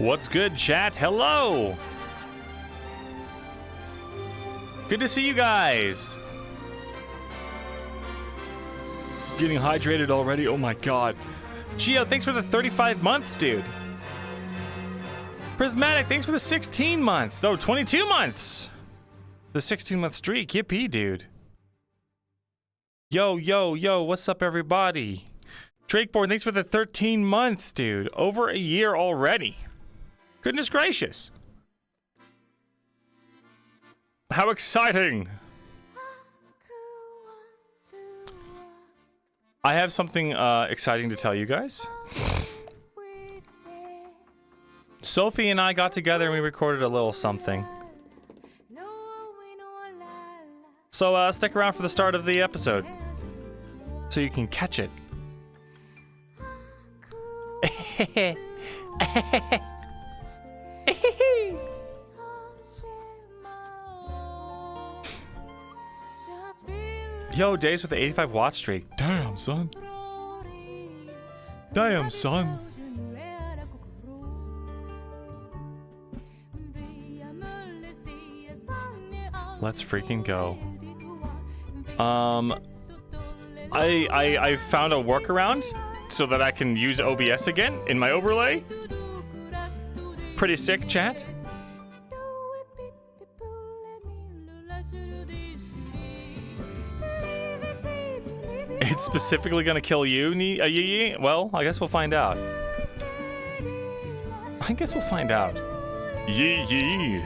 What's good, chat? Hello! Good to see you guys! Getting hydrated already? Oh my god. Gio, thanks for the 35 months, dude. Prismatic, thanks for the 16 months. Oh, 22 months! The 16-month streak. Yippee, dude. Yo, yo, yo, what's up, everybody? Drakeborn, thanks for the 13 months, dude. Over a year already. Goodness gracious. How exciting. I have something exciting to tell you guys. Sophie and I got together and we recorded a little something. So stick around for the start of the episode so you can catch it. Yo, Days with the 85 watt streak. Damn, son. Damn, son. Let's freaking go. I found a workaround so that I can use OBS again in my overlay. Pretty sick, chat. It's specifically gonna kill you, Yee? Well, I guess we'll find out. I guess we'll find out. Yee.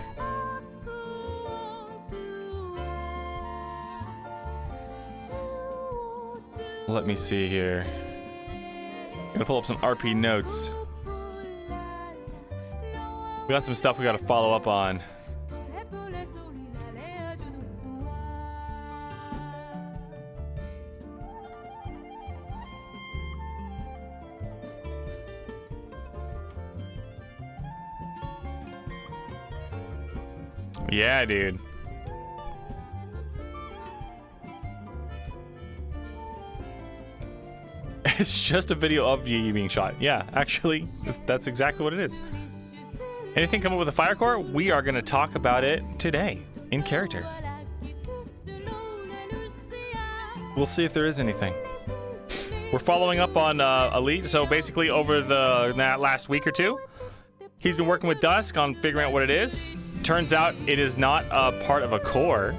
Let me see here. I'm gonna pull up some RP notes. We got some stuff we gotta follow up on. Yeah, dude. It's just a video of Yee being shot. Yeah, actually, that's exactly what it is. Anything come up with a fire core? We are going to talk about it today, in character. We'll see if there is anything. We're following up on Elite, so basically over that last week or two, he's been working with Dusk on figuring out what it is. Turns out it is not a part of a core,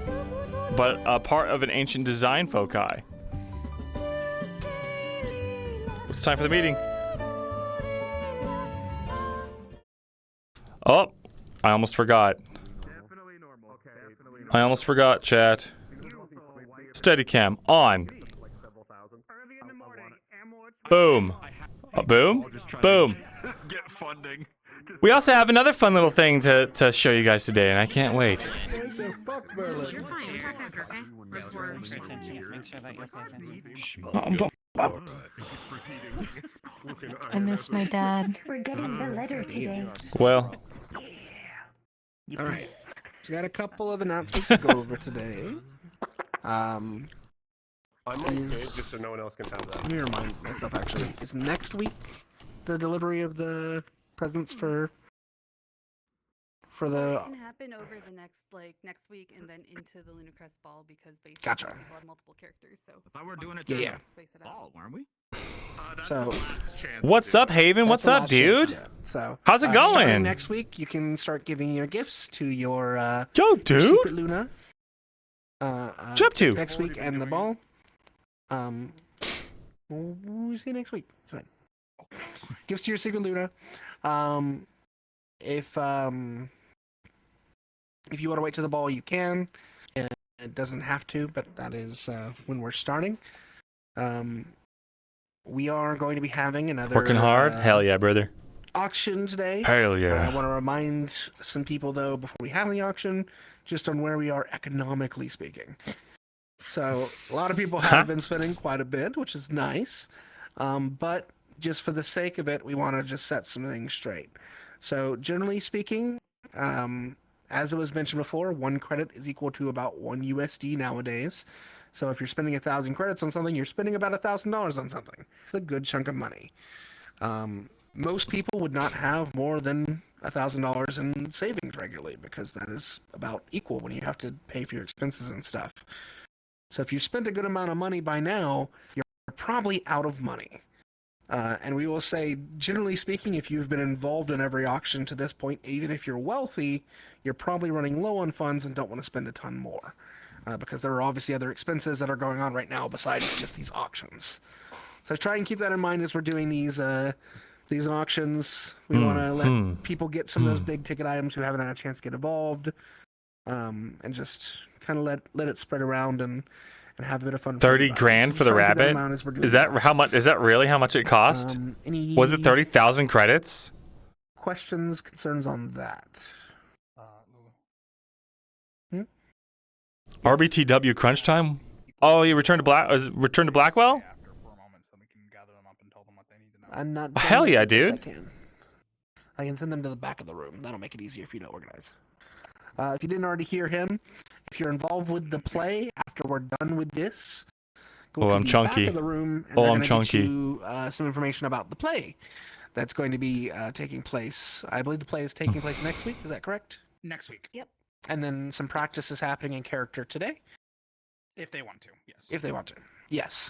but a part of an ancient design foci. It's time for the meeting. Oh, I almost forgot. I almost forgot, chat. Steadicam on. Boom. Boom. Boom. Get funding. We also have another fun little thing to show you guys today, and I can't wait. I miss my dad. We're getting the letter today. Well. All right. So we got a couple of announcements to go over today. I'm okay, just so no one else can have that. Let me remind myself, actually. Is next week the delivery of the presents for the... It can happen over the next week and then into the Lunar Crest Ball because basically Gotcha. people have multiple characters. So I thought we were doing it Yeah. space it fall, weren't we? So, What's up, Haven? What's up, dude? So, How's it starting going? next week, you can start giving your gifts to your Yo, Secret dude. Luna. What's you up to? Next week and the ball. We'll see you next week. It's fine. Gifts to your Secret Luna. If you want to wait to the ball, you can. It doesn't have to, but that is when we're starting. We are going to be having another Working hard? Hell yeah, brother. auction today. Hell yeah. I want to remind some people, though, before we have the auction, just on where we are economically speaking. So, a lot of people have been spending quite a bit, which is nice. But just for the sake of it, we want to just set some things straight. So, generally speaking, as it was mentioned before, 1 credit is equal to about 1 USD nowadays. So if you're spending 1,000 credits on something, you're spending about $1,000 on something. It's a good chunk of money. most people would not have more than $1,000 in savings regularly, because that is about equal when you have to pay for your expenses and stuff. So if you've spent a good amount of money by now, you're probably out of money. And we will say, generally speaking, if you've been involved in every auction to this point, even if you're wealthy, you're probably running low on funds and don't want to spend a ton more. Because there are obviously other expenses that are going on right now besides just these auctions. So try and keep that in mind as we're doing these auctions. We want to let people get some of those big ticket items who haven't had a chance to get involved, and just kind of let it spread around and have a bit of fun. 30 grand for the rabbit? Is that how much? Is that really how much it cost? Was it 30,000 credits? Questions, concerns on that? RBTW crunch time? Oh, you returned to Blackwell? I'm not. Hell yeah, dude. I can send them to the back of the room. That'll make it easier for you to organize. If you didn't already hear him, if you're involved with the play after we're done with this, go to the back of the room and they're going to get you some information about the play that's going to be taking place. I believe the play is taking place next week. Is that correct? Next week. Yep. And then some practice is happening in character today. If they want to, yes. If they want to, yes.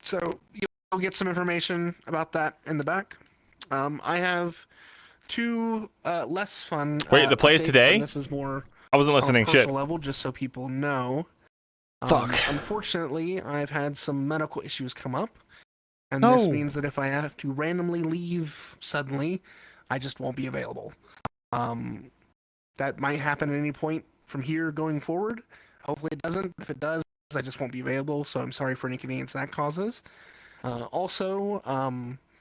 So you'll get some information about that in the back. I have two less fun. Wait, the play is today? This is more. I wasn't listening. On a personal level, just so people know. Fuck. Unfortunately, I've had some medical issues come up, and this means that if I have to randomly leave suddenly, I just won't be available. That might happen at any point from here going forward. Hopefully it doesn't. If it does, I just won't be available, so I'm sorry for any inconvenience that causes. Also,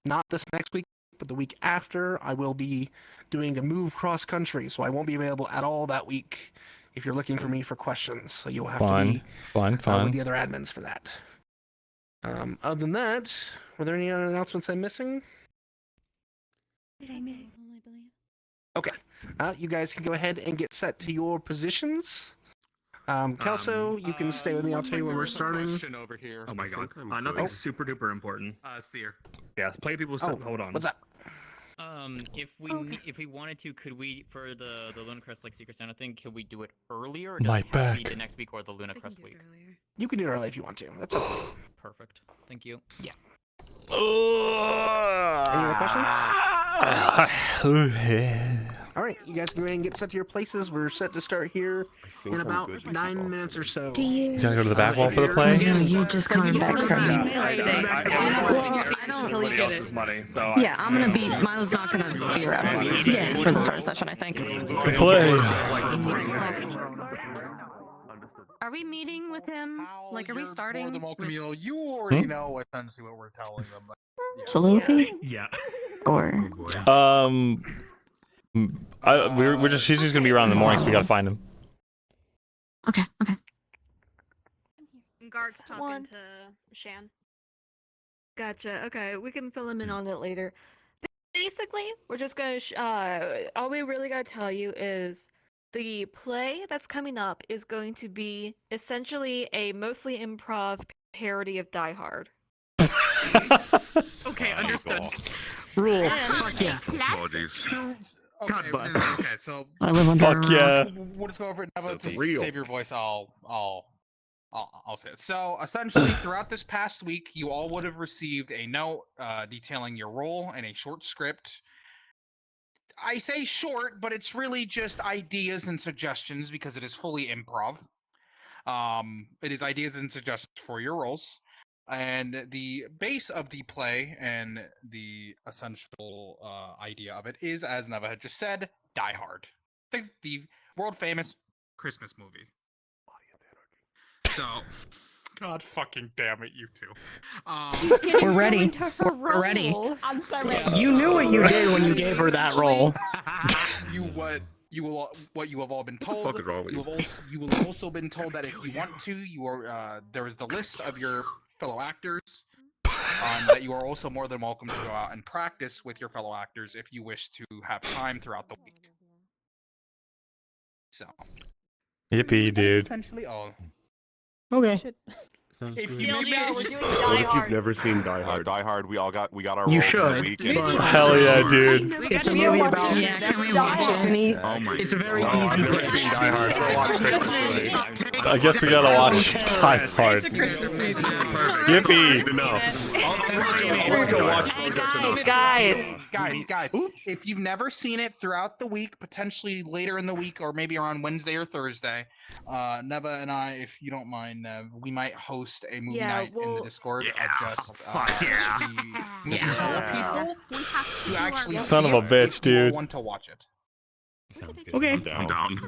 not this next week, but the week after, I will be doing a move cross country, so I won't be available at all that week if you're looking for me for questions. So you'll have to be with the other admins for that. Other than that, were there any other announcements I'm missing? Did I miss? I believe. Okay. You guys can go ahead and get set to your positions. Kelso, you can stay with me. I'll tell you when we're starting. Question over here. Oh my god. Nothing super duper important. Seer. Yes, play people still. Hold on. What's up? If we wanted to, could we, for the Lunacrest like Secret Santa thing, could we do it earlier? Or My does it have to be back. the next week or the Lunacrest week? You can do it early if you want to. That's okay. Perfect. Thank you. Yeah. Any other questions? All right, you guys can go ahead and get set to your places. We're set to start here in about 9 minutes or so. You gotta go to the back wall for the play? No, you just coming back from. I don't really get it. Money, so Yeah, I'm gonna be. Milo's not gonna be around for the start session, I think. The play. Are we meeting with him? Like, are we starting? More than welcome, you already know essentially what we're telling them. But, yeah. Absolutely. yeah. Or. She's just gonna be around in the morning, so we gotta find him. Okay. Garg's talking to Shan. Gotcha. Okay, we can fill him in on it later. Basically, we're just gonna. All we really gotta tell you is the play that's coming up is going to be essentially a mostly improv parody of Die Hard. Okay, understood. Rule. Fuck yeah. Apologies. God bless. Okay, so I live under. Fuck yeah. we'll just go over it. Now, So to real. save your voice, I'll say it. So essentially, throughout this past week, you all would have received a note detailing your role and a short script. I say short, but it's really just ideas and suggestions because it is fully improv. It is ideas and suggestions for your roles. And the base of the play and the essential idea of it is, as Neva had just said, Die Hard. The world famous Christmas movie. So, God fucking damn it, you two. We're ready. We're ready. I'm sorry. You knew what you did when you gave her that role. What you have all been told. What the fuck is wrong with you? You will also been told that if you want to, you are there is the list of your fellow actors. That you are also more than welcome to go out and practice with your fellow actors if you wish to have time throughout the week. So. Yippee, dude. Essentially all. Okay. If good. you maybe What if you've never seen Die Hard? Die Hard, we got our You roll for the should, week. but- Hell yeah, dude. It's a movie about. Yeah, can we watch It's an it? It's a very No, I've easy never pitch. seen Die Hard. I watched Christmas movies. I guess we gotta watch Die Hard. Yippee! Guys, if you've never seen it throughout the week, potentially later in the week, or maybe around Wednesday or Thursday, Neva and I, if you don't mind, we might host a movie night in the Discord of just people who actually Son see of a it bitch, if you all dude. want to watch it. Okay. I'm down.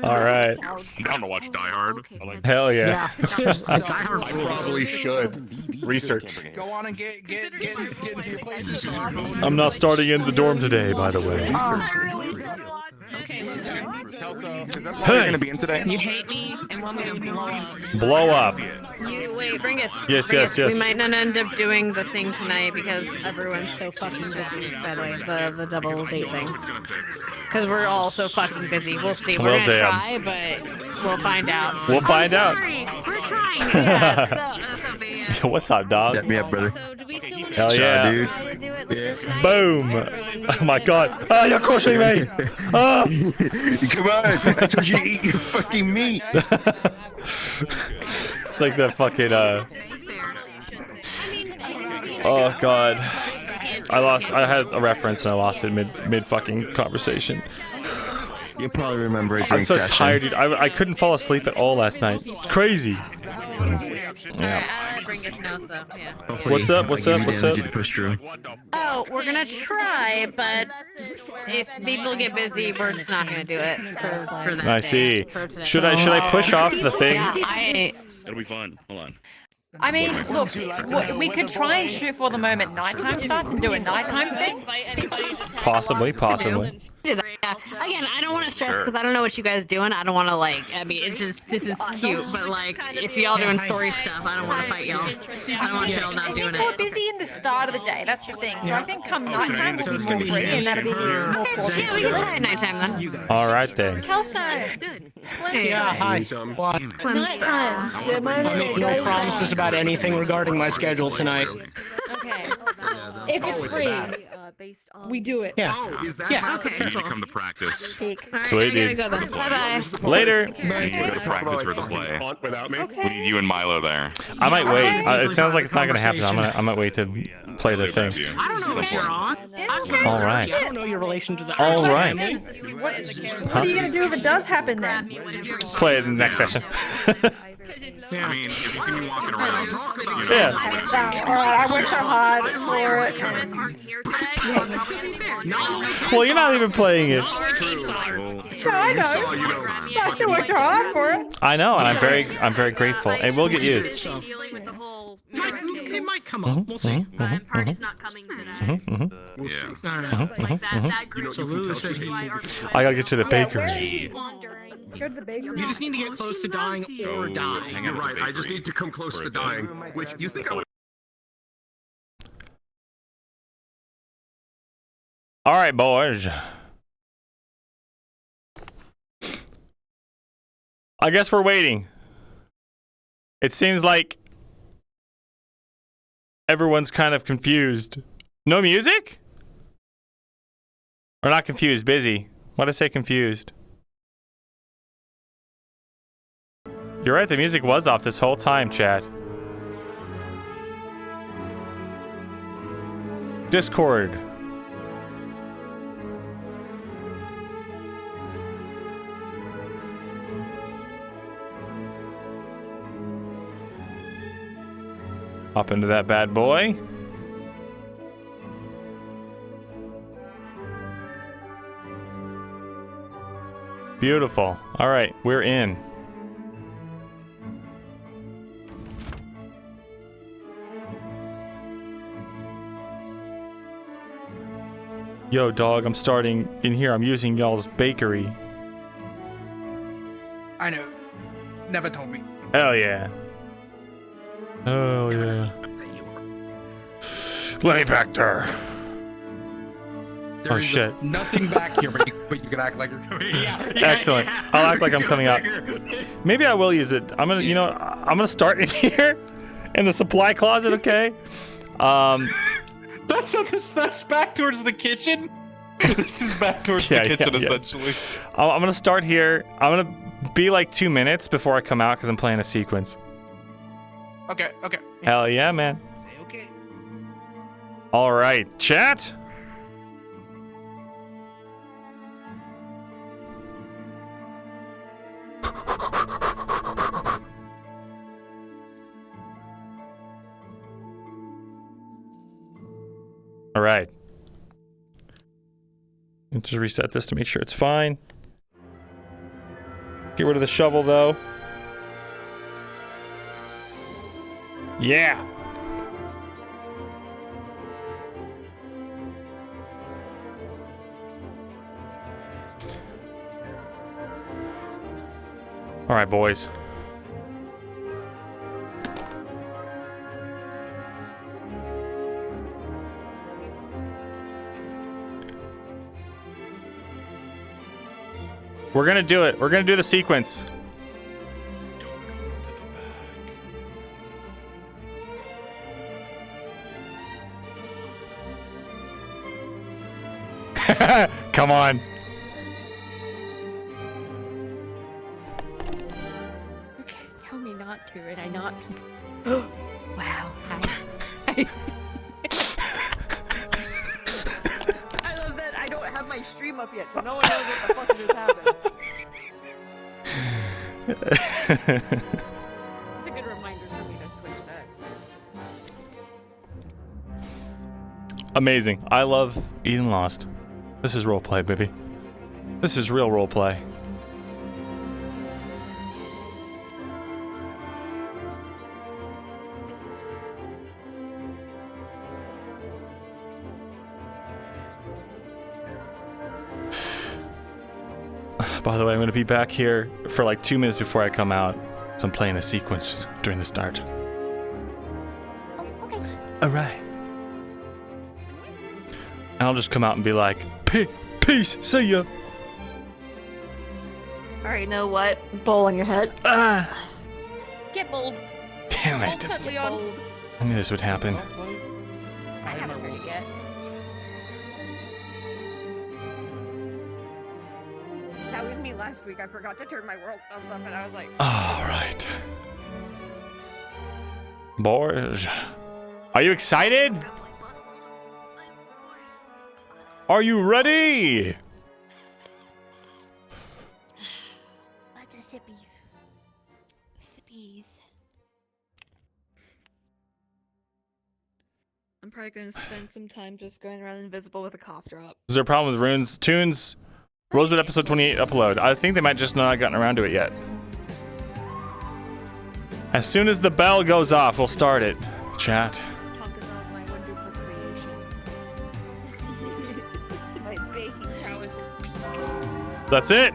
All right. I'm down to watch Die Hard. I like Hell yeah. I probably should research. Go on and get into your places. on your phone. I'm not starting in the dorm today, by the way. Okay, loser. Is that why you're gonna be in today? You hate me and want me to blow up. Blow up. Wait, bring us. Yes, bring yes, us. yes. We might not end up doing the thing tonight because everyone's so fucking busy. By the way, the double date thing. Because we're all so fucking busy. We'll see. We're Well, gonna damn. try, but we'll find out. We'll find out. Sorry, we're trying. Yeah, so, What's up, dog? Set me up, brother. so do we still want Hell to yeah. dude. try to do it later tonight? Boom. Oh my god. Ah, you're crushing me. Ah. Come on, I told you to eat your fucking meat. It's like the fucking oh god. I had a reference and I lost it mid fucking conversation. You'll probably remember it I'm during so session. tired, dude. I couldn't fall asleep at all last night. Crazy. Yeah. Bring us now, so yeah. Hopefully, What's up? I What's give up? you the What's energy up? to push through. Oh, we're gonna try, but if people get busy, we're just not gonna do it for that I day, see. for today. Should I push off the thing? Yeah, It'll be fun. Hold on. I mean, look, we could try and shoot for the moment nighttime starts and do a nighttime thing. Possibly. Yeah. Again, I don't want to stress because I don't know what you guys doing. I don't want to I mean, this is cute, but if y'all doing story stuff, I don't want to fight y'all. I don't want y'all not doing We're it. busy in the start of the day. That's the thing. So I think come nighttime we'll be more free and that'll be more fortunate. Yeah, we can try at nighttime then. All right then. Kelso. Yeah, hi. Nighttime. I make no promises about anything regarding my schedule tonight. Okay. If it's free, we do it. Yeah. You need to come to practice. Sweet, dude. Go then. Bye bye. Later. You need to go to practice for the play. Without me? We need you and Milo there. I might wait. It sounds like it's not gonna happen. I might wait to play the thing. I don't know if you're on. All right. I don't know your relation to the. All right. What are you gonna do if it does happen then? Play it in the next session. I mean, if you see me walking around, Yeah. Alright, I worked so hard for it. Well, you're not even playing it. No, I know. I still worked hard for it. I know, and I'm very grateful. And we'll get used. It might come up. We'll see. Party's not coming today. So Lulu said I gotta get to the bakery. Go to the bakery. you just need to get close to dying or die. hang out You're at the right. I just bakery need to come close for to a bit. dying. Which you think I would. All right, boys. I guess we're waiting. It seems like everyone's kind of confused. No music? Or not confused, busy. Why'd I say confused? You're right, the music was off this whole time, chat. Discord. Hop into that bad boy. Beautiful. All right, we're in. Yo, dog, I'm starting in here. I'm using y'all's bakery. I know. Never told me. Hell yeah. Oh yeah. Let me back there. Oh shit. Nothing back here, but you can act like you're coming. Yeah. Excellent. I'll act like I'm coming out. Maybe I will use it. I'm gonna start in here, In the supply closet, okay? That's back towards the kitchen. This is back towards the kitchen, essentially. I'm gonna start here. I'm gonna be like 2 minutes before I come out because I'm playing a sequence. Okay. Hell yeah, man. Okay. All right, chat. All right. Just reset this to make sure it's fine. Get rid of the shovel, though. Yeah. All right, boys. We're gonna do it. We're gonna do the sequence. Don't go into the bag. Come on. Okay, tell me not to, and I not. Wow. I love that I don't have my stream up yet, so no one knows what the fuck just happened. It's a good reminder for me to switch back. Amazing. I love Eden Lost. This is roleplay, baby. This is real roleplay. By the way, I'm going to be back here for like 2 minutes before I come out. So I'm playing a sequence during the start. Oh, okay. All right. And I'll just come out and be like, peace, see ya. Alright, you know what? Bowl on your head. Get bold. Damn Bold it. cut, Leon. I knew this would happen. I haven't heard it yet. That was me last week. I forgot to turn my world sounds up, and I was like, All right. Boys, are you excited? Are you ready? Lots of sippies. Sippies. I'm probably going to spend some time just going around invisible with a cough drop. Is there a problem with Runes? Tunes, Rosewood episode 28 upload. I think they might just not have gotten around to it yet. As soon as the bell goes off, we'll start it. Chat. talk about my wonderful creation. My baking prowess is peak. That's it.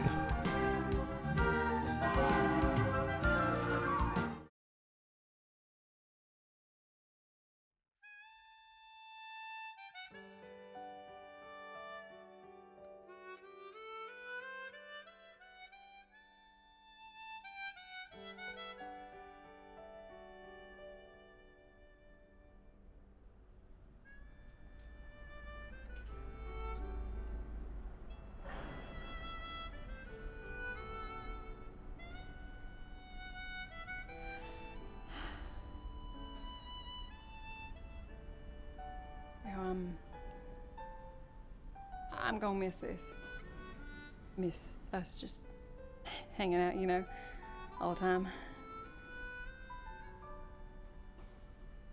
I'm gonna miss this. Miss us just hanging out, you know, all the time.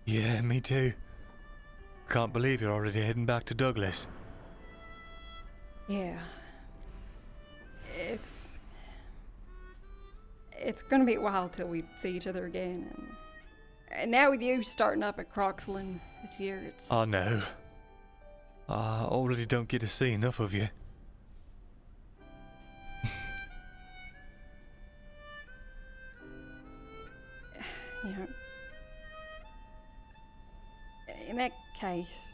Yeah, me too. Can't believe you're already heading back to Douglas. Yeah. It's gonna be a while till we see each other again, and now with you starting up at Croxland this year, it's... I know. I already don't get to see enough of you. You know, in that case,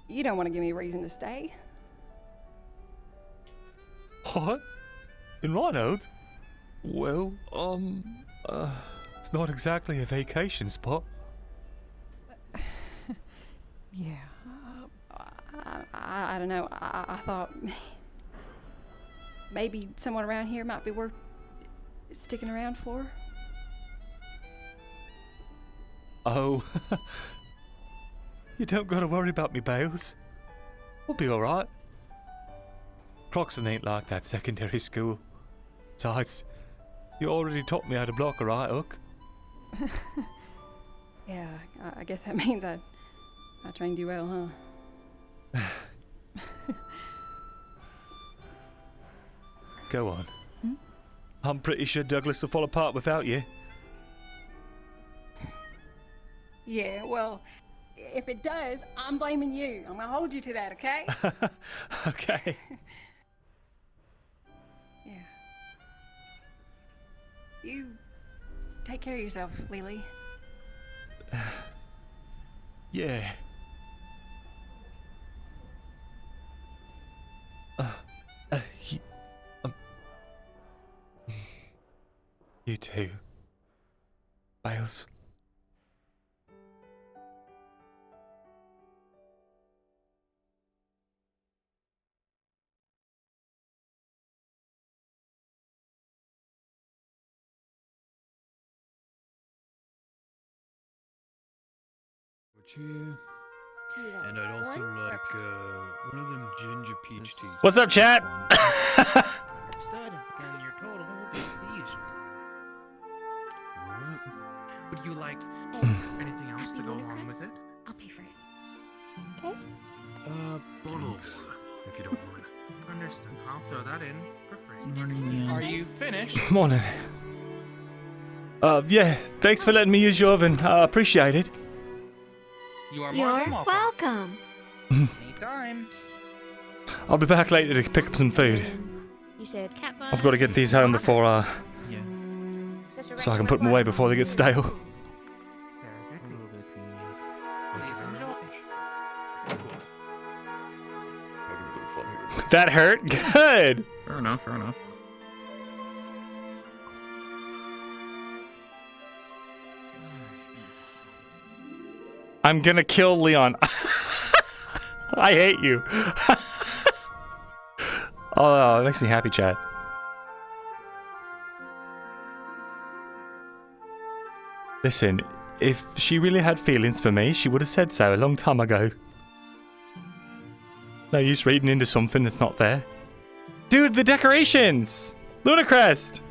you don't want to give me a reason to stay. What? In Reinhold? Well, It's not exactly a vacation spot. Yeah. I don't know. I thought maybe someone around here might be worth sticking around for. Oh. You don't gotta worry about me, Bales. We'll be alright. Croxton ain't like that secondary school. Besides, you already taught me how to block a right hook. Yeah, I guess that means I trained you well, huh? Go on. I'm pretty sure Douglas will fall apart without you. Yeah, well, if it does, I'm blaming you. I'm gonna hold you to that, okay? Okay. Yeah. You take care of yourself, Lily. Yeah. You too, Bales. And I'd also like one of them ginger peach teas. What's up, chat? Instead, and your total will be these. What? Would you like anything else to go along with it? I'll pay for it. Okay? Bottled water, if you don't mind. Understood. I'll throw that in for free. Morning, Are you finished? Morning. Yeah, thanks for letting me use your oven. I appreciate it. You are more than welcome. Anytime. I'll be back later to pick up some food. You said cat I've got to get these home before, so I can put them away before they get stale. That hurt? Good! Fair enough, fair enough. I'm gonna kill Leon. I hate you. Oh, it makes me happy, Chad. Listen, if she really had feelings for me, she would have said so a long time ago. No use reading into something that's not there. Dude, the decorations! Lunacrest!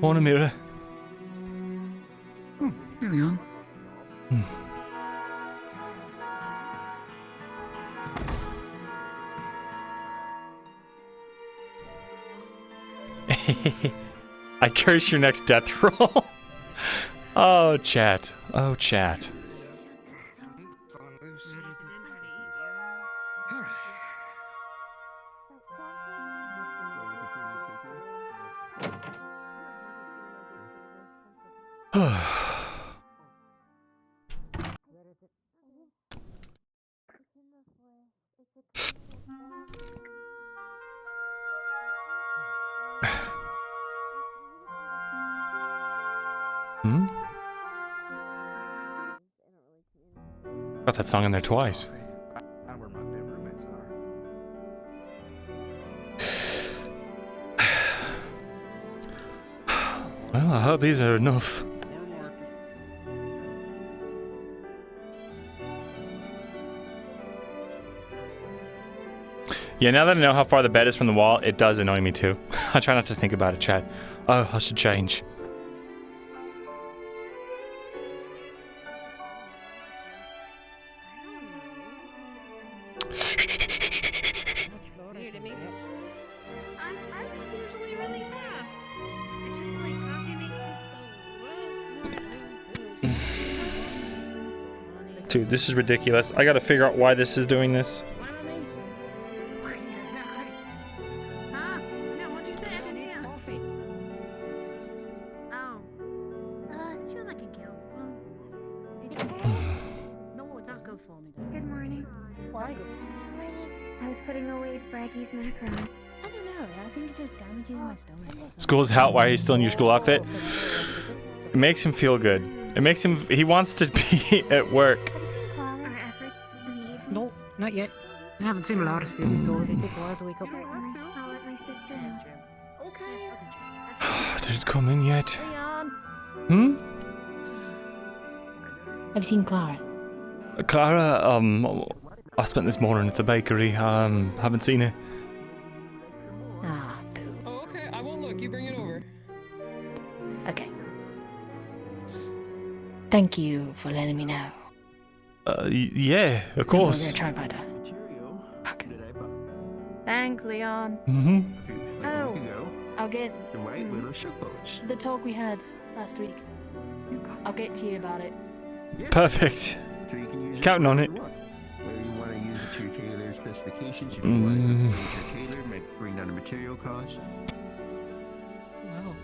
Morning, Mirror. Oh, hey, Leon. I curse your next death roll. Oh, chat. Oh, chat. Got that song in there twice. Well, I hope these are enough. Yeah, now that I know how far the bed is from the wall, it does annoy me too. I try not to think about it, Chad. Oh, I should change. Dude, this is ridiculous. I gotta figure out why this is doing this. putting away Braggy's macaron. I don't know. I think it just damages my stomach. School's out. Why are you still in your school outfit? It makes him feel good. It makes him. He wants to be at work. Our efforts in the evening. No, not yet. I haven't seen a lot of students though. They take a while to wake up. Certainly. I'll let my sister know. Did it come in yet? Hmm? Have you seen Clara? Clara, I spent this morning at the bakery. Haven't seen her. Ah, Oh, okay. I won't look. You bring it over. okay. Thank you for letting me know. Yeah, of We're course. gonna try and find her. Thanks, Leon. Mm-hmm. Oh, I'll get the talk we had last week. I'll get to you about it. Perfect. Counting on it. Whether you want to use it to your tailor specifications, if you want to use your tailor, might bring down the material cost. Wow.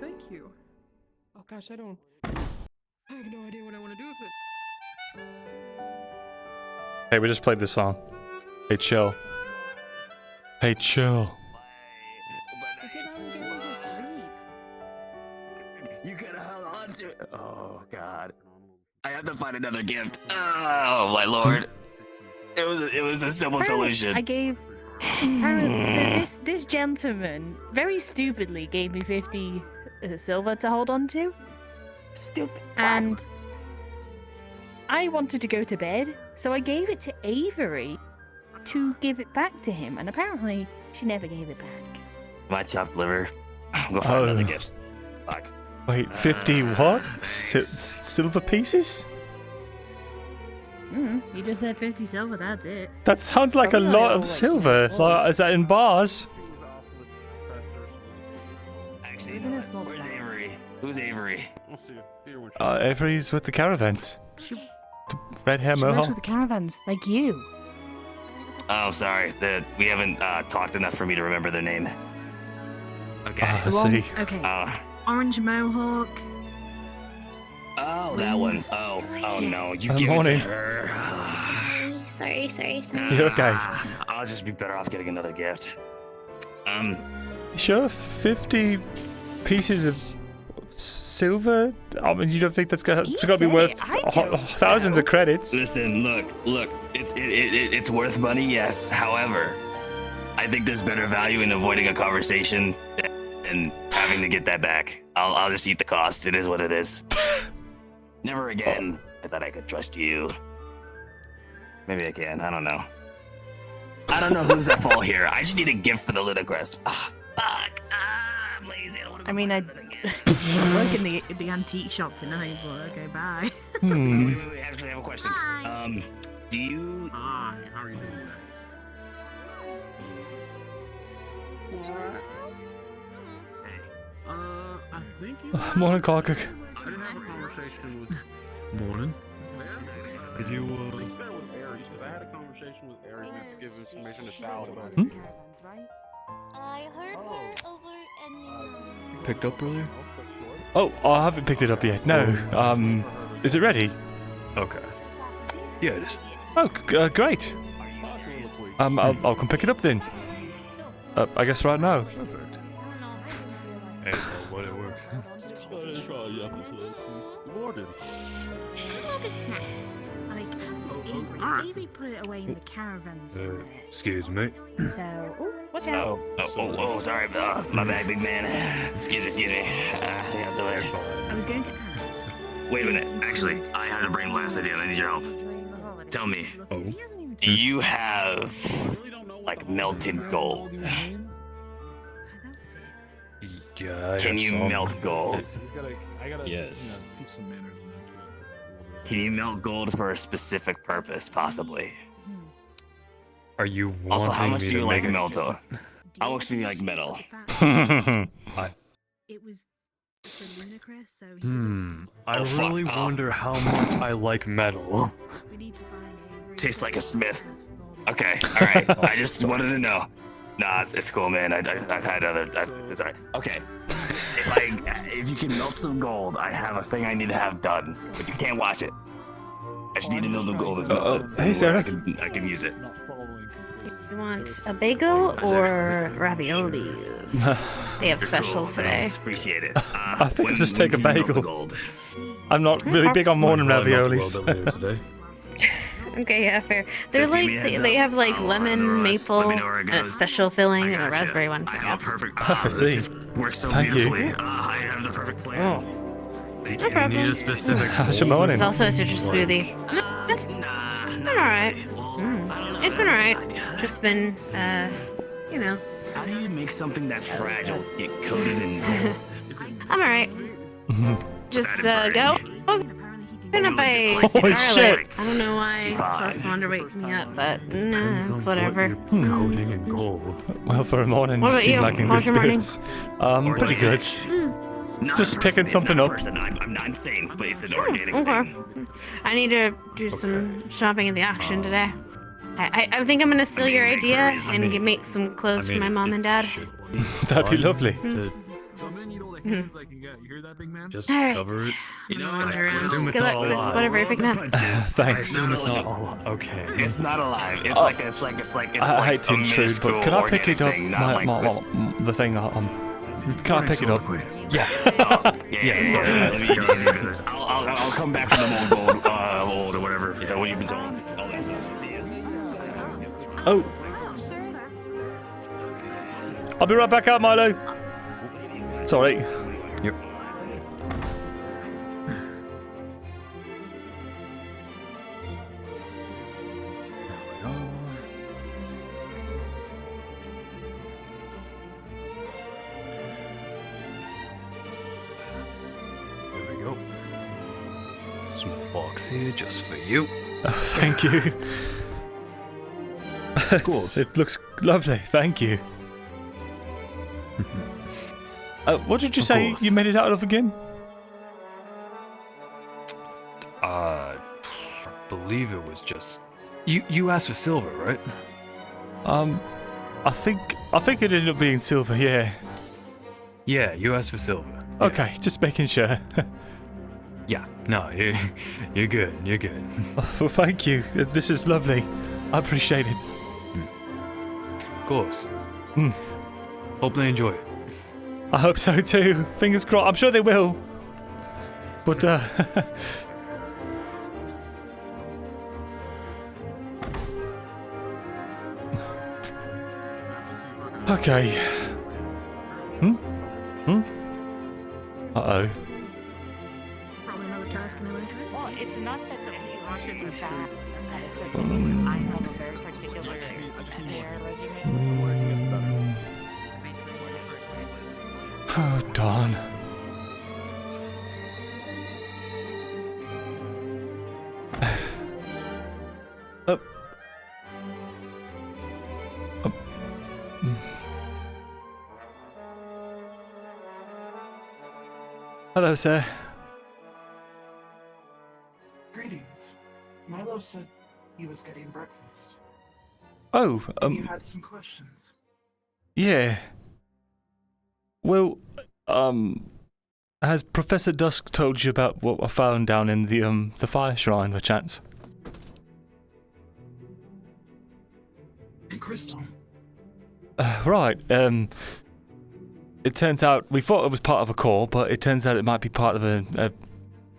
Thank you. Oh gosh, I have no idea what I want to do with it. Hey, we just played this song. Hey, chill. Hey, chill. You could have held on to it. Oh God, I have to find another gift. Oh my lord, it was a simple solution. I gave. Apparently, so this gentleman very stupidly gave me 50 silver to hold on to. Stupid. And I wanted to go to bed, so I gave it to Avery to give it back to him, and apparently she never gave it back. My chopped liver. Go find another gift. Fuck. Wait, 50 what? Silver pieces? You just said 50 silver, that's it. That sounds like a lot of silver. Like, is that in bars? Actually, where's Avery? Who's Avery? Avery's with the caravans. She The red hair works with mohawk. the caravans, like you. Oh, sorry. We haven't talked enough for me to remember their name. Okay. I see. Okay. Orange mohawk. Oh, that one. Wings. Oh Yes. no. You Good give morning. it to her. Sorry. You okay? I'll just be better off getting another gift. Sure, 50 pieces of silver? I mean, you don't think it's got to be worth thousands of credits? Listen, look. It's worth money, yes. However, I think there's better value in avoiding a conversation than having to get that back. I'll just eat the cost. It is what it is. Never again. I thought I could trust you. Maybe I can. I don't know. I don't know who's at fault here. I just need a gift for the ludicrous. Ah, fuck. I'm lazy. I don't want to. I mean, I work in the antique shop tonight, but okay, bye. Wait. Actually, I have a question. Do you? Hi, how are you doing today? I think he's. Morning, Clark. I didn't have a conversation with. Morning. Did you? I had a conversation with Aries to give information to Sal about I heard her over in the. Picked up earlier? Oh, I haven't picked it up yet. No. Is it ready? Okay. Yeah, it is. Oh, great. I'll come pick it up then. I guess right now. Perfect. Hey, what it works. Like, has it Avery? Avery put it away in the caravans. Excuse me. So, watch out. Oh, sorry. My bad, big man. Excuse me. I was going to ask. Wait a minute. Actually, I had a brain blast idea and I need your help. Tell me. Do you have, like, melted gold? Yeah, Can you melt gold? Yes. Can you melt gold for a specific purpose, possibly? Are you wanting Also, how much me do to you like make metal? How much do you like metal? It was for Ludicrous, so he I Oh, fuck. really wonder how much I like metal. We need to find Avery. Tastes like a smith. Okay, alright. I just wanted to know. Nah, it's cool, man. I've had other. It's alright. Okay. If you can melt some gold, I have a thing I need to have done, but you can't watch it. I just need to know the goal. Hey, Sarah. I can use it. You want a bagel or raviolis? They have specials today. Appreciate it. I think I'll just take a bagel. I'm not really big on morning raviolis. Okay, yeah, fair. They're like they have like lemon, maple, and a special filling, and a raspberry one. Yeah. Perfect. I see. Works so Thank beautifully. you. I have the perfect plan. Oh. Do you need a specific How's your morning? It's also a citrus smoothie. It's been alright. It's been alright. Just been, you know. How do you make something that's fragile get coated in gold? I'm alright. Just go. Gonna buy Holy garlic. shit. I don't know why Sauce wanted to wake me up, but no, whatever. Coating in gold. Well, for a morning, What you about seem you? like in How's good your morning? spirits. Pretty good. Just picking something up. I'm not insane, but it's an Oh, organic okay. thing. I need to do some shopping at the auction today. I think I'm gonna steal your idea and make some clothes for my mom and dad. That'd be lovely. So I'm gonna need all the hands I can get. You hear that, big man? Just All right. cover it. You know, wander around. assume it's Good luck all with alive. whatever you're picking up. Thanks. It's not all okay. It's not alive. It's Oh. like I hate to intrude, but can I pick it up? The thing. Can I pick it up? Yeah. I'll come back from the mold or whatever. You know what you've been told. All that stuff. See ya. Oh. I'll be right back out, Milo. Sorry. Yep. There we go. Small box here just for you. Thank you. It looks lovely. Thank you. What did you say course. you made it out of again? I believe it was just you asked for silver, right? I think it ended up being silver. Yeah. Yeah, you asked for silver. Okay, just making sure. Yeah, no, you're good. You're good. Well, thank you. This is lovely. I appreciate it. Of course. Hope they enjoy it. I hope so too. Fingers crossed. I'm sure they will. But okay. Uh-oh. Probably another task anyway. Well, it's not that the rushes are bad. It's just I have a very particular hair regimen. Oh, darn. Hello, sir. Greetings. Milo said he was getting breakfast. Oh, You had some questions. yeah. Well, has Professor Dusk told you about what I found down in the fire shrine, by chance? A crystal. Right. It turns out we thought it was part of a core, but it turns out it might be part of a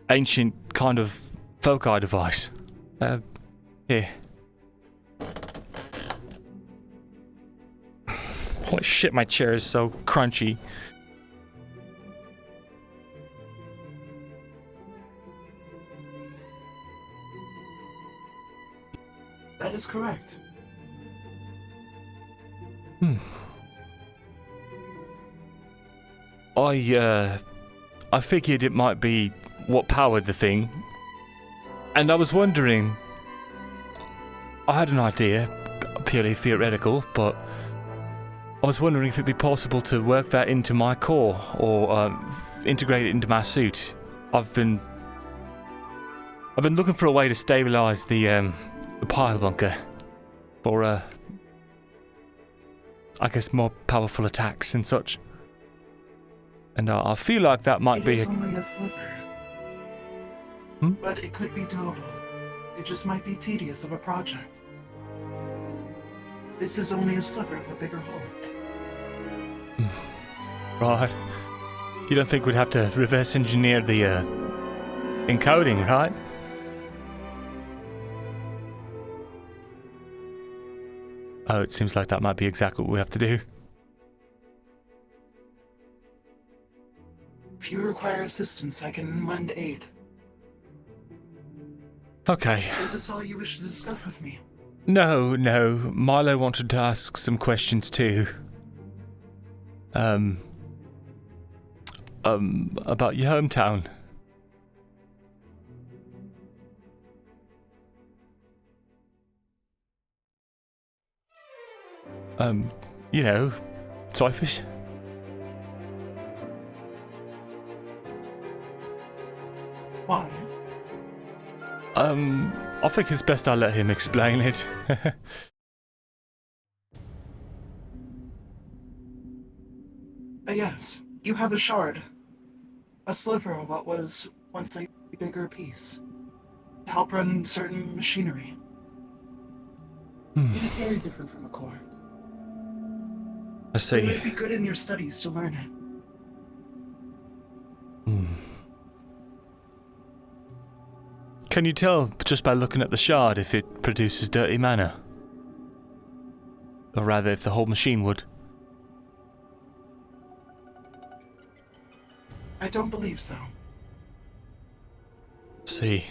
ancient kind of foci device. Here. Holy shit, my chair is so crunchy. That is correct. I figured it might be what powered the thing. And I was wondering, I had an idea, purely theoretical, but I was wondering if it'd be possible to work that into my core or integrate it into my suit. I've been looking for a way to stabilize the pile bunker for I guess more powerful attacks and such. And I feel like that might be It is only a sliver. But it could be doable. It just might be tedious of a project. This is only a sliver of a bigger whole. Right. You don't think we'd have to reverse engineer the encoding, right? Oh, it seems like that might be exactly what we have to do. If you require assistance, I can lend aid. Okay. Is this all you wish to discuss with me? No. Milo wanted to ask some questions too. About your hometown. You know, typhus. Why? I think it's best I let him explain it. Yes, you have a shard. A sliver of what was once a bigger piece. To help run certain machinery. It is very different from a core. I see. It would be good in your studies to learn it. Can you tell just by looking at the shard if it produces dirty matter? Or rather, if the whole machine would? I don't believe so. See.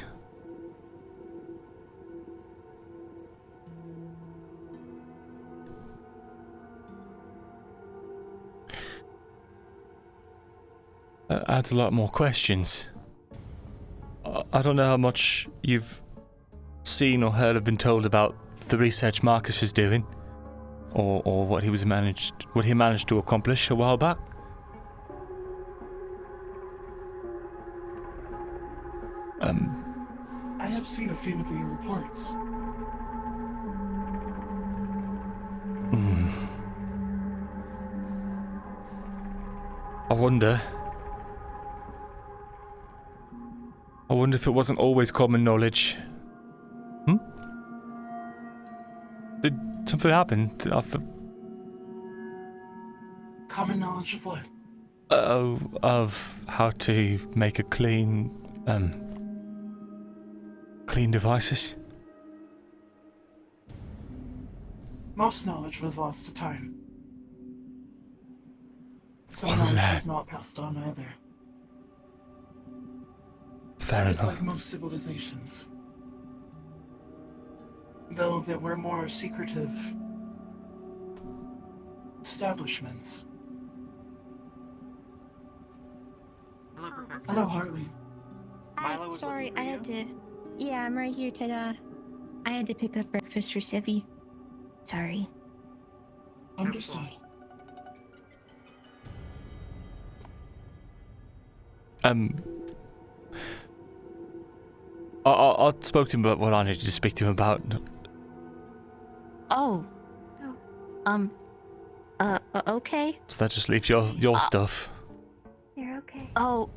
That adds a lot more questions. I don't know how much you've seen or heard or been told about the research Marcus is doing, or what he managed to accomplish a while back. I have seen a few of the reports. I wonder if it wasn't always common knowledge. Did something happen? Common knowledge of what? Of how to make a clean devices. Most knowledge was lost to time. Some What was knowledge that? was not passed on either. Fair It's enough. like most civilizations. Though there were more secretive establishments. Hello, Professor. Hello, Harley. Milo was Sorry, looking for I you? had to. Yeah, I'm right here, ta-da. I had to pick up breakfast for Sippy. Sorry. Understood. I spoke to him about what I needed to speak to him about. Oh. Okay. So that just leaves your stuff. You're okay. Oh,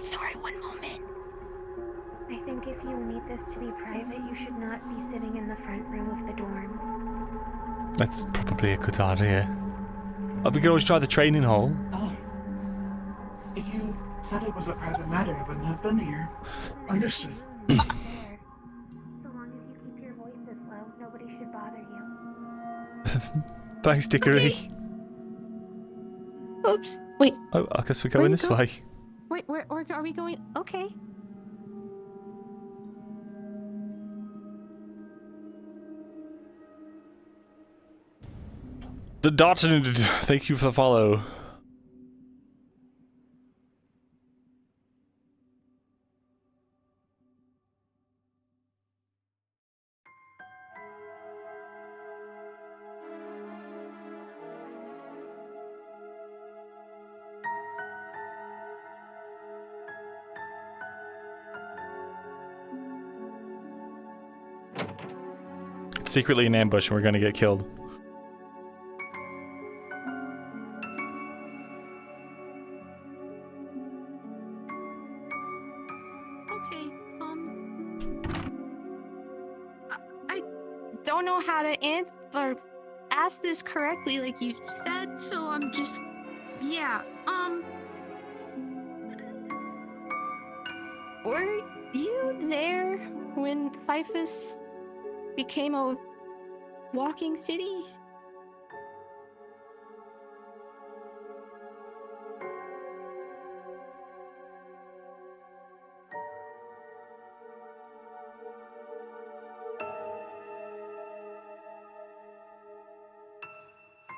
Sorry, one moment. I think if you need this to be private, you should not be sitting in the front room of the dorms. That's probably a good idea. We could always try the training hall. Oh. If you said it was a private matter, I wouldn't have been here. Understood. So long as you keep your voices low, nobody should bother you. Thanks, Dickory. Oops. Wait. Oh, I guess we're Where going you this go? way. Wait, where are we going? Okay. The Dotton, thank you for the follow. It's secretly an ambush and we're gonna get killed. Okay. I don't know how to answer or ask this correctly, like you said. So I'm just, yeah. Were you there when Cyphus became a walking city?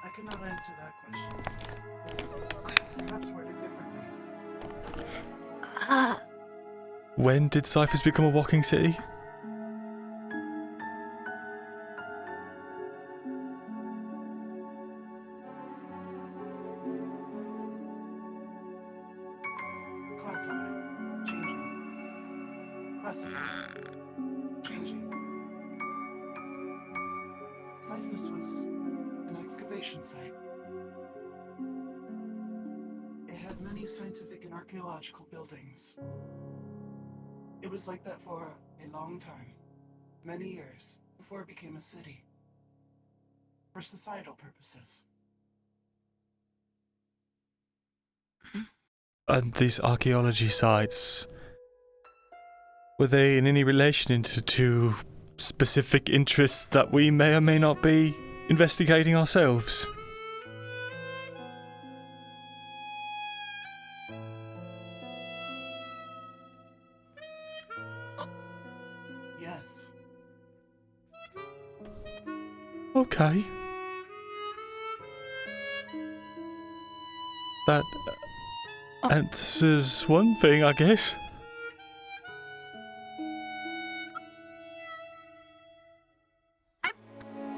I cannot answer that question. Perhaps word it differently. When did Cyphers become a walking city? Classified. Changing. Classified. Changing. Cyphus was an excavation site. It had many scientific and archaeological buildings. It was like that for a long time, many years, before it became a city. For societal purposes. And these archaeology sites, were they in any relation to specific interests that we may or may not be investigating ourselves? Yes. Okay. That answers one thing, I guess.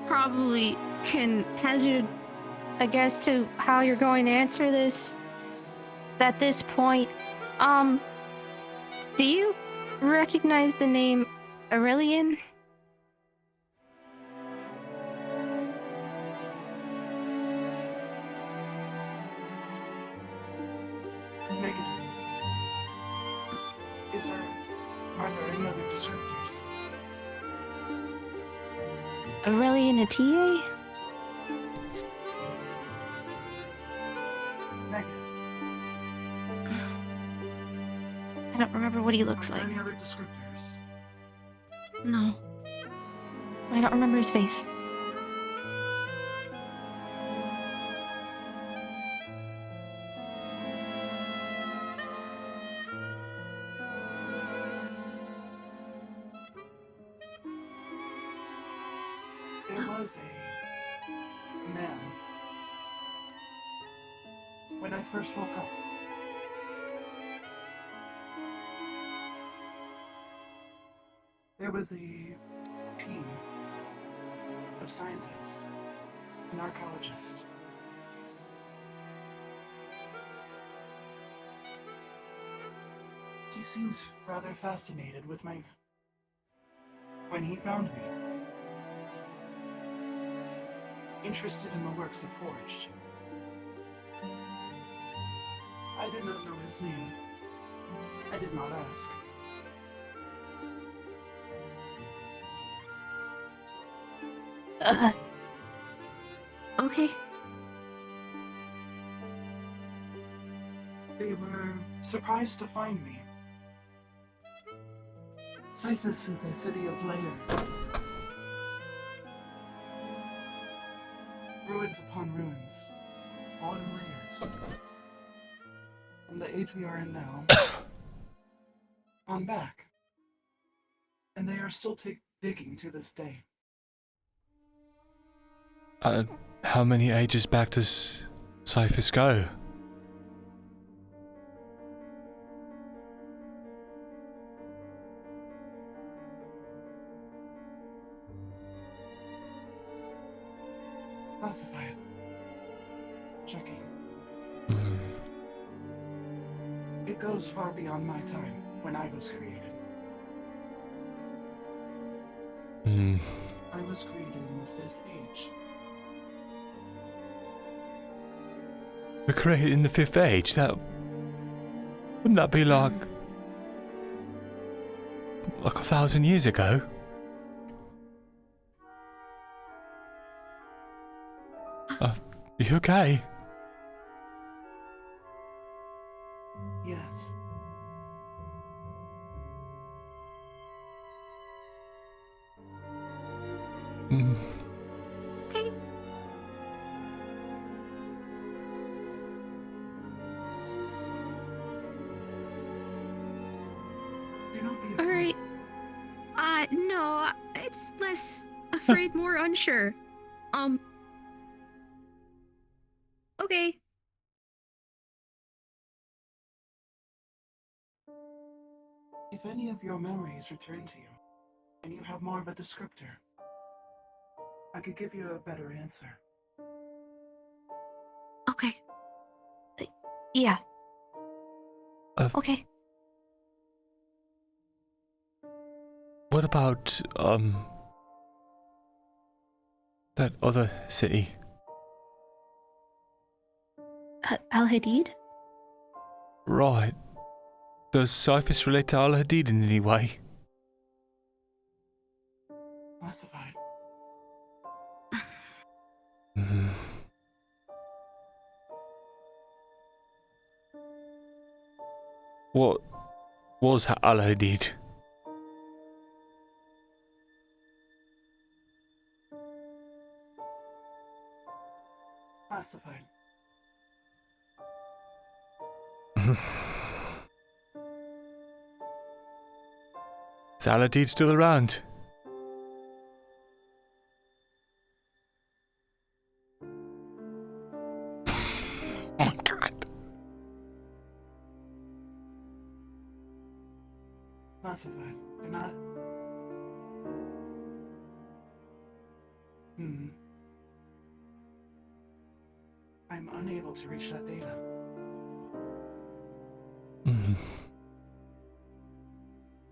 Probably can hazard a guess to how you're going to answer this at this point. Do you recognize the name Aurelian? Negative. Are there any other descriptors? Aurelian Atiye? Negative. I don't remember what he looks like. Any other descriptors? No. I don't remember his face. There was a man. When I first woke up. There was a team of scientists, an archaeologist. He seemed rather fascinated with my... When he found me, interested in the works of Forged. I did not know his name. I did not ask. Okay. They were surprised to find me. Cyphus is a city of layers. Ruins upon ruins. All in layers. From the age we are in now, on back. And they are still digging to this day. How many ages back does Cyphus go? Classified. Checking. It goes far beyond my time, when I was created. I was created in the 5th age. We're created in the 5th age? Wouldn't that be like like 1,000 years ago? You okay? Yes. Okay. All right. No, it's less afraid, more unsure. Okay. If any of your memories return to you, and you have more of a descriptor, I could give you a better answer. Okay. Yeah. Okay. What about, that other city? Al Hadid? Right. Does Cyphus relate to Al Hadid in any way? Classified. What was Al Hadid? Classified. Is Al Hadid still around? Oh my god. Classified. Cannot. I'm unable to reach that data.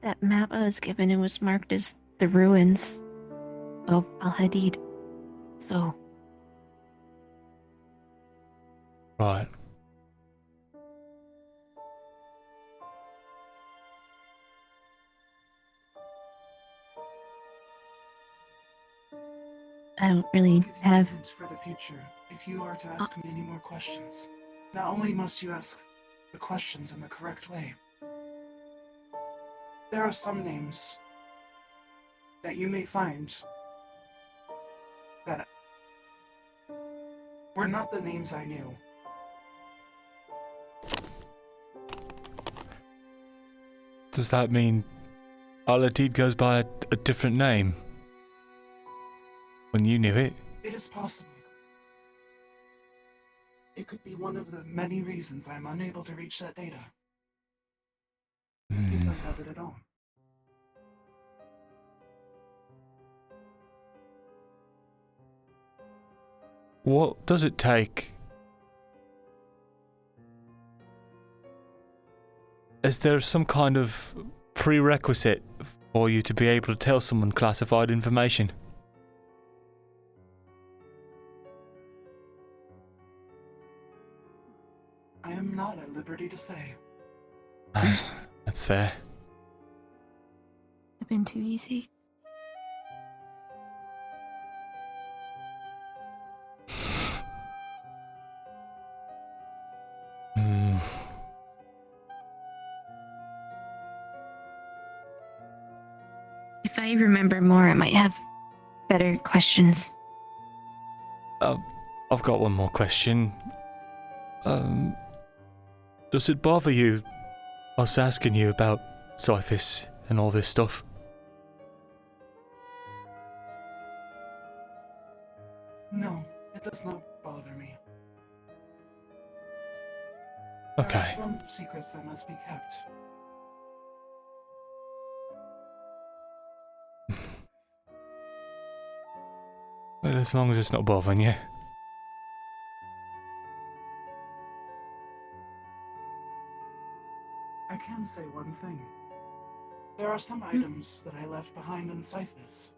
That map I was given, it was marked as the ruins of Al Hadid. So. Right. I don't really have. Hints for the future if you are to ask me any more questions. Not only must you ask the questions in the correct way, there are some names that you may find that were not the names I knew. Does that mean Al Hadid goes by a different name? When you knew it? It is possible. It could be one of the many reasons I'm unable to reach that data. If I have it at all. What does it take? Is there some kind of prerequisite for you to be able to tell someone classified information? I am not at liberty to say. That's fair. It's been too easy. If I remember more, I might have better questions. I've got one more question. Does it bother you us asking you about Cyphus and all this stuff? No, it does not bother me. Okay. There are some secrets that must be kept. Well, as long as it's not bothering you. I can say one thing. There are some items that I left behind in Cyphus.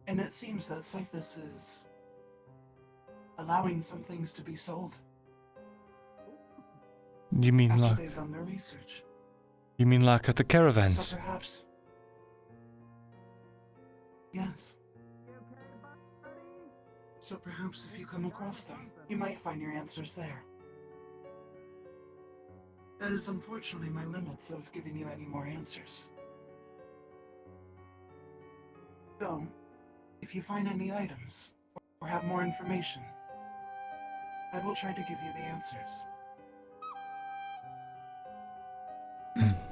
And it seems that Cyphus is allowing some things to be sold. You mean After like... they've done their research. You mean like at the caravans? So perhaps. Yes. So perhaps if you come across them, you might find your answers there. That is unfortunately my limits of giving you any more answers. So, if you find any items, or have more information, I will try to give you the answers.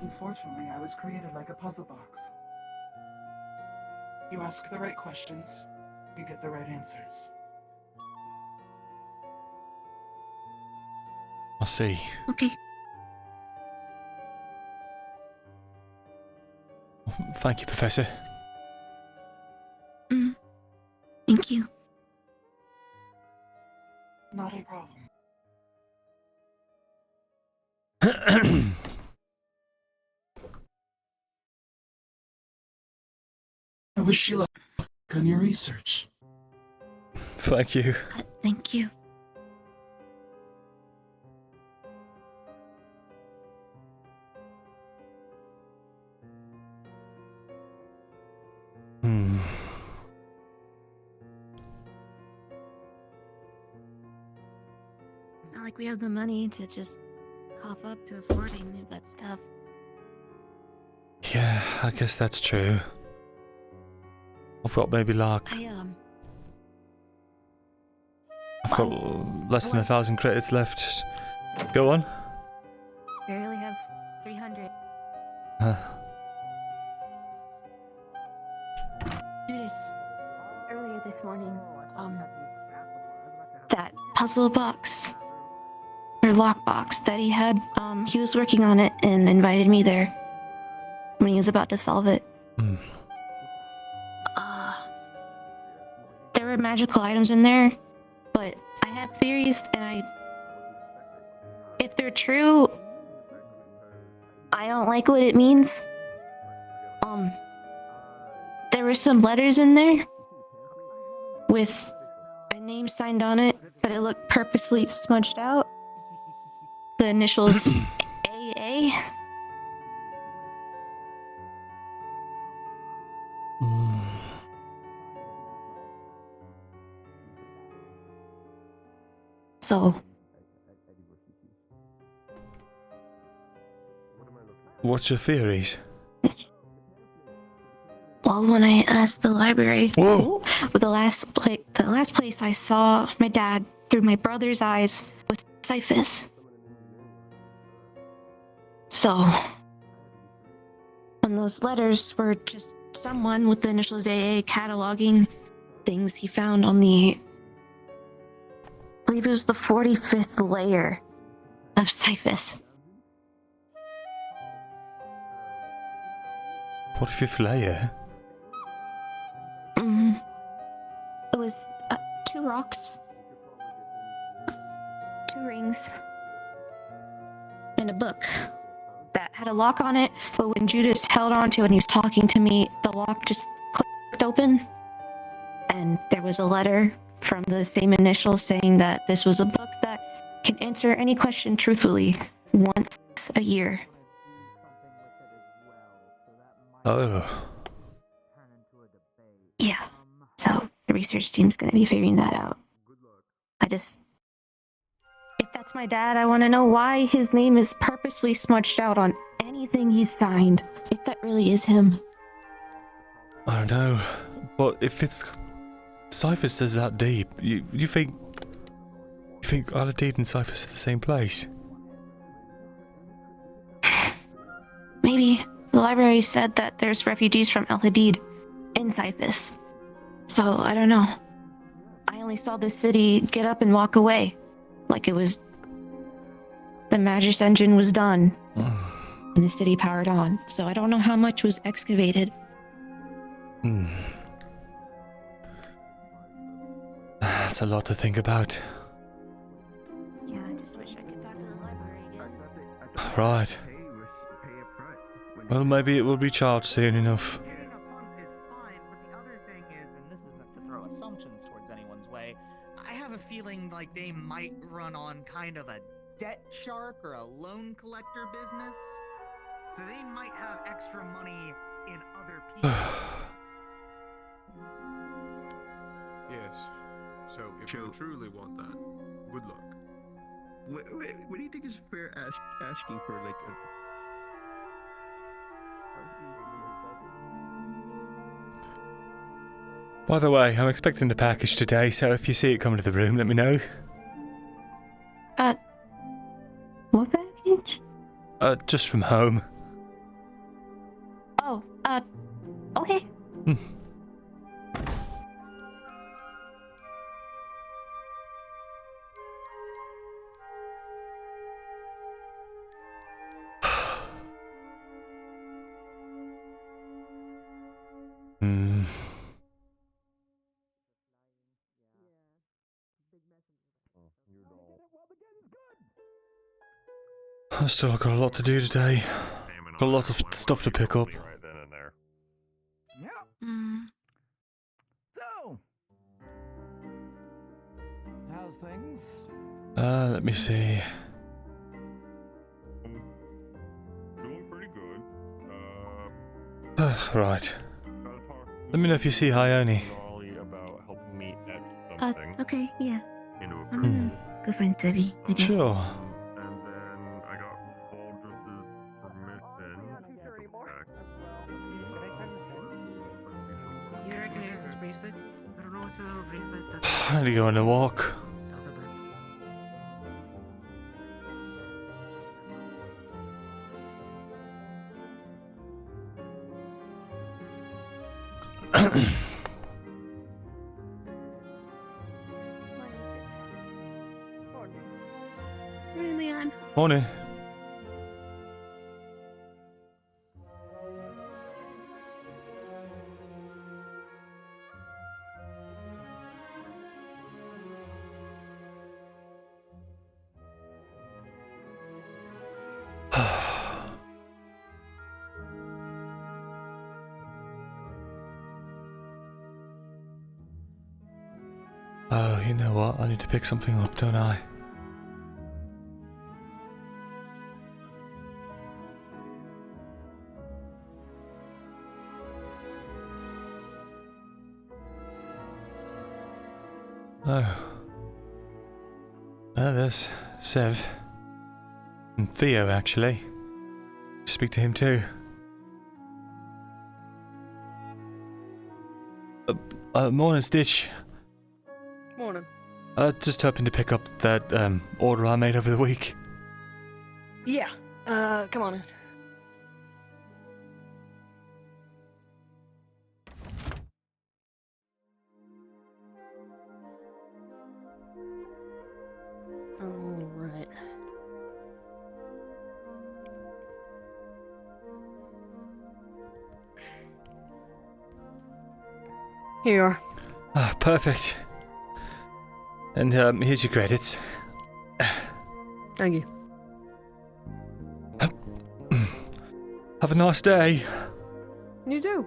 Unfortunately, I was created like a puzzle box. You ask the right questions, you get the right answers. I see. Okay. Thank you, Professor. Thank you. Not a problem. I wish you luck on your research. Thank you. Thank you. It's not like we have the money to just cough up to affording that stuff. Yeah, I guess that's true. I've got maybe like... I've got less than 1,000 credits left. Go on. Barely have 300. Earlier this morning, that puzzle box or lockbox that he had, he was working on it and invited me there when he was about to solve it. There were magical items in there, but I have theories, and if they're true, I don't like what it means. There were some letters in there with a name signed on it, but it looked purposely smudged out. The initials AA. So, what's your theories? well, when I asked the library, Whoa! the last place I saw my dad through my brother's eyes was Cyphus. So, when those letters were just someone with the initials AA cataloging things he found on I believe it was the 45th layer of Cyphus. 45th layer? It was 2 rocks, 2 rings, and a book that had a lock on it, but when Judas held on to it and he was talking to me, the lock just clicked open, and there was a letter from the same initials saying that this was a book that can answer any question truthfully once a year. Oh. Yeah, so the research team's gonna be figuring that out. If that's my dad, I want to know why his name is purposely smudged out on anything he's signed, if that really is him. I don't know, but if it's Cyphus is that deep, you think Al-Hadid and Cyphus are the same place? Maybe. The library said that there's refugees from Al-Hadid in Cyphus. So, I don't know. I only saw the city get up and walk away. Like it was... the Magus engine was done. And the city powered on. So I don't know how much was excavated. That's a lot to think about. Yeah, I just wish I could talk to the library again. Right. Well, maybe it will be charged soon enough. Throw assumptions towards anyone's way. I have a feeling like they might run on kind of a debt shark or a loan collector business. So they might have extra money in other people. Yes. So if you truly want that, good luck. What do you think is fair asking for like a? By the way, I'm expecting the package today, so if you see it coming to the room, let me know. What package? Just from home. Oh, okay. Hmm. I've still got a lot to do today. Got a lot of stuff to pick up. Right then and there. So, how's things? Let me see. Doing pretty good. Right. Let me know if you see Ione. About helping me etch something Okay, yeah. into a I'm proof. gonna go find Sevi, I guess. Sure. And then I got Baldress's permission. You recognize this bracelet? I don't know, it's a little bracelet that I need to go on a walk. Hey, Leon. Morning. Oh, you know what? I need to pick something up, don't I? Oh. There's Sev. And Theo, actually. Speak to him too. Morning, Stitch. Morning. Just hoping to pick up that order I made over the week. Yeah. Come on in. All right. Here you are. Ah, perfect. And here's your credits. Thank you. Have a nice day. You do.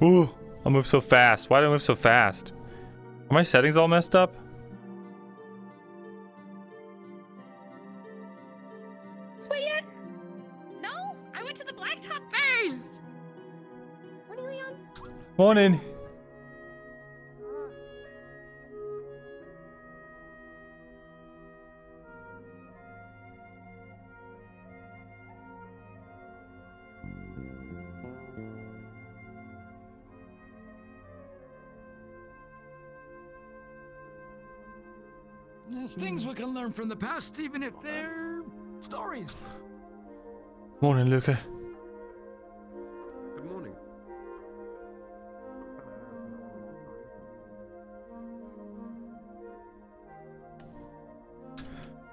Ooh, I move so fast. Why do I move so fast? Are my settings all messed up? Wait yet? No, I went to the blacktop first. Morning, Leon. Morning. There's things we can learn from the past, even if they're stories. Morning, Luca. Good morning.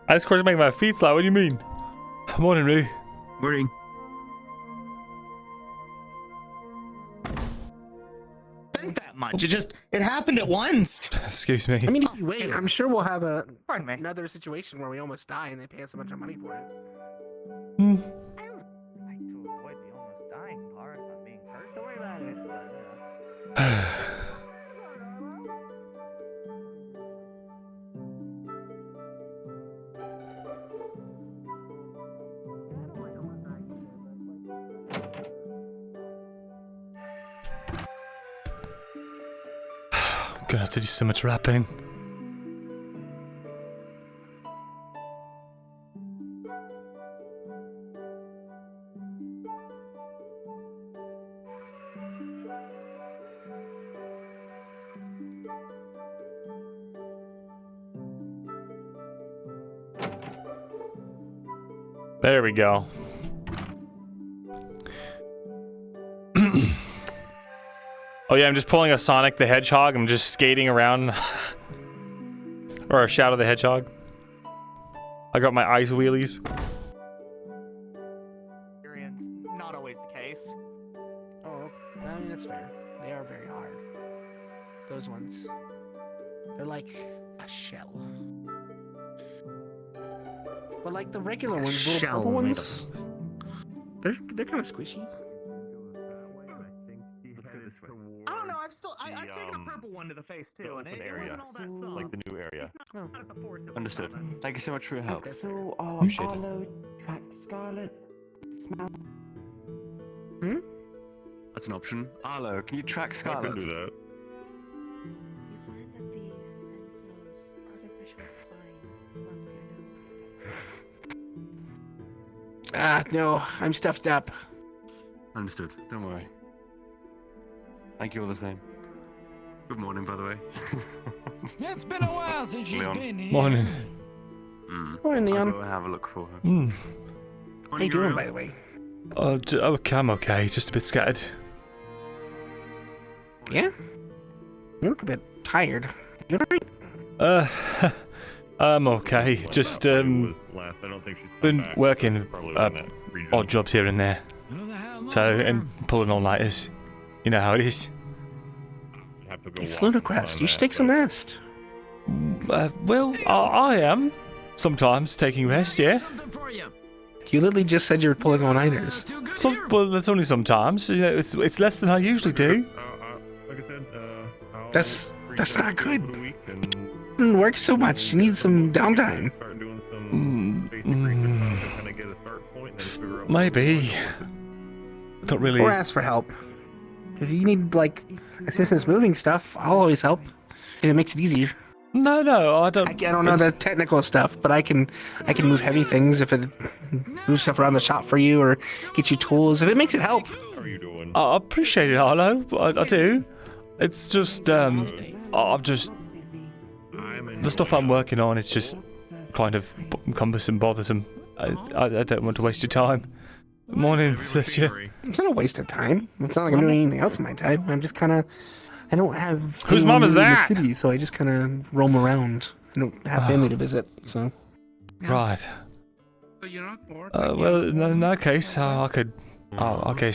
I just course making my feet slide. What do you mean? Morning, Roo. Morning. Bent that much. It happened at once. Excuse me. I mean, if you wait, I'm sure we'll have another situation where we almost die and they pay us a bunch of money for it. Hmm. Like to avoid the almost dying part, not being hurt. Don't worry about it. But, you know. I'm gonna have to do so much rapping. There we go. Oh yeah, I'm just pulling a Sonic the Hedgehog. I'm just skating around. Or a Shadow the Hedgehog. I got my ice wheelies. Experience, not always the case. Oh, I mean, that's fair. They are very hard. Those ones. They're like a shell. But like the regular ones, the little purple ones, they're kind of squishy. I don't know. I've taken a purple one to the face too, and it wasn't all that soft. Like the new area. Not at the force of Understood. Thank you so much for your help. So, Appreciate it. Arlo, track Scarlet, smell. That's an option. Arlo, can you track Scarlet? I can do that. No, I'm stuffed up. Understood. Don't worry. Thank you all the same. Good morning, by the way. Yeah, it's been a while since you've Leon. been here. Morning. Morning, Leon. I'll go have a look for her. How you doing, by the way? Okay, I'm okay. Just a bit scattered. Yeah? You look a bit tired. You alright? I'm okay. Just Last, I don't think she's been back. working Probably in that region. odd jobs here and there. So and pulling all-nighters. You know how it is. Have to go It's walk ludicrous. on You that, should take some rest. Well, I am sometimes taking rest. Yeah. You literally just said you were pulling all-nighters. Well, that's only sometimes. You know, it's less than I usually do. Like I said, I'll That's not good. over the week and You work so much. You need some downtime. start doing some basic research to kind of get a start point and then figure out. Maybe. Don't really. Or ask for help. If you need like assistance moving stuff, I'll always help. If it makes it easier. No, I don't. I don't know the technical stuff, but I can move heavy things if it moves stuff around the shop for you or get you tools. If it makes it help. How are you doing? I appreciate it, Arlo. I do. It's just I'm just the stuff I'm working on. It's just kind of cumbersome, bothersome. I don't want to waste your time. Morning, Celestia. It's not a waste of time. It's not like I'm doing anything else in my time. I'm just kind of. I don't have. Whose mom is that? In the city, so I just kind of roam around. I don't have family to visit, so. Right. But you're not bored. Well, in that case, I could. Okay,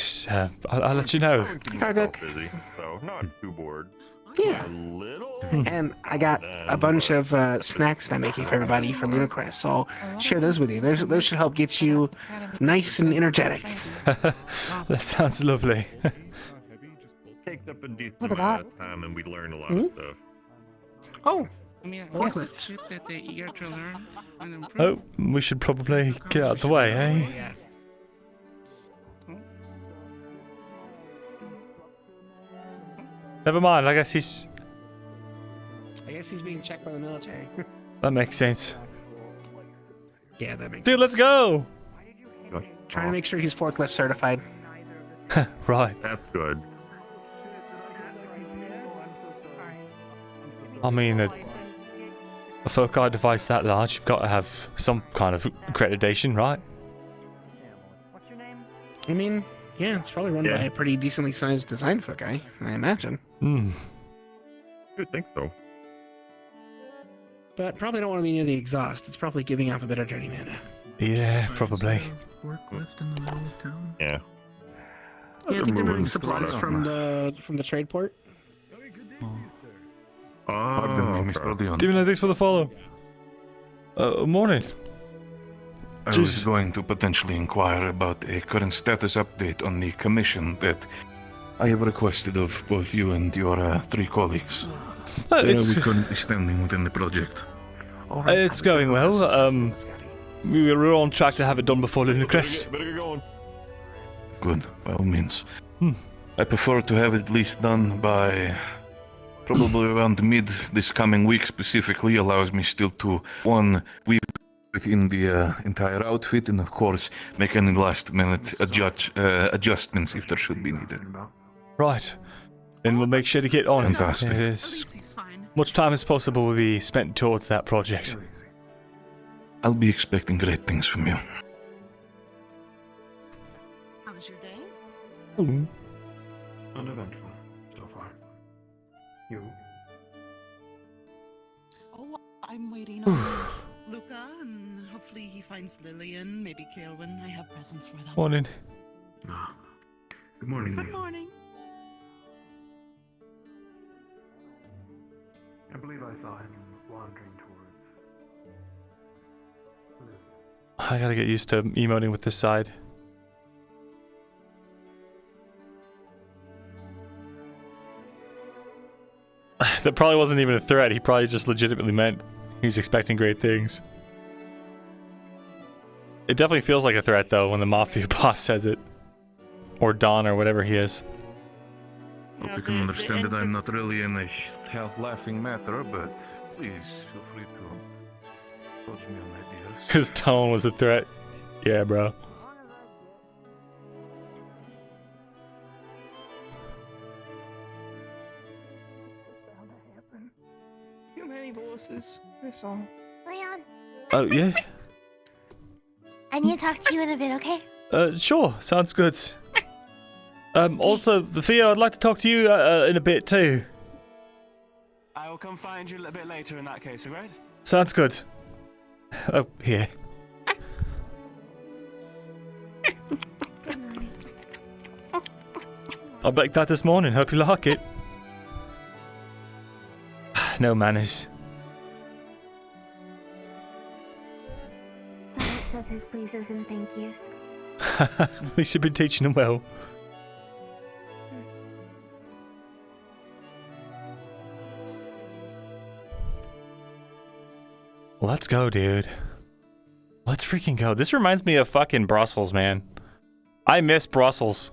I'll let you know. Busy, so not too bored. Yeah. A little. And I got a bunch of snacks that I'm making for everybody for Lunacrest, so I'll share those with you. Those should help get you nice and energetic. That sounds lovely. Takes up a decent Look at amount that. of time, and we learn a lot of stuff. Oh, I mean, Forklift. it's shit that they're eager to learn and improve. Oh, we should probably get out of the way, eh? yes. Never mind. I guess he's. I guess he's being checked by the military. That makes sense. Yeah, that makes Dude, let's go. Trying to make sure he's forklift certified. Right. That's good. I mean, a folk art device that large, you've got to have some kind of accreditation, right? I mean, yeah, it's probably run by a pretty decently sized design foot guy, I imagine. Good, think so. But probably don't want to be near the exhaust. It's probably giving off a bit of dirty matter. Yeah, probably. Forklift in the middle of town. Yeah. Yeah, I think they're moving supplies from the trade port. Pardon me, Mr. Leon. Stephen, thanks for the follow. Morning. I was going to potentially inquire about a current status update on the commission that I have requested of both you and your 3 colleagues. Where are we currently standing within the project? It's going well. We were on track to have it done before Lunacrest. Better get going. Good, by all means. I prefer to have it at least done by probably around mid this coming week specifically. Allows me still to, one, weave within the entire outfit and of course make any last minute adjustments if there should be needed. Right. Then we'll make sure to get on. Fantastic. As much time as possible will be spent towards that project. I'll be expecting great things from you. How was your day? Uneventful so far. You? Oh, I'm waiting on Luca, and hopefully he finds Lillian, maybe Kaelwyn. I have presents for them. Morning. Good morning, Good Leon. morning. I believe I saw him wandering towards. I gotta get used to emoting with this side. That probably wasn't even a threat. He probably just legitimately meant he's expecting great things. It definitely feels like a threat, though, when the Mafia boss says it. Or Don, or whatever he is. Hope you can understand that I'm not really in a half-laughing matter, but please feel free to coach me on ideas. His tone was a threat. Yeah, bro. Too many bosses. That's all. Leon, Oh, yeah? I need to talk to you in a bit, okay? Sure. Sounds good. Also, Theo, I'd like to talk to you in a bit, too. I will come find you a little bit later in that case, alright? Sounds good. Oh, here. I baked that this morning. Hope you like it. No manners. Someone says his pleases and thank yous. At least you've been teaching them well. Let's go, dude. Let's freaking go. This reminds me of fucking Brussels, man. I miss Brussels.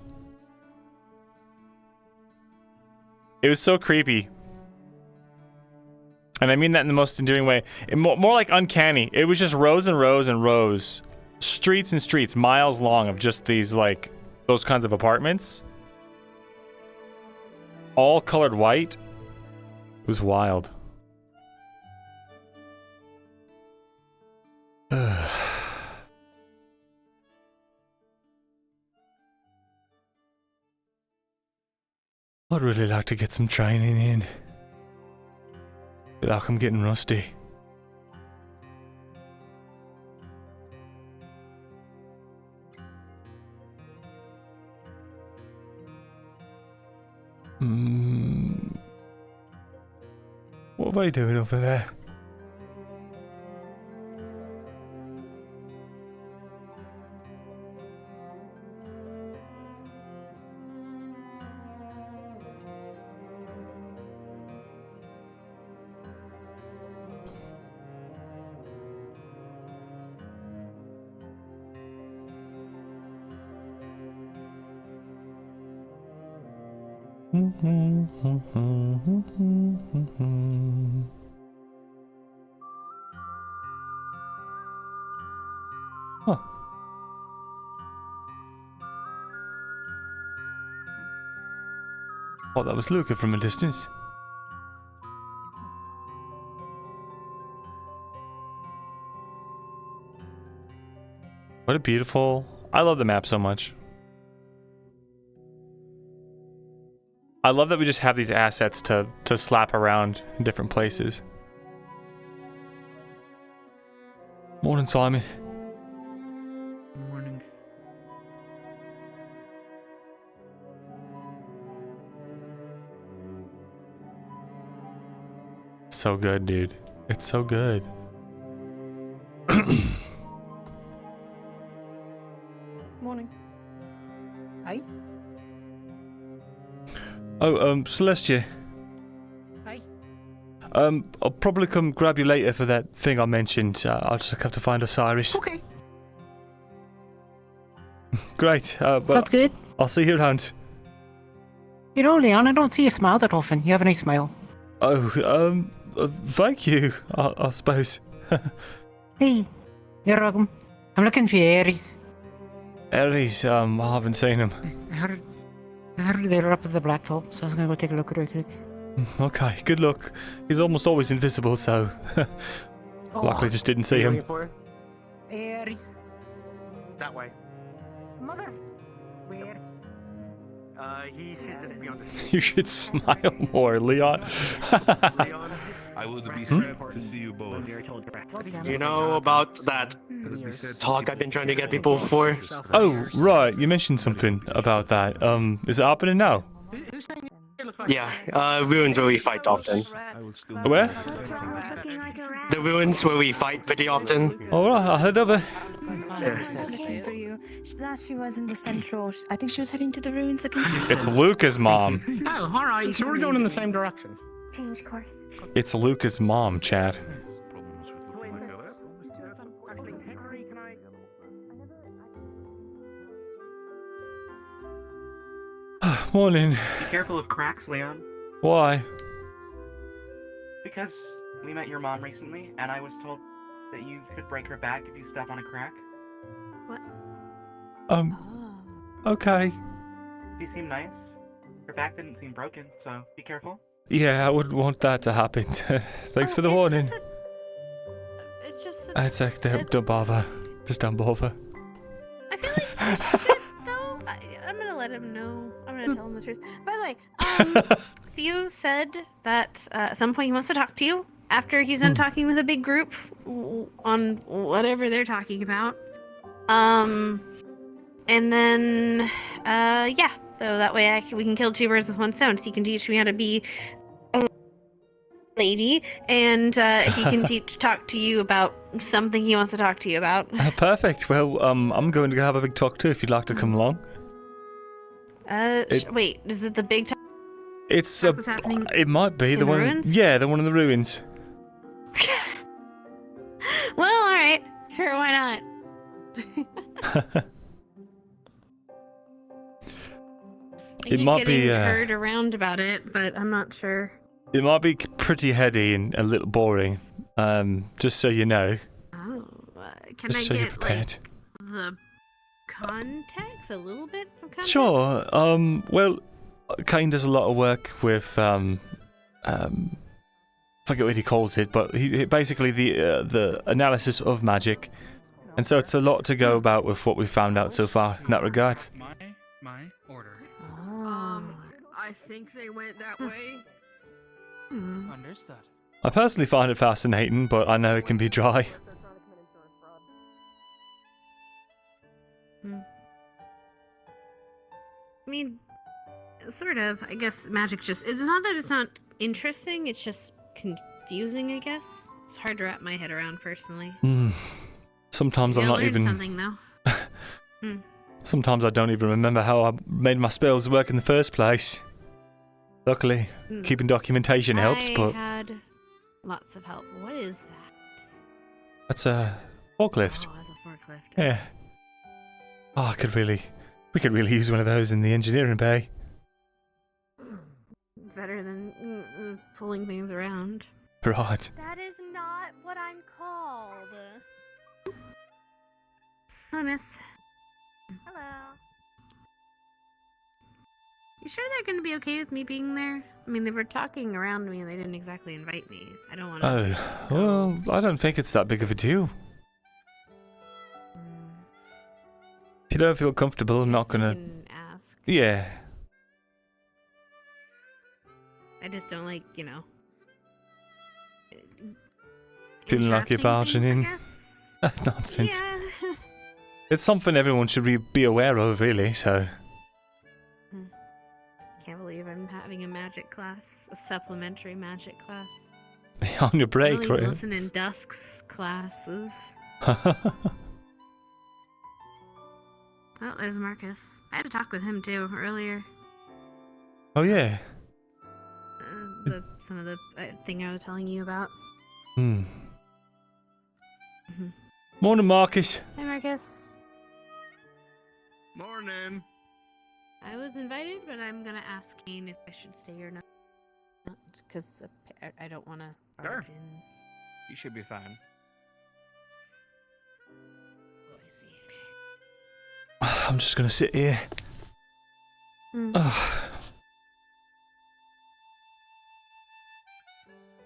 It was so creepy. And I mean that in the most endearing way. More like uncanny. It was just rows and rows and rows. Streets and streets, miles long of just these, like, those kinds of apartments. All colored white. It was wild. I'd really like to get some training in. Feel like I'm getting rusty. What are they doing over there? Huh. Oh, that was Luca from a distance. What a beautiful... I love the map so much. I love that we just have these assets to slap around in different places. Morning, Simon. Good morning. so good, dude. It's so good. Morning. Hi. Oh, Celestia. Hi. I'll probably come grab you later for that thing I mentioned. I'll just have to find Osiris. Okay. Great. But That's good. I'll see you around. You know, Leon, I don't see you smile that often. You have a nice smile. Oh, thank you, I suppose. Hey, you're welcome. I'm looking for Aries. Aries, I haven't seen him. I heard they're up at the Black Vault, so I was gonna go take a look real quick. Okay, good luck. He's almost always invisible, so luckily just didn't see him. Aries. That way. Mother. Where? He should just be on the You should smile more, Leon. I would be sad to see you both. You know about that talk I've been trying to get people for? Oh, right. You mentioned something about that. Is it happening now? Yeah, ruins where we fight often. Where? The ruins where we fight pretty often. All right, I heard of it. Looking for you. She was in the central. I think she was heading to the ruins looking for you. It's Luca's mom. Oh, alright, so we're going in the same direction. Change course. It's Luca's mom, Chad. Morning. Be careful of cracks, Leon. Why? Because we met your mom recently, and I was told that you could break her back if you step on a crack. What? Okay. You seem nice. Her back didn't seem broken, so be careful. Yeah, I wouldn't want that to happen. Thanks for the warning. It's just. It's like, don't bother. Just don't bother. I feel like he should, though. I'm gonna let him know. I'm gonna tell him the truth. By the way, Theo said that at some point he wants to talk to you after he's done talking with a big group on whatever they're talking about. And then, yeah. So that way we can kill two birds with one stone. So he can teach me how to be a lady, and he can talk to you about something he wants to talk to you about. Perfect. Well, I'm going to have a big talk too if you'd like to come along. Wait, is it the big talk? It's What's happening? It might be in the the one. ruins? Yeah, the one in the ruins. Well, all right. Sure, why not? It keep might be getting heard around about it, but I'm not sure. It might be pretty heady and a little boring. Just so you know. Oh, can Just I so you're get prepared. like the context, a little bit of context? Sure. Well, Kane does a lot of work with I forget what he calls it, but he basically the analysis of magic, and so it's a lot to go about with what we've found out so far in that regard. My order. I think they went that way. Understood. I personally find it fascinating, but I know it can be dry. I mean, sort of. I guess magic just... It's not that it's not interesting, it's just confusing, I guess. It's hard to wrap my head around, personally. Sometimes I'm Maybe I'll not learn even... something, though. Sometimes I don't even remember how I made my spells work in the first place. Luckily, keeping documentation helps, but... I had lots of help. What is that? That's a forklift. Oh, it's a forklift. Yeah. Oh, we could really use one of those in the engineering bay. Better than pulling things around. Right. That is not what I'm called. Hello, miss. Hello. You sure they're gonna be okay with me being there? I mean, they were talking around me and they didn't exactly invite me. I don't want to... Oh, well, I don't think it's that big of a deal. If you don't feel comfortable, I'm not gonna... ask. Yeah. I just don't like, Feeling like you're barging in. Nonsense. Yeah. It's something everyone should be aware of, really, so... Can't believe I'm having a magic class, a supplementary magic class. On your break, Really right? listen in Dusk's classes. Oh, there's Marcus. I had to talk with him too earlier. Oh yeah. Some of the thing I was telling you about. Hmm. Morning, Marcus. Hi, Marcus. Morning. I was invited, but I'm gonna ask Kane if I should stay or not. Because I don't want to barge in. You should be fine. Oh, I see. Okay. I'm just gonna sit here. Ugh.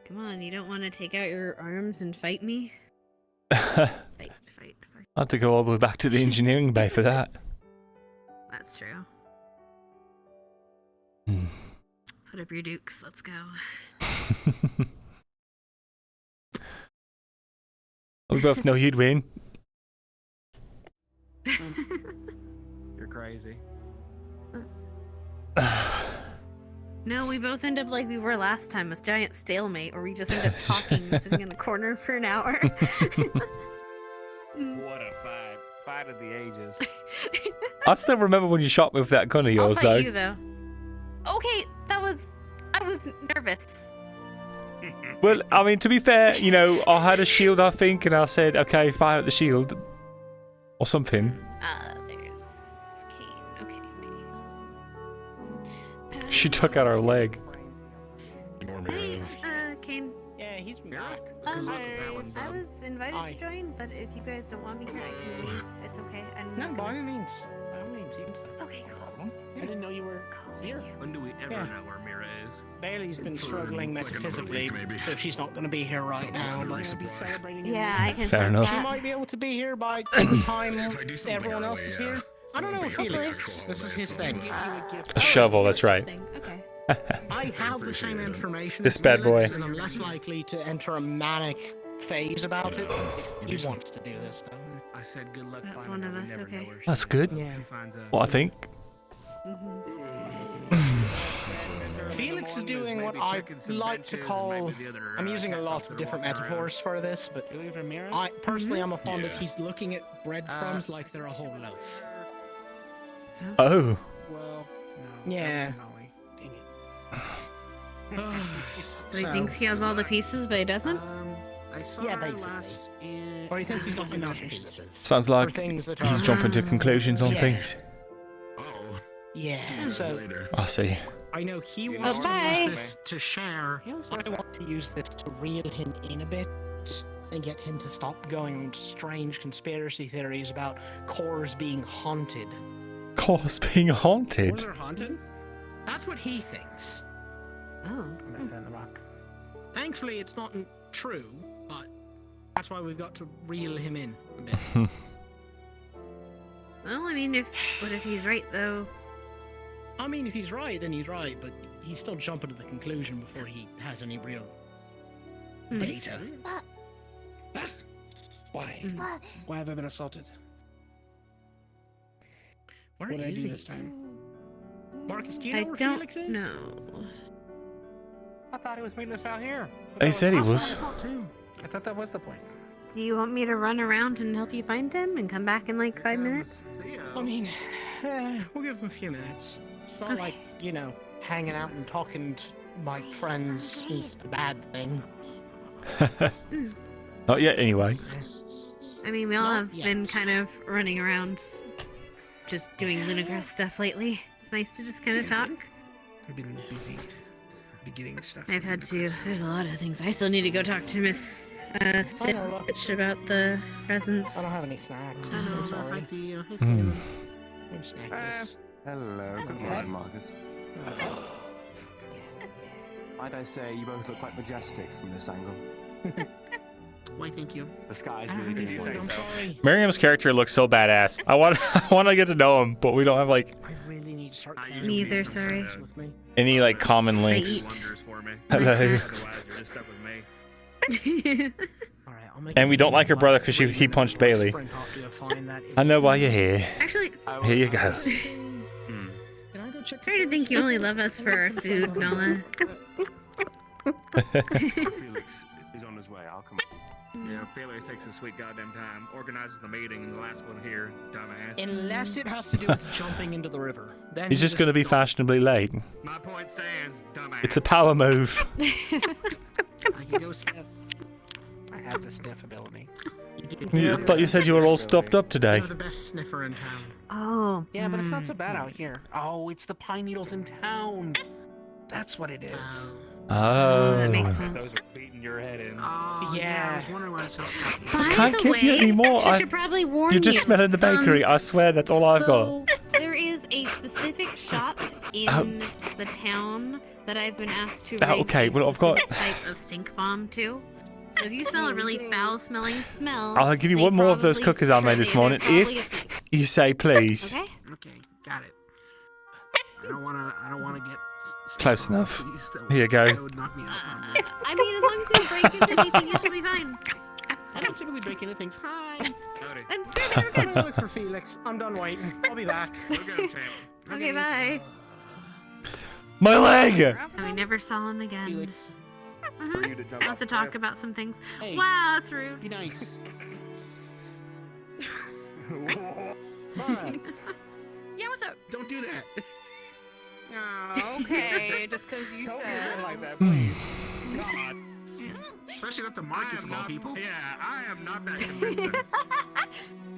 Come on, you don't want to take out your arms and fight me? Fight. I had to go all the way back to the engineering bay for that. That's true. Hmm. Put up your dukes. Let's go. We both know you'd win. You're crazy. No, we both end up like we were last time, a giant stalemate, where we just end up talking, sitting in the corner for an hour. What a fight. Fight of the ages. I still remember when you shot me with that gun of yours, I'll though. fight you, though. Okay, I was nervous. Well, I mean, to be fair, you know, I had a shield, I think, and I said, okay, fire at the shield. Or something. There's Kane. Okay. She took out her leg. Hey, Kane. Yeah, he's back. I was invited to join, but if you guys don't want me here, I can leave. It's okay. No, by all means. By all means, you can stay. Okay, cool. I didn't know you were here. When do we ever know where Mira is? Bailey's been struggling metaphysically, so she's not going to be here right now. But Yeah, I can Fair sense enough. she that. might be able to be here by the time everyone else is here. I don't know, Felix. This is his thing. A shovel, that's right. Okay. I have the same information. This as bad boy. Felix, and I'm less likely to enter a manic phase about it. He wants to do this, though. I said good luck. That's one of us, okay. That's good. Yeah. Well, I think. Felix is doing what I like to call. I'm using a lot of different metaphors for this, but I personally I'm a fond of he's looking at breadcrumbs like they're a whole loaf. Oh. Well, no. Yeah. So he thinks he has all the pieces, but he doesn't? I saw Yeah, her basically. last in... Or he thinks he's got enough pieces. Sounds For like things that he's are- jumping to conclusions on Yeah. things. Yeah, so I see. I know he wants to use this to share. I want to use this to reel him in a bit and get him to stop going on strange conspiracy theories about cores being haunted. Cores being haunted? They're haunted? That's what he thinks. Oh. That's in the rock. Thankfully, it's not true, but that's why we've got to reel him in a bit. Well, I mean, what if he's right, though? I mean, if he's right, then he's right, but he's still jumping to the conclusion before he has any real data. Why? Why have I been assaulted? Where What did I is do he? this time? Marcus, do you know I where don't Felix is? know. I thought he was meeting us out here. He said he was. I thought that was the point. Do you want me to run around and help you find him and come back in like 5 minutes? I mean, we'll give him a few minutes. It's not like, you know, hanging out and talking to my friends is a bad thing. Not yet, anyway. I mean, we all Not have yet. been kind of running around just doing ludicrous stuff lately. It's nice to just kind of talk. I've been busy beginning stuff. I've had to. There's a lot of things. I still need to go talk to Miss Stitch about the presents. I don't have any snacks. Oh, I'm sorry. Hey, Hmm. I'm snackless. Hello, good morning, Marcus. Might I say you both look quite majestic from this angle. Why, thank you. The sky's really good for you. I'm sorry. Miriam's character looks so badass. I want to get to know him, but we don't have like I really need to start carrying Me either, these sorry. snacks with me. any like common links. Wonders for me. Hello. Otherwise, you're just stuck with me. All right, I'll make And we a don't like her left brother because he 3 punched minutes Bailey. sprint after you find that I know why you're here. Actually, Here you go. Can I go check sorry to think you only love us for our food and all that. Felix is on his way. I'll come. Yeah, Felix takes a sweet goddamn time, organizes the meeting, and the last one here, dumbass. Unless it has to do with jumping into the river. Then He's just going to be fashionably late. My point stands, dumbass. It's a power move. I can go sniff. I have the sniff ability. I thought you said you were all stopped up today. You're the best sniffer in town. Oh. Yeah, but it's not so bad out here. Oh, it's the pine needles in town. That's what it is. Oh. That makes sense. Those are beating your head in. Yeah. I was wondering why it's so sad. I can't give you any more. She should probably warn you. You're just smelling the bakery. I swear that's all I've got. So, there is a specific shop in the town that I've been asked to rig okay, a well, I've got- specific type of stink bomb to. So if you smell a really foul-smelling smell, I'll give you one more of those cookies I made this morning if you say please. Okay. Okay, got it. I don't wanna get Close enough. Here you go. That would knock me out. I mean, as long as you don't break into anything, you should be fine. I don't typically break into things. Hi. And I'm gonna look for Felix. I'm done waiting. I'll be back. Okay, bye. My leg! And we never saw him again. Felix. Wants to talk about some things. Hey. Wow, that's rude. Be nice. Alright. Yeah, what's up? Don't do that. Oh, okay, just because you said. like that, please. God. Especially with the Marcus of all people. Yeah, I am not that convincing.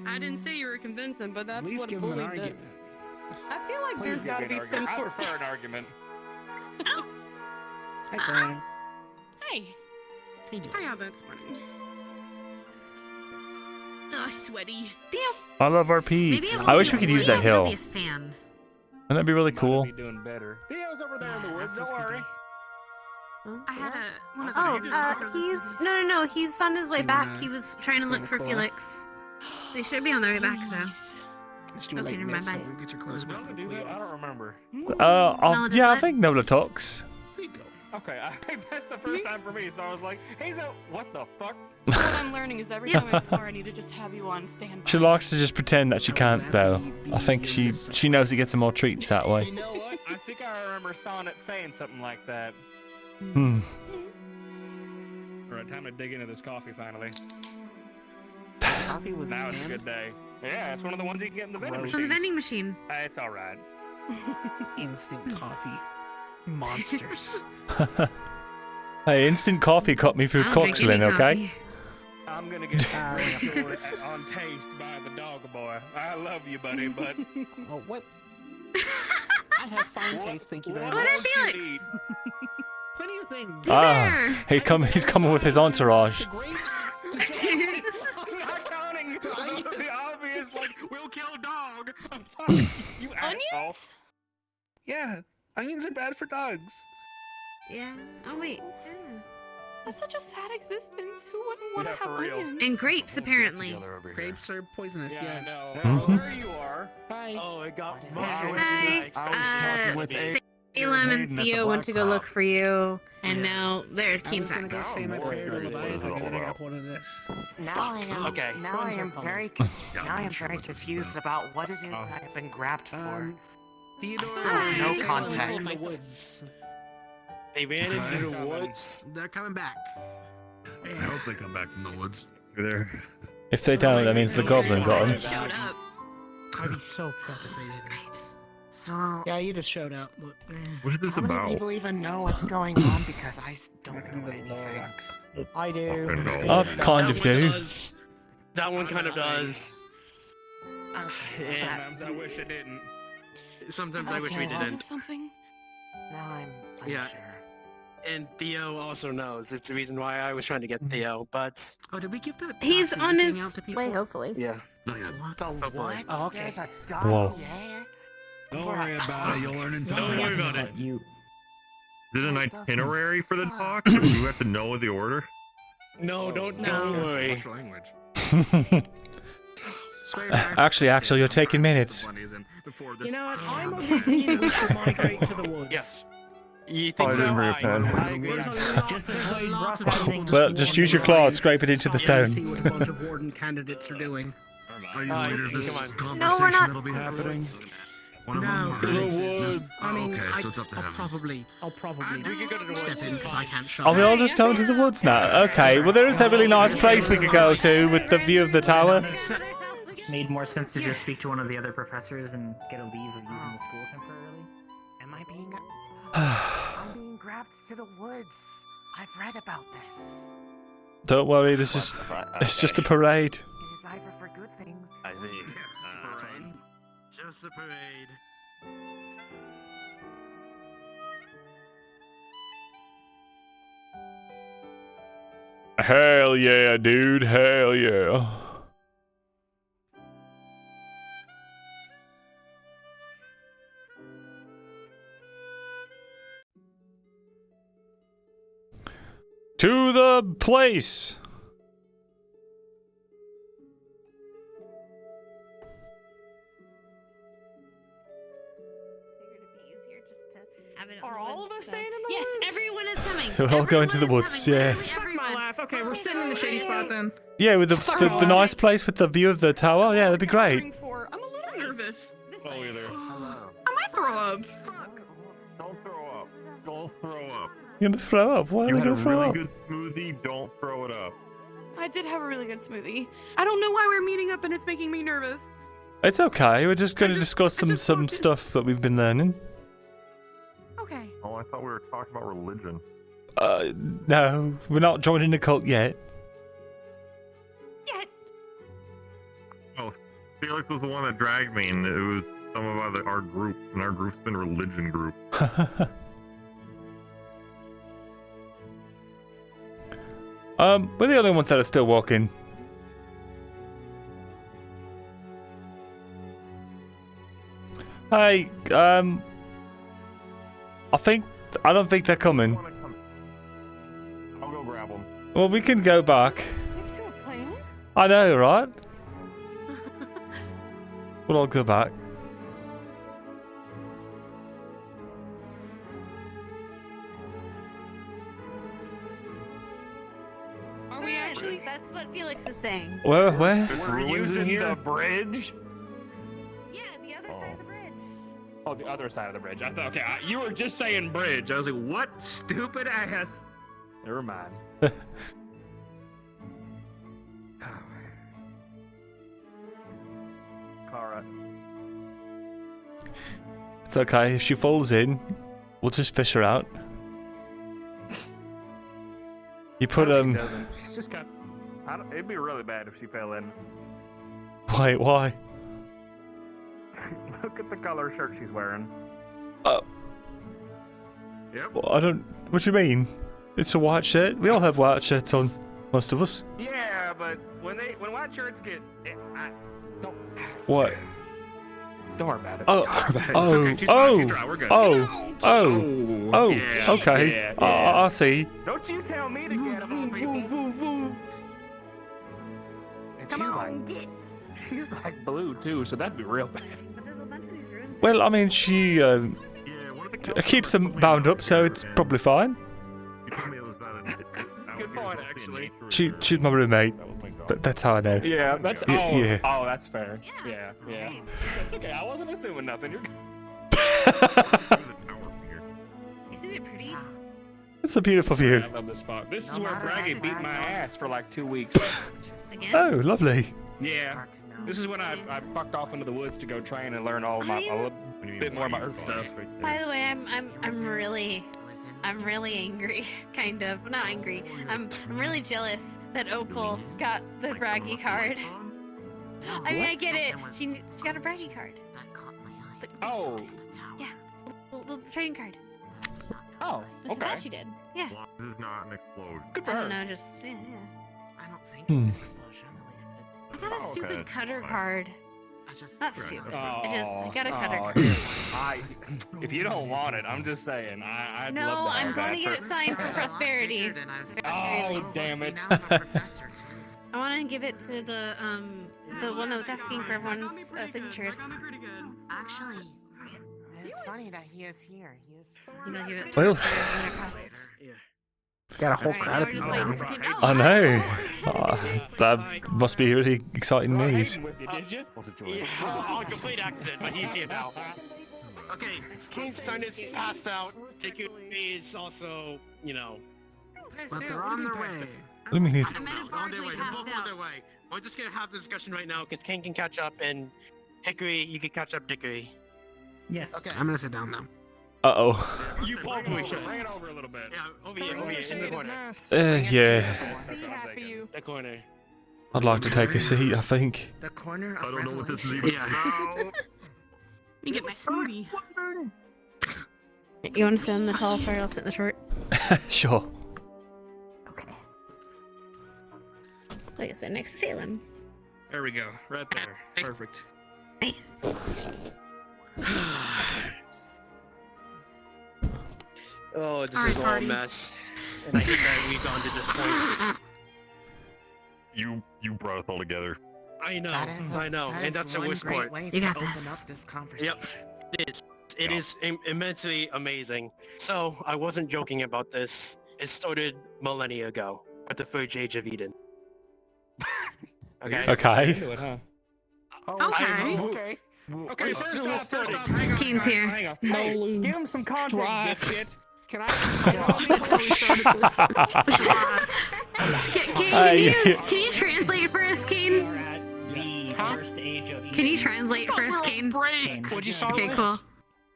I didn't say you were convincing, but that's At least what give a him an bully argument. does. I feel like there's got to be some sort. I prefer an argument. Hi, Claire. Hey. How y'all this morning? Oh, sweaty. I love RP. I wish we could use that hill. Be a fan. Wouldn't that be really cool? Be doing better. Theo's over there in the woods. Don't worry. I had one of those. He's no. He's on his way back. He was trying to look for Felix. They should be on their way back though. Let's do it Okay, like never mind, this, so bye. we get your clothes back. I don't remember. Yeah, I think Nola talks. Okay, I think that's the first time for me, so I was like, hey, so what the fuck? What I'm learning is every time I swear, I need to just have you on standby. She likes to just pretend that she can't, though. I think she knows it gets some more treats that way. You know what? I think I remember Sonnet saying something like that. Hmm. Alright, time to dig into this coffee finally. Coffee was Now it's a good day. Yeah, it's one of the ones you can get in the vending On the machine. vending machine. It's alright. instant coffee. Monsters. Hey, instant coffee cut me through I don't drink any Coxlin, okay? coffee. I'm gonna get ridiculed on taste by the dog boy. I love you, buddy, but Oh, what? I have fine taste, thank you very What much. is Felix? Plenty of things. Ah, he's coming with his entourage. The grapes. I'm not counting the obvious, like, we'll kill dog. I'm talking, you asshole. Yeah, onions are bad for dogs. Yeah. Oh wait. Yeah. That's such a sad existence. Who wouldn't want to Yeah, have for real. onions? And grapes apparently. Grapes are poisonous, Yeah, I know. Mhm. There you are. Hi. Oh, it got Hi. talking with Salem and Hayden at the Theo went to go Black look for you, and now they're I team was gonna go back. say my prayer to Leviathan, and then I got one of this. Now I am. Okay. Now I am very. Now I am very confused about what it is I've been grabbed for. Theodore, Hi. No and context. in the woods. They ran Okay. into the woods. They're coming back. I hope they come back from the woods. They're there. If they don't, that means the goblin got him. Showed up. I'd be so upset if they didn't. So. Yeah, you just showed up. But, What is this How many about? people even know what's going on? Because I don't know anything. I do. I kind of do. That one kind of does. Sometimes I wish it didn't. Sometimes I wish we didn't. Something. Now I'm Yeah. unsure. And Theo also knows. It's the reason why I was trying to get Theo, but Oh, did we give that? He's dossier on thing his out to people? way, hopefully. yeah. Not yet. The what? Oh, okay. There's a Whoa. dossier? Don't worry about it. You'll learn in time. Don't worry about it. You. Is it an itinerary for the talk? Do you have to know the order? No, don't worry. What's your language? Actually, Axel, you're taking minutes. You know what? I'm okay with you to migrate to the woods. Yes. You think I didn't bring a pen. Just there's a lot of things. Well, just use your claw and scrape it into the stone. See what a bunch of warden candidates are doing. Are you later this No, we're conversation not. that'll be happening? One of them No, already Felix. exists? I mean, okay, so it's up to I'll heaven. probably We could go to the step woods. in because I can't shut. Are we all just going to the woods now? Okay, well there is a really nice place we could go to with the view of the tower. Made more sense to just speak to one of the other professors and get a leave of using the school temporarily. Am I being... I'm being grabbed to the woods. I've read about this. Don't worry, it's just a parade. It is either for good things. I see. Parade. Just a parade. Hell yeah, dude, hell yeah. To the place. Are all of us staying in the Yes, woods? everyone is coming. We're all going to the woods, yeah. Fuck my life. Okay, we're sitting in the shady spot then. Yeah, with the nice place with the view of the tower. Yeah, that'd be great. I'm a little nervous. Oh, either. I might throw up. Don't throw up. Don't throw up. You're gonna throw up? Why are You they had a gonna throw really up? good smoothie. Don't throw it up. I did have a really good smoothie. I don't know why we're meeting up and it's making me nervous. It's okay. We're just going to discuss some stuff that we've been learning. Okay. Oh, I thought we were talking about religion. No, we're not joining the cult yet. Oh, Felix was the one that dragged me, and it was some of our group, and our group's been a religion group. We're the only ones that are still walking. Hey, I don't think they're coming. I'll go grab them. Well, we can go back. I know, right? We'll all go back. Are we actually? That's what Felix is saying. Where? We're using the bridge. Yeah, the other side of the bridge. Oh, the other side of the bridge. I thought, okay, you were just saying bridge. I was like, what stupid ass. Never mind. Kara. It's okay. If she falls in, we'll just fish her out. You put She's just got. It'd be really bad if she fell in. Wait, why? Look at the color shirt she's wearing. Yep. Well, I don't. What do you mean? It's a white shirt. We all have white shirts on. Most of us. Yeah, but when white shirts get, What? don't worry about it. Oh, Don't worry about it. oh, It's okay. She's oh, fine. She's dry. We're good. oh, yeah, okay. yeah, yeah. I see. Don't you tell me to get them, people. And Come on, get. she's like blue too, so that'd be real bad. Well, I mean, she keeps them bound up, so it's probably fine. Good point, actually. She's my roommate. That's how I know. Yeah, that's Yeah. Oh, that's fair. Yeah. It's okay. I wasn't assuming nothing. You're good. Isn't it pretty? It's a beautiful view. I love this spot. This is where Braggy beat my ass for like 2 weeks. Again? Oh, lovely. Yeah. This is when I fucked off into the woods to go train and learn a bit more about earth stuff. By the way, I'm really angry, kind of. Not angry. I'm really jealous that Opal got the braggy card. I mean, I get it. She got a braggy card. Oh. Yeah, the trading card. Oh, That's okay. what she did. Yeah. This is not an explosion. Good I for her. don't know, just yeah. I don't think Hmm. it's an explosion, at least. I got a Oh, stupid okay. cutter card. Not stupid. I got a cutter card. If you don't want it, I'm just saying. I'd No, love to I'm have going that to get for- it signed for prosperity. Oh, damn it. I want to give it to the one that was asking for everyone's signatures. Actually, it's funny that he is here. He is. You know, give it Well- to Got a whole crowd of people now. I know. That must be really exciting news. Did you? Yeah, complete accident, but he's here now. Okay, Kingstone is passed out. Tiku is also, you know. But they're on their way. What do you mean? On their way. They're both on their way. We're just gonna have the discussion right now because King can catch up and Hickory, you can catch up Dickory. Yes. Okay. I'm gonna sit down now. Uh-oh. You probably should. Bring it over a little bit. Yeah, over here, in the corner. Yeah. The corner. I'd like to take a seat, I think. The corner. I don't know what this is even. Yeah. Let me get my smoothie. You want to sit in the tall part? I'll sit in the short. Sure. Okay. I guess sit next to Salem. There we go. Right there. Perfect. Oh, this is all a mess. And I hate that we've gone to this point. You brought us all together. I know, and that's the worst part. You got open up this conversation. Yep, it is immensely amazing. So, I wasn't joking about this. It started millennia ago, with the first age of Eden. Okay? Okay. Into it, huh? Okay. Okay, first off, hang on. Keen's here. Hang on. Hey, give him some context, dipshit. Can Can you translate for us, Keen? First age of Eden. Can you translate for us, Keen? What'd you start Okay, with? cool.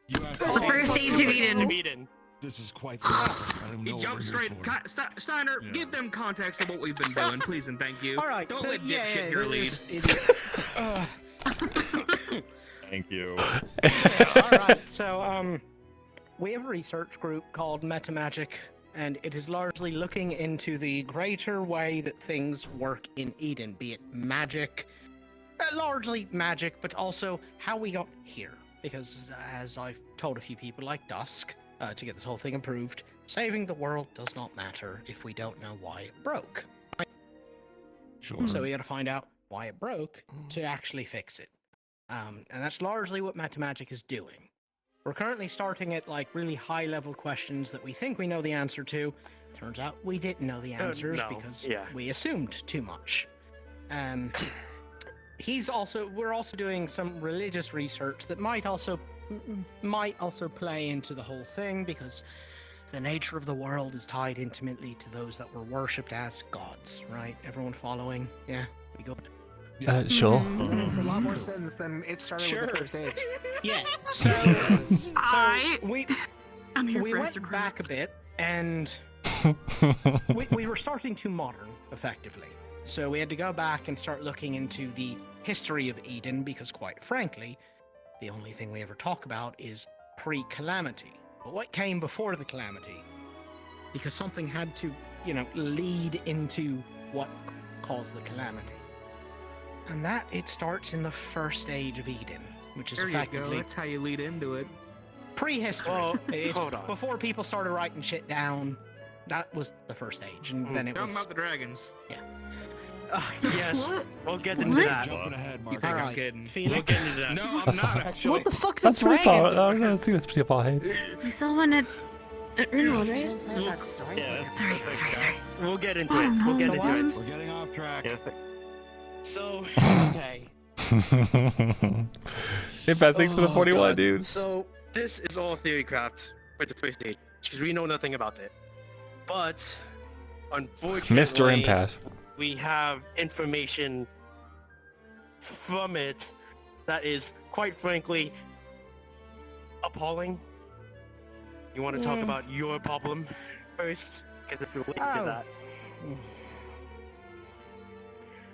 The first age of Eden. This is quite the I don't know He what jumped we're straight. here for. Steiner, give them context of what we've been doing, please and thank you. All right, Don't so, let dipshit here lead. Thank you. Alright, so, we have a research group called Metamagic, and it is largely looking into the greater way that things work in Eden, be it magic, largely magic, but also how we got here. Because, as I've told a few people like Dusk, to get this whole thing approved, saving the world does not matter if we don't know why it broke. Sure. So we gotta find out why it broke to actually fix it. And that's largely what Metamagic is doing. We're currently starting at like really high level questions that we think we know the answer to. Turns out we didn't know the answers because we assumed too much. We're also doing some religious research that might also play into the whole thing because the nature of the world is tied intimately to those that were worshipped as gods, right? Everyone following? Yeah, we good. Sure. It makes a lot more sense than it started with the first age. Yeah. We went back a bit, and we were starting to modern, effectively. So we had to go back and start looking into the history of Eden, because quite frankly, the only thing we ever talk about is pre-calamity. But what came before the calamity? Because something had to, lead into what caused the calamity. And that, it starts in the first age of Eden, which is There effectively... you go. That's how you lead into it. Prehistory. Hold on. Before people started writing shit down, that was the first age, and then it Talking was... about the dragons. Yeah. Yes, we'll get into that. Jumping ahead, You Mark. think I'm kidding? Felix? We'll get into that. No, I'm That's not not- actually. What the fuck's That's a pretty dragon? far. I think that's pretty far ahead. We saw one at Ringwood, right? Yeah. Sorry. We'll get into it. We'll get into it. We're getting off track. So, okay. Hey, best thanks for the 41, God. dude. So, this is all theory craft for the first stage, because we know nothing about it. But, unfortunately... Mr. Impasse. We have information from it that is, quite frankly, appalling. You want to talk about your problem first? Because it's related to that.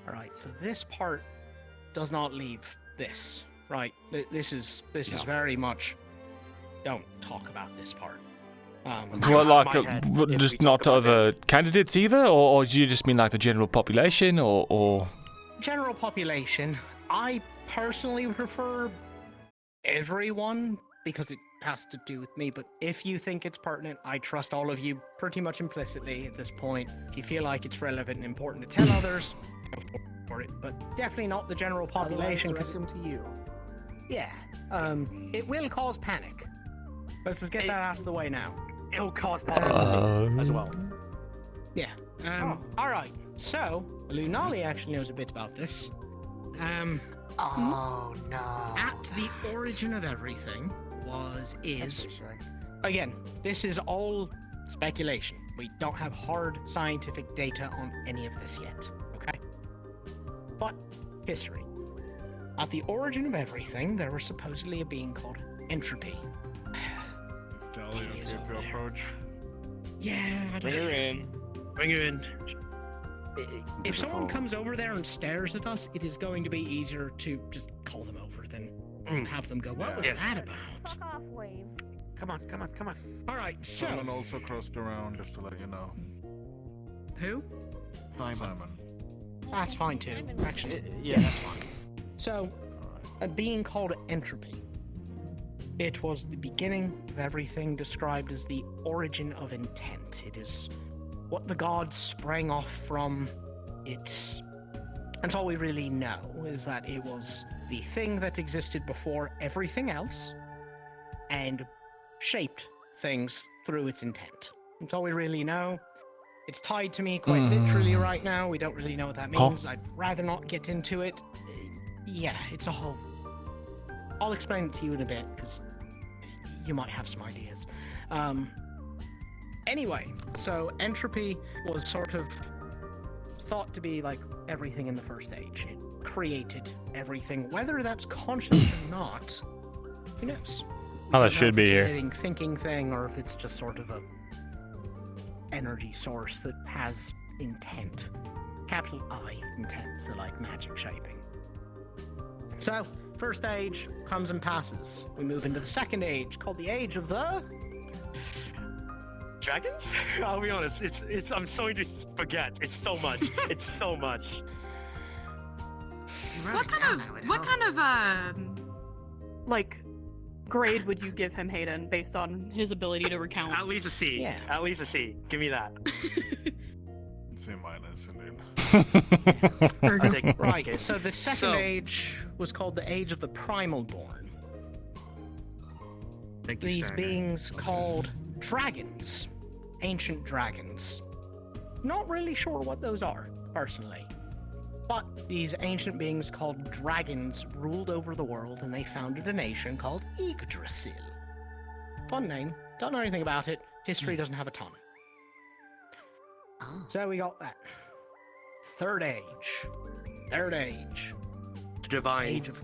Alright, so this part does not leave this, right? This is very much... Don't talk about this part. Well, like, just not to other candidates either, or do you just mean like the general population, or? General population. I personally prefer everyone because it has to do with me. But if you think it's pertinent, I trust all of you pretty much implicitly at this point. If you feel like it's relevant and important to tell others, go for it. But definitely not the general population. Direct them to you. Yeah. It will cause panic. Let's just get that out of the way now. It'll cause panic as well. Yeah. All right. So Lunali actually knows a bit about this. Oh no. At the origin of everything is. Again, this is all speculation. We don't have hard scientific data on any of this yet. Okay. But history. At the origin of everything, there was supposedly a being called entropy. approach. Yeah, I don't Bring her know. in. Bring her in. If someone comes over there and stares at us, it is going to be easier to just call them over than have them go, what was that about? Fuck off, wave. Come on. All right, so... Someone also crossed around, just to let you know. Who? Simon. That's fine too, actually. yeah. That's fine. So, a being called entropy. It was the beginning of everything, described as the origin of intent. It is what the gods sprang off from. That's all we really know, is that it was the thing that existed before everything else and shaped things through its intent. That's all we really know. It's tied to me quite literally right now. We don't really know what that means. I'd rather not get into it. Yeah, it's a whole... I'll explain it to you in a bit, because you might have some ideas. Anyway, so entropy was sort of thought to be like everything in the first age. It created everything. Whether that's conscious or not, who knows? Oh, that should be It's a here. living, thinking thing, or if it's just sort of a energy source that has intent. Capital I intent, so like magic shaping. So, first age comes and passes. We move into the second age, called the age of the... Dragons? I'll be honest, it's I'm sorry to forget. It's so much. It's so much. What kind of like grade would you give him, Hayden, based on his ability to recount? At least a C. Yeah. At least a C. Give me that. C minus, indeed. I'll take- Right, okay. so the second age was called the Age of the Primal Born. These beings called dragons. Ancient dragons. Not really sure what those are, personally. But these ancient beings called dragons ruled over the world, and they founded a nation called Yggdrasil. Fun name. Don't know anything about it. History doesn't have a ton. So we got that. Third age. Divine. Age of...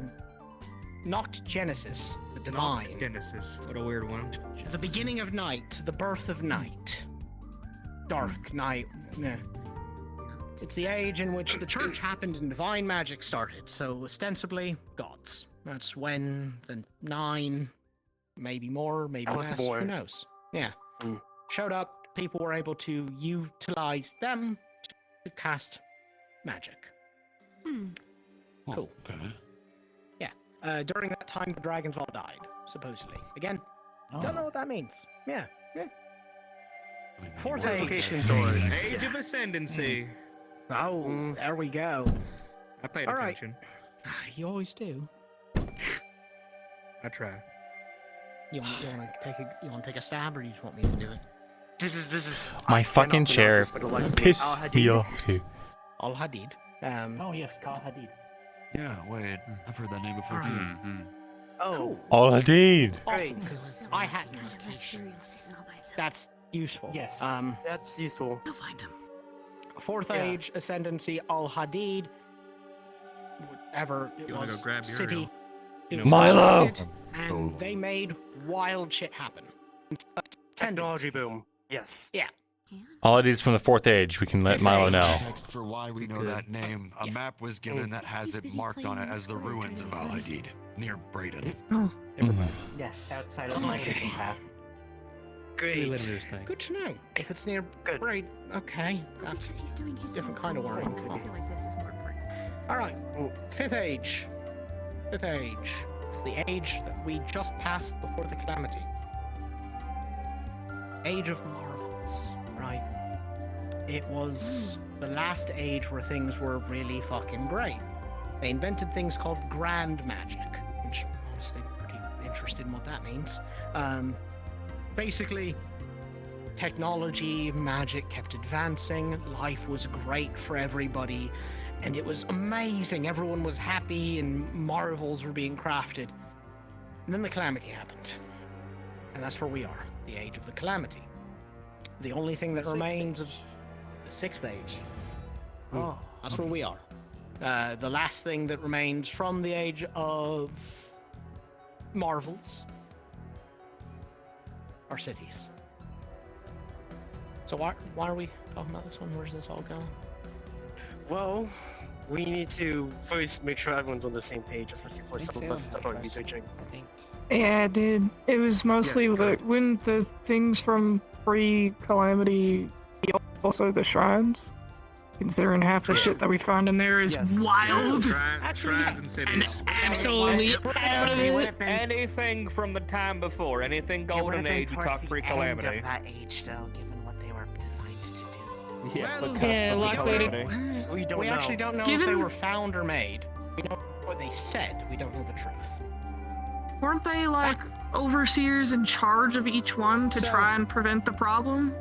Not Genesis, the divine. Genesis. What a weird one. The beginning of night, the birth of night. Dark night. Nah. It's the age in which the church happened and divine magic started, so ostensibly, gods. That's when the 9, maybe more, maybe I was less, born. who knows? Yeah. Showed up, people were able to utilize them to cast magic. Cool. Okay. Yeah. During that time, the dragons all died, supposedly. Again, don't know what that means. Yeah. Fourth age. Age of Ascendancy. Oh, there we go. I paid All right. attention. You always do. I try. You want to take a stab, or do you just want me to do it? This is. My fucking chair pissed me off, dude. Al Hadid. Oh yes, Kal Hadid. Yeah, wait, I've heard that name before too. Oh. All I did. Awesome. I had That's useful. Yes. That's useful. You'll find him. Fourth age ascendancy, Al Hadid. Whatever it You wanna was. go grab your city. ale? It was Milo! constructed, And they made wild shit happen. Technology boom. Yes. Yeah. All I did is from the fourth age. We can let Milo know. Context for why we know that name. A map was given that has it marked on it as the ruins of Al Hadid, near Brayden. Yes, outside of my hidden path. Great. Good to know. If it's near Braid, okay. That's a different kind of worrying. I feel like this is more important. Alright, fifth age. Fifth age. It's the age that we just passed before the calamity. Age of marvels, right? It was the last age where things were really fucking great. They invented things called grand magic, which I'm honestly pretty interested in what that means. Basically, technology, magic kept advancing, life was great for everybody, and it was amazing. Everyone was happy and marvels were being crafted. And then the calamity happened. And that's where we are, the age of the calamity. The only thing that remains of the sixth age. Oh. That's where we are. The last thing that remains from the age of marvels are cities. So why are we talking about this one? Where's this all going? Well, we need to first make sure everyone's on the same page, especially for some of us that are researching. I think. Yeah, dude. It was mostly like when the things from pre-calamity, also the shrines. Considering half the shit that we find in there is wild. Shrines and cities. Absolutely Anything from the time before, anything golden age, we talk pre-calamity. End of that age, though, given what they were designed to do. Yeah, Well, the cusp of likely calamity. We actually don't know if they were found or made. We know what they said. We don't know the truth. Weren't they like overseers in charge of each one to try and prevent the problem?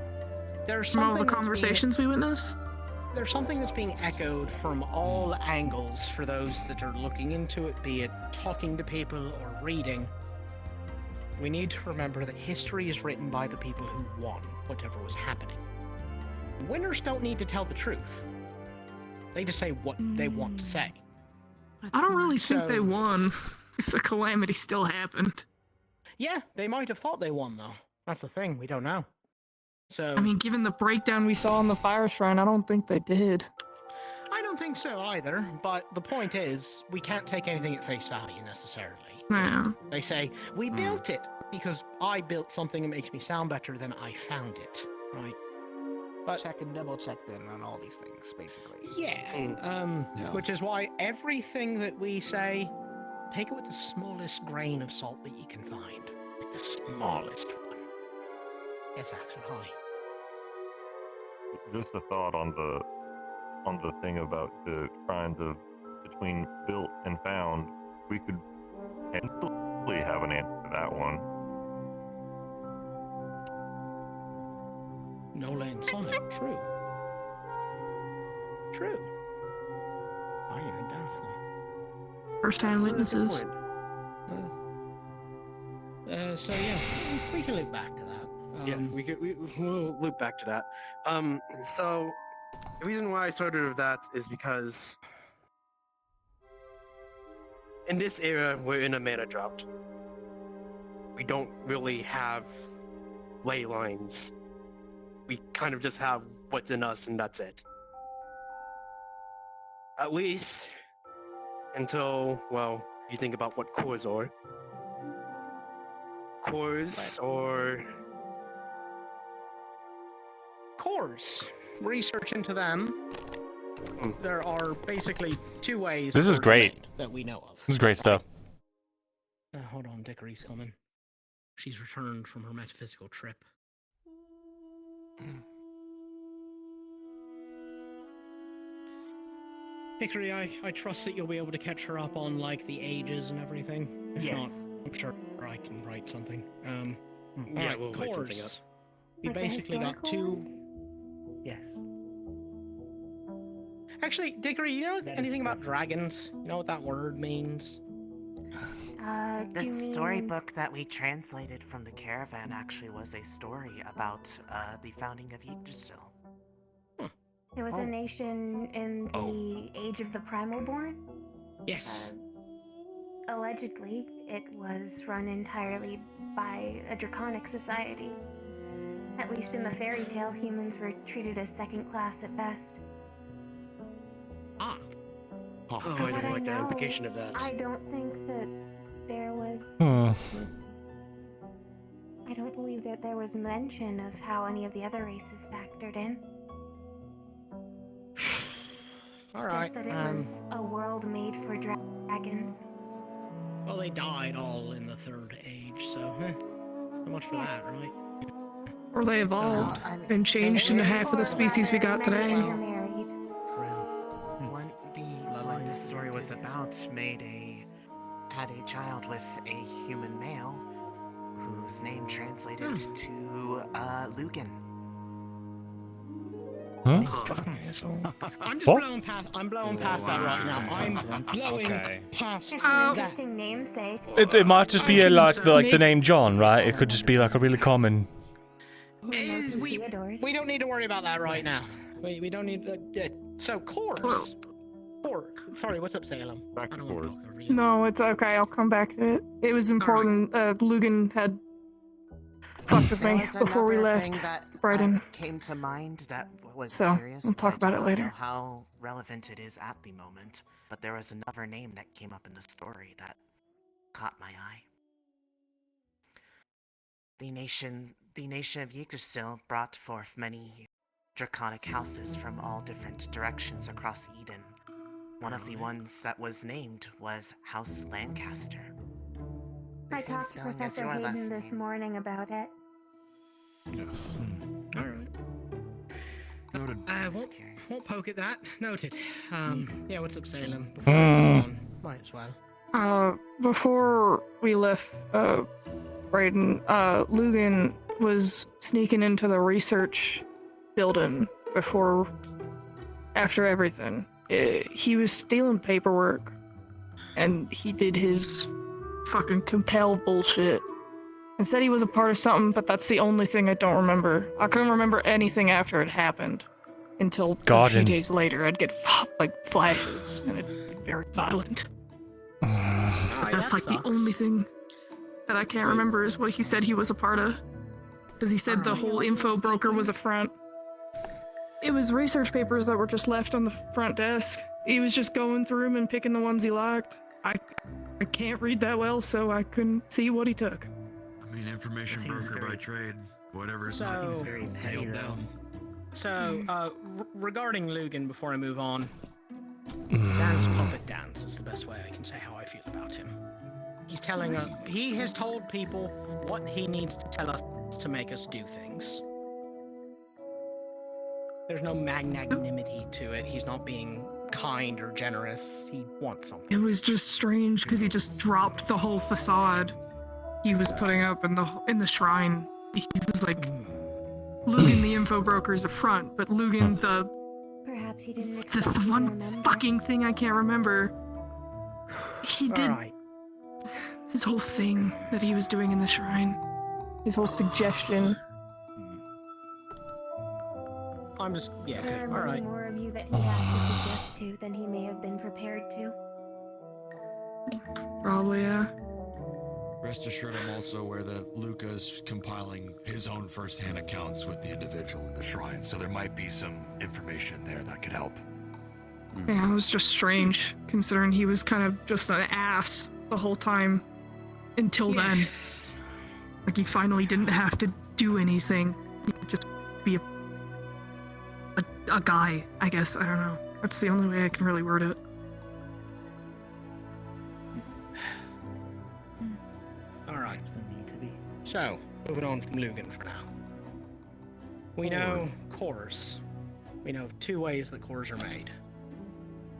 There's from all the something that's conversations we witness. There's something that's being echoed from all angles for those that are looking into it, be it talking to people or reading. We need to remember that history is written by the people who won whatever was happening. Winners don't need to tell the truth. They just say what they want to say. I don't really think they won. If the calamity still happened. Yeah, they might have thought they won though. That's the thing, we don't know. So I mean, given the breakdown we saw in the fire shrine, I don't think they did. I don't think so either, but the point is, we can't take anything at face value necessarily. Yeah. They say, we built it, because I built something that makes me sound better than I found it, right? But check and double check then on all these things, basically. Yeah, which is why everything that we say, take it with the smallest grain of salt that you can find. Like the smallest one. Yes, Axel, hi. Just a thought on the thing about the shrines of between built and found. We could potentially have an answer to that one. Nola and Sonic, true. True. I didn't even ask them. First-hand witnesses. So yeah, we can look back to that. We'll loop back to that. So the reason why I started with that is because in this era we're in a mana drought. We don't really have ley lines. We kind of just have what's in us and that's it. At least until, well, you think about what cores are. Cores or cores. Research into them. There are basically two ways. This is great. That we know of. This is great stuff. Hold on, Dickory's coming. She's returned from her metaphysical trip. Hickory, I trust that you'll be able to catch her up on like the ages and everything. If not, I'm sure I can write something. Yeah, we'll write something up. We basically got two. Yes. Actually, Dickory, you know anything about dragons? You know what that word means? The storybook that we translated from the caravan actually was a story about the founding of Yggdrasil. It was a nation in the age of the Primalborn? Yes. Allegedly, it was run entirely by a draconic society. At least in the fairy tale, humans were treated as second class at best. Ah. I don't like the implication of that. I don't think that there was... I don't believe that there was mention of how any of the other races factored in. Alright. Just that it was a world made for dragons. Well, they died all in the third age, so not much for that, right? Or they evolved and changed into half of the species we got today. When this story was about, had a child with a human male, whose name translated to Lucan. Huh? Fucking asshole. I'm just What? blowing past. I'm blowing past that right now. I'm blowing past It's an that. interesting namesake. It might just be the name John, right? It could just be like a really common. We don't need to worry about that right now. We don't need. So cores. Sorry, what's up, Salem? Back to cores. No, it's okay. I'll come back to it. It was important. Lugan had fucked with There me was before we another left thing that Brighton. came to mind that was So, curious. we'll but talk I about it don't later. know how relevant it is at the moment, but there was another name that came up in the story that caught my eye. The nation of Yggdrasil brought forth many draconic houses from all different directions across Eden. One of the ones that was named was House Lancaster. The I same talked to spelling as Professor your last Hayden this name. morning about it. Yes. All right. Noted. Won't poke at that. Noted. Yeah, what's up, Salem? Before I move on, might as well. Before we left, Brighton, Lugan was sneaking into the research building after everything. He was stealing paperwork, and he did his fucking compel bullshit. And said he was a part of something, but that's the only thing I don't remember. I couldn't remember anything after it happened until a few days later. I'd get flashes, and it'd be very violent. That's like the only thing that I can't remember is what he said he was a part of. Because he said the whole info broker was a front. It was research papers that were just left on the front desk. He was just going through them and picking the ones he liked. I can't read that well, so I couldn't see what he took. I mean, information broker by trade. Whatever's not nailed down. So, regarding Lugan, before I move on, Dan's puppet dance is the best way I can say how I feel about him. He's telling us, he has told people what he needs to tell us to make us do things. There's no magnanimity to it. He's not being kind or generous. He wants something. It was just strange because he just dropped the whole facade he was putting up in the shrine. He was like, Lugan the info broker's the front, but Lugan Perhaps he didn't the one fucking thing I can't remember. He did his whole thing that he was doing in the shrine. His whole suggestion. I'm just There are all right. more of you that he has to suggest to than he may have been prepared to. Probably, yeah. Rest assured, I'm also aware that Luca's compiling his own first-hand accounts with the individual in the shrine, so there might be some information there that could help. Yeah, it was just strange, considering he was kind of just an ass the whole time until then. Like, he finally didn't have to do anything. He could just be a guy, I guess. I don't know. That's the only way I can really word it. Alright. So, moving on from Lugan for now. We know cores. We know two ways that cores are made.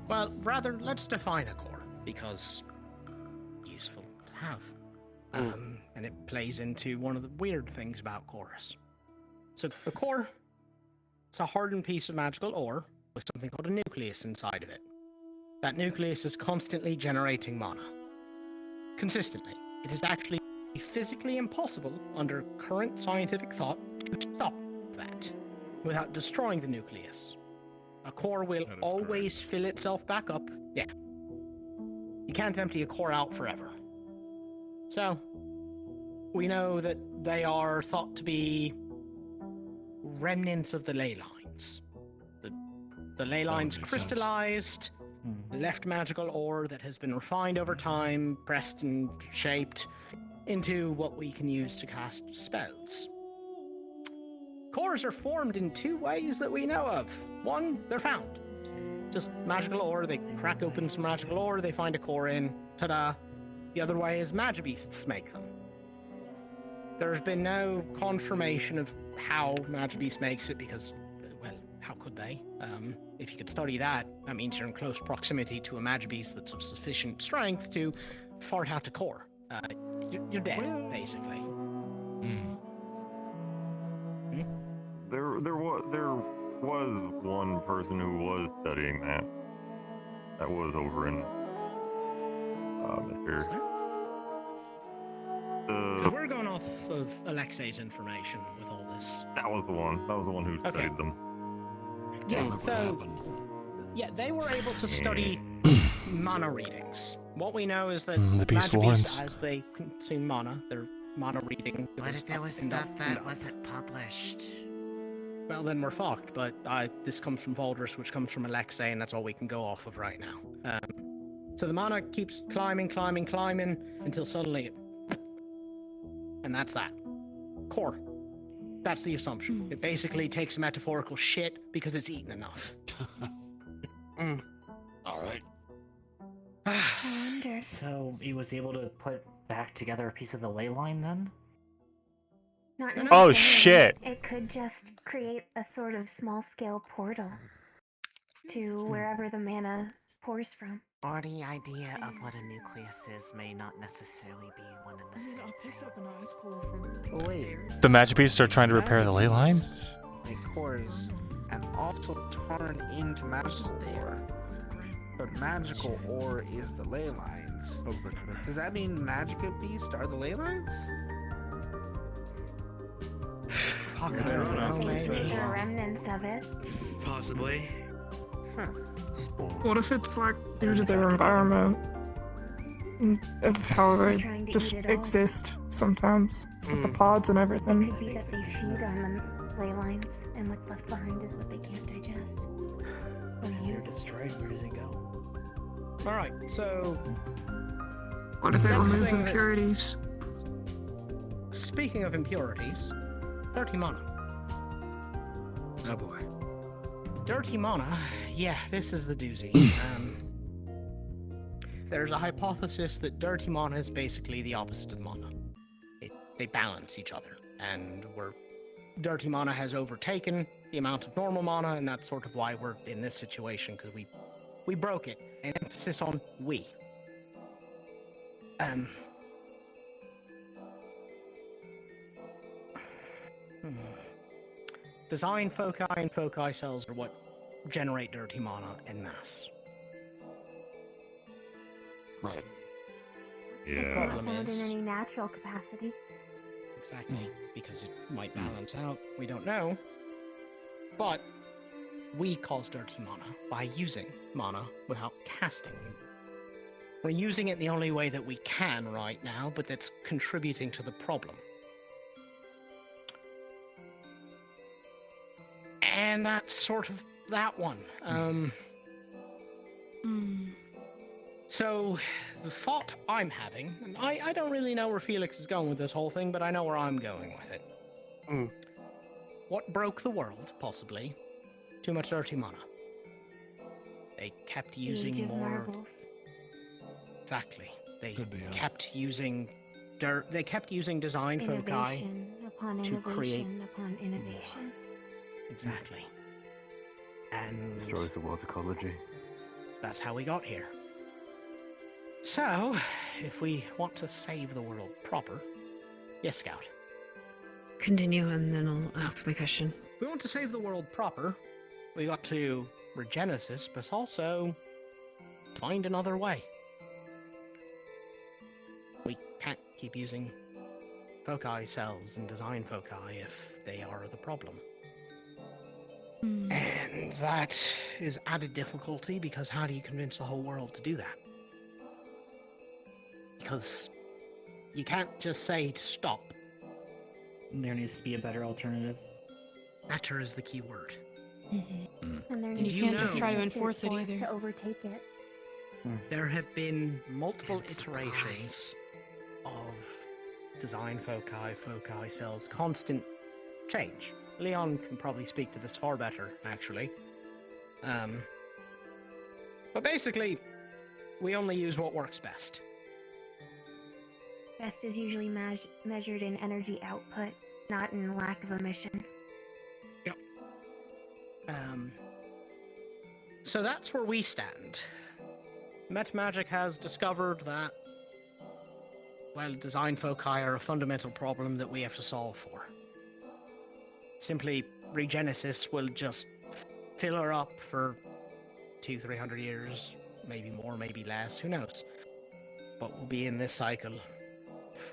Well, rather, let's define a core, because useful to have. And it plays into one of the weird things about cores. So, a core, it's a hardened piece of magical ore with something called a nucleus inside of it. That nucleus is constantly generating mana. Consistently. It is actually physically impossible, under current scientific thought, to stop that without destroying the nucleus. A core will always fill itself back up. Yeah. You can't empty a core out forever. So, we know that they are thought to be remnants of the ley lines. The ley lines crystallized, left magical ore that has been refined over time, pressed and shaped into what we can use to cast spells. Cores are formed in two ways that we know of. One, they're found. Just magical ore, they crack open some magical ore, they find a core in, ta-da. The other way is Magibeasts make them. There's been no confirmation of how Magibeast makes it because, well, how could they? If you could study that, that means you're in close proximity to a Magibeast that's of sufficient strength to fart out a core. You're dead, basically. There was one person who was studying that. That was over in Mr. Because we're going off of Alexei's information with all this. That was the one. That was the one who studied them. Yeah, so yeah, they were able to study mana readings. What we know is that The beast magic warns. beasts, as they consume mana, their mana reading. What if it was stuff that wasn't published? Well, then we're fucked. But this comes from Valdris, which comes from Alexei, and that's all we can go off of right now. So the mana keeps climbing until suddenly, and that's that. Core. That's the assumption. It basically takes a metaphorical shit because it's eaten enough. All right. I wonder. So he was able to put back together a piece of the ley line then? Not Oh, necessarily. shit. It could just create a sort of small-scale portal to wherever the mana pours from. Or the idea of what a nucleus is may not necessarily be one and the same thing. Oh wait. The magic beasts are trying to repair the ley line? They cores and also turn into magical ore. But magical ore is the ley lines. Does that mean magica beasts are the ley lines? I don't think these are remnants of it. Possibly. What if it's like due to their environment? Of how they Trying to just eat it all. exist sometimes with the pods and It everything. could be that they feed on the ley lines, and what's left behind is what they can't digest. Or If they're use. destroyed, where does it go? Alright, so What if it Next removes thing that- impurities? speaking of impurities, dirty mana. Oh boy. Dirty mana, yeah, this is the doozy. There's a hypothesis that dirty mana is basically the opposite of mana. They balance each other, and dirty mana has overtaken the amount of normal mana, and that's sort of why we're in this situation, because we broke it. An emphasis on we. Design foci and foci cells are what generate dirty mana en masse. Right. It's not found in any natural capacity. Exactly, because it might balance out. We don't know. But we cause dirty mana by using mana without casting. We're using it the only way that we can right now, but that's contributing to the problem. And that's sort of that one. So, the thought I'm having, and I don't really know where Felix is going with this whole thing, but I know where I'm going with it. What broke the world, possibly? Too much dirty mana. They kept The Age using of more. Marbles. Exactly. They Could be, yeah. kept using They kept using design foci Innovation upon to innovation create. upon innovation. Exactly. And Destroys the world's ecology. that's how we got here. So, if we want to save the world proper, yes, Scout. Continue, and then I'll ask my question. We want to save the world proper. We got to regenesis, but also find another way. We can't keep using foci cells and design foci if they are the problem. And that is added difficulty because how do you convince the whole world to do that? Because you can't just say stop. There needs to be a better alternative. Better is the key word. And there And needs you to be can't just try to resistant enforce it force either. to overtake it. There have been multiple iterations of design foci cells, constant change. Leon can probably speak to this far better, actually. But basically, we only use what works best. Best is usually measured in energy output, not in lack of emission. Yep. So that's where we stand. Metamagic has discovered that, well, design foci are a fundamental problem that we have to solve for. Simply, regenesis will just fill her up for 200-300 years, maybe more, maybe less, who knows? But we'll be in this cycle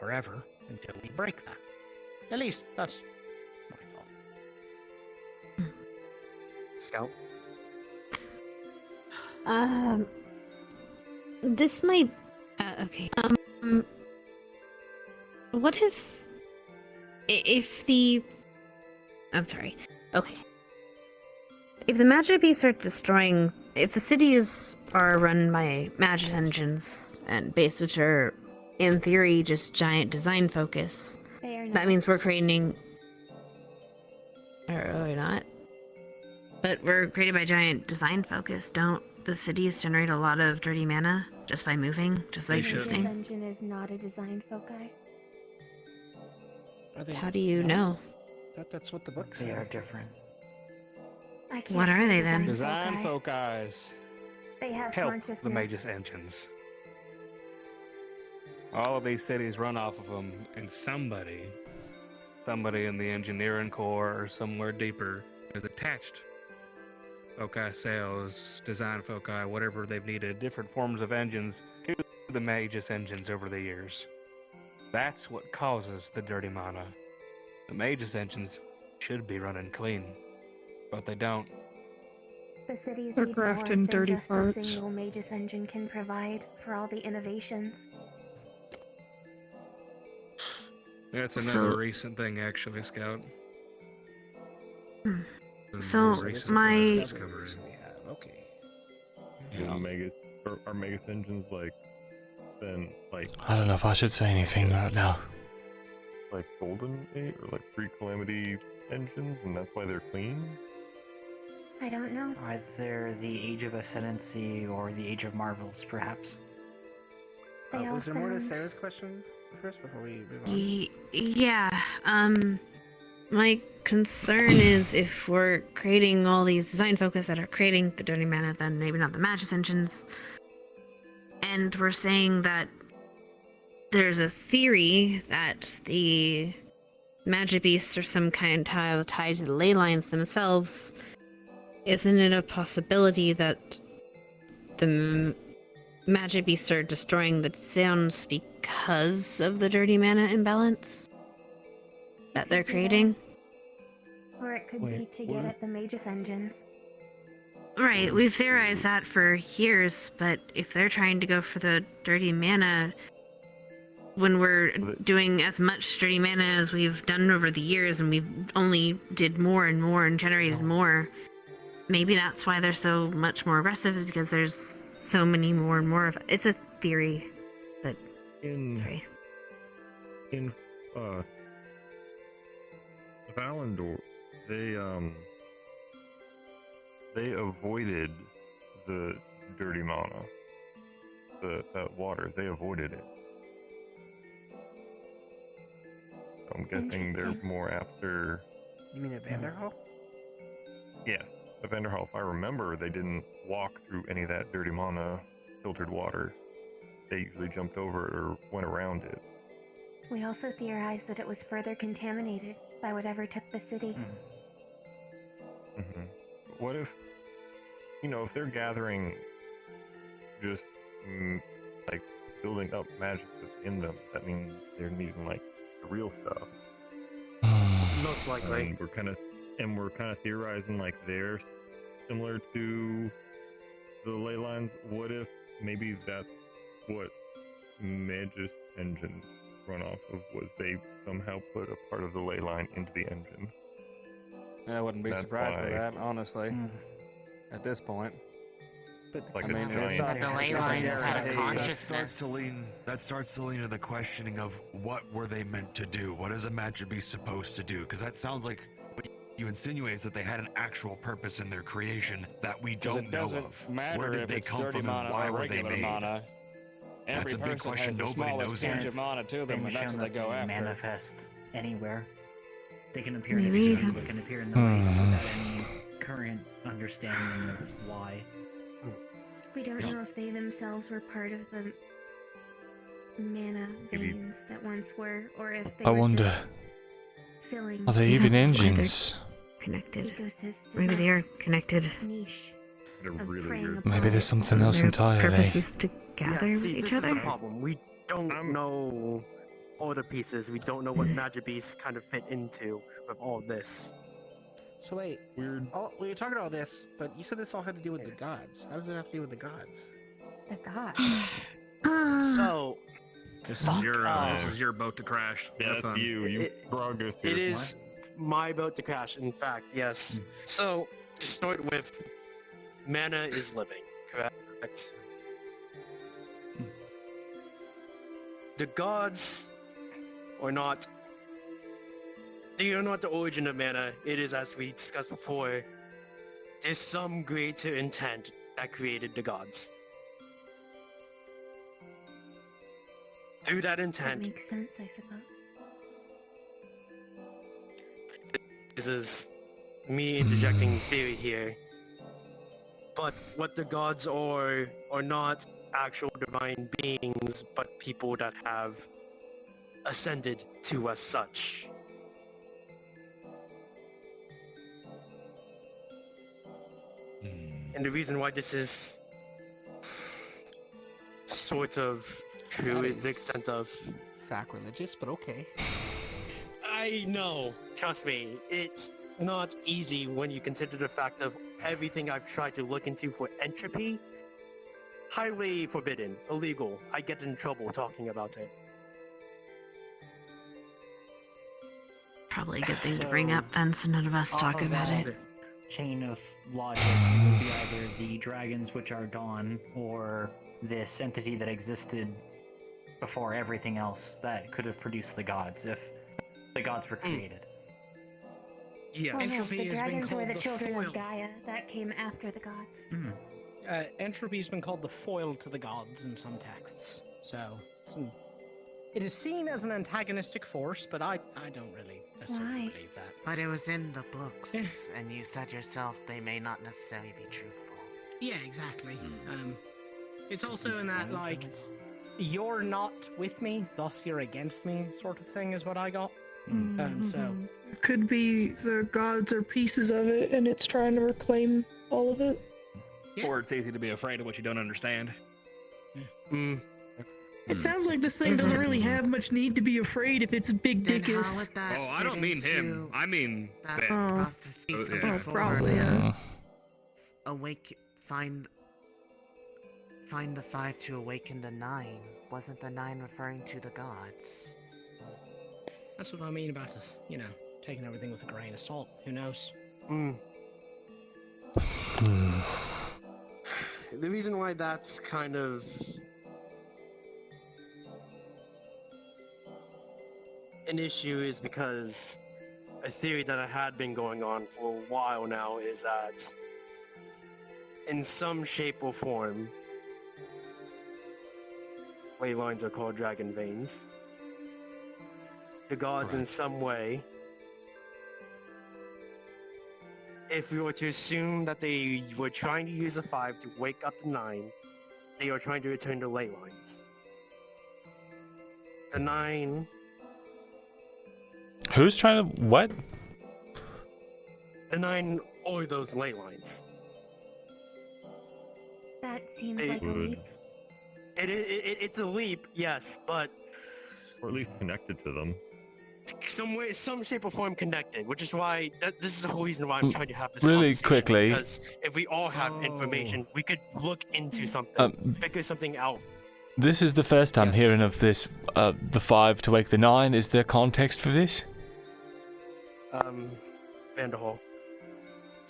forever until we break that. At least that's my thought. Scout? This might. Okay. What if the. I'm sorry. Okay. If the magic beasts are destroying. If the cities are run by magic engines and base, which are, in theory, just giant design focus, that means we're creating. Or are we not? But we're created by giant design focus. Don't the cities generate a lot of dirty mana just by moving, just by existing? This engine is not a design foci. How do you know? That's what the book said. They are different. I can't What are they then? Design foci. They have Help consciousness. the Magus engines. All of these cities run off of them, and somebody in the engineering core or somewhere deeper is attached. Foci cells, design foci, whatever they've needed, different forms of engines to the Magus engines over the years. That's what causes the dirty mana. The Magus engines should be running clean, but they don't. The cities They're need more crafting than dirty just parts. a single Magus engine can provide for all the innovations. That's another recent thing, actually, Scout. So my Okay. Yeah. Are Magus engines like then like? I don't know if I should say anything right now. Like Golden Age or like pre-Calamity engines, and that's why they're clean. I don't know. Either the Age of Ascendancy or the Age of Marvels, perhaps. Was there more to Sarah's question first before we move on? Yeah. My concern is if we're creating all these design focus that are creating the dirty mana, then maybe not the Magus engines. And we're saying that there's a theory that the magic beasts are some kind of tied to the ley lines themselves. Isn't it a possibility that the magic beasts are destroying the sounds because of the dirty mana imbalance that they're creating? Or it could be to get at the Magus engines. Right, we've theorized that for years, but if they're trying to go for the dirty mana, when we're doing as much dirty mana as we've done over the years, and we've only did more and more and generated more, maybe that's why they're so much more aggressive, is because there's so many more and more of it. It's a theory, but sorry. In Valandor, they avoided the dirty mana, that water. They avoided it. So I'm guessing they're more after. You mean at Vanderhall? Yes, at Vanderhall. If I remember, they didn't walk through any of that dirty mana filtered water. They usually jumped over it or went around it. We also theorized that it was further contaminated by whatever took the city. Mm-hmm. What if, if they're gathering just like building up magic in them, that means they're needing like the real stuff. Most likely. And we're kind of theorizing like they're similar to the ley lines. What if maybe that's what Magus engine run off of, was they somehow put a part of the ley line into the engine? I wouldn't be surprised by that, honestly. At this point. But like I mean, it's not the ley lines had a That consciousness. starts to lean to the questioning of what were they meant to do? What is a magic beast supposed to do? Because that sounds like what you insinuate is that they had an actual purpose in their creation that we don't know of. Where did they come from and why were they made? Mana. That's a big question. Nobody knows the that. of mana to them, and that's what they go after. Manifest anywhere. They can appear Maybe in the sun, they can appear in the ice without any current understanding of why. We don't know if they themselves were part of the mana veins that once were, or if they I were wonder, just filling. are they even engines? connected. ecosystem Maybe they are connected. niche. They're of really preying weird. upon Maybe there's something else Their entirely. purpose is to gather yeah, with see, each this is other. the problem. We don't know all the pieces. We don't know what magic beasts kind of fit into with all this. So wait, weird. Oh, we were talking about all this, but you said this all had to do with the gods. How does it have to do with the gods? The gods. So, This is your boat to crash. Yeah, Have that's fun. you brought us here. it is my boat to crash, in fact, yes. So, to start with, mana is living, correct? The gods are not. They are not the origin of mana. It is, as we discussed before, there's some greater intent that created the gods. Through that That intent, makes sense, I suppose. this is me interjecting theory here. But what the gods are not actual divine beings, but people that have ascended to as such. And the reason why this is sort of true That is the is- extent of. Sacrilegious, but okay. I know, trust me, it's not easy when you consider the fact of everything I've tried to look into for entropy. Highly forbidden, illegal. I get in trouble talking about it. Probably a good thing to bring up then, so none of us Off talk of about that it. Chain of logic would be either the dragons which are gone, or this entity that existed before everything else that could have produced the gods if the gods were created. Yeah. Well, no, Entropy the has been dragons were called the the children foil. of Gaia that came after the gods. Entropy's been called the foil to the gods in some texts, so it is seen as an antagonistic force, but I don't really necessarily Why? believe that. But it was in the books, and you said yourself they may not necessarily be truthful. Yeah, exactly. It's also in that, like, you're not with me, thus you're against me sort of thing is what I got. So, It could be the gods are pieces of it and it's trying to reclaim all of it. Or it's easy to be afraid of what you don't understand. It sounds like this thing doesn't really have much need to be afraid if it's big dickus. Oh, I don't mean him. I mean that them. prophecy Oh, from yeah. before. Probably, yeah. Find the 5 to awaken the 9. Wasn't the 9 referring to the gods? that's what I mean about it, taking everything with a grain of salt. Who knows? The reason why that's kind of an issue is because a theory that I had been going on for a while now is that in some shape or form, ley lines are called dragon veins. The gods in some way, if we were to assume that they were trying to use the 5 to wake up the 9, they are trying to return to ley lines. The 9... Who's trying to what? The 9 are those ley lines. That seems like a leap. It's a leap, yes, but Or at least connected to them. some shape or form connected, which is why this is the whole reason why I'm trying to have this Really conversation, quickly. because if we all have information, we could look into something, figure something out. This is the first time hearing of this, the 5 to wake the 9. Is there context for this? Vanderhall.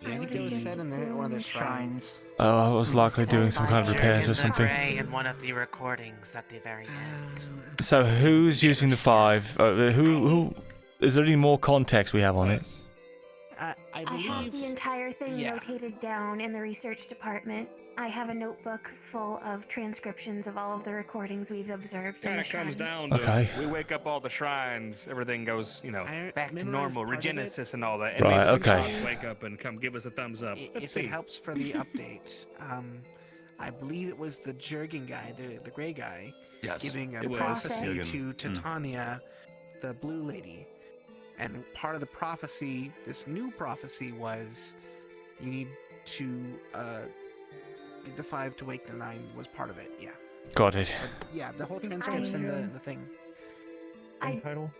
Yeah, I think it was said in one of the shrines. Oh, I was likely doing some kind of repairs or something. In one of the recordings at the very end. So who's using the 5? Who? Is there any more context we have on it? I I believe. have the entire thing yeah. notated down in the research department. I have a notebook full of transcriptions of all of the recordings we've observed. in Kind the of comes shrines. down to Okay. we wake up all the shrines, everything goes, back to memorized normal, part of it. regenesis and all that. And Right, maybe the okay. gods wake up and come give us a thumbs up. Let's If see. it helps for the update, I believe it was the Jurgen guy, the gray guy, Yes, giving a it was. prophecy Jurgen. to Titania, the blue lady. And part of the prophecy, this new prophecy, was you need to get the 5 to wake the 9 was part of it. Yeah. Got it. But, yeah, the whole transcript's in the thing. Title?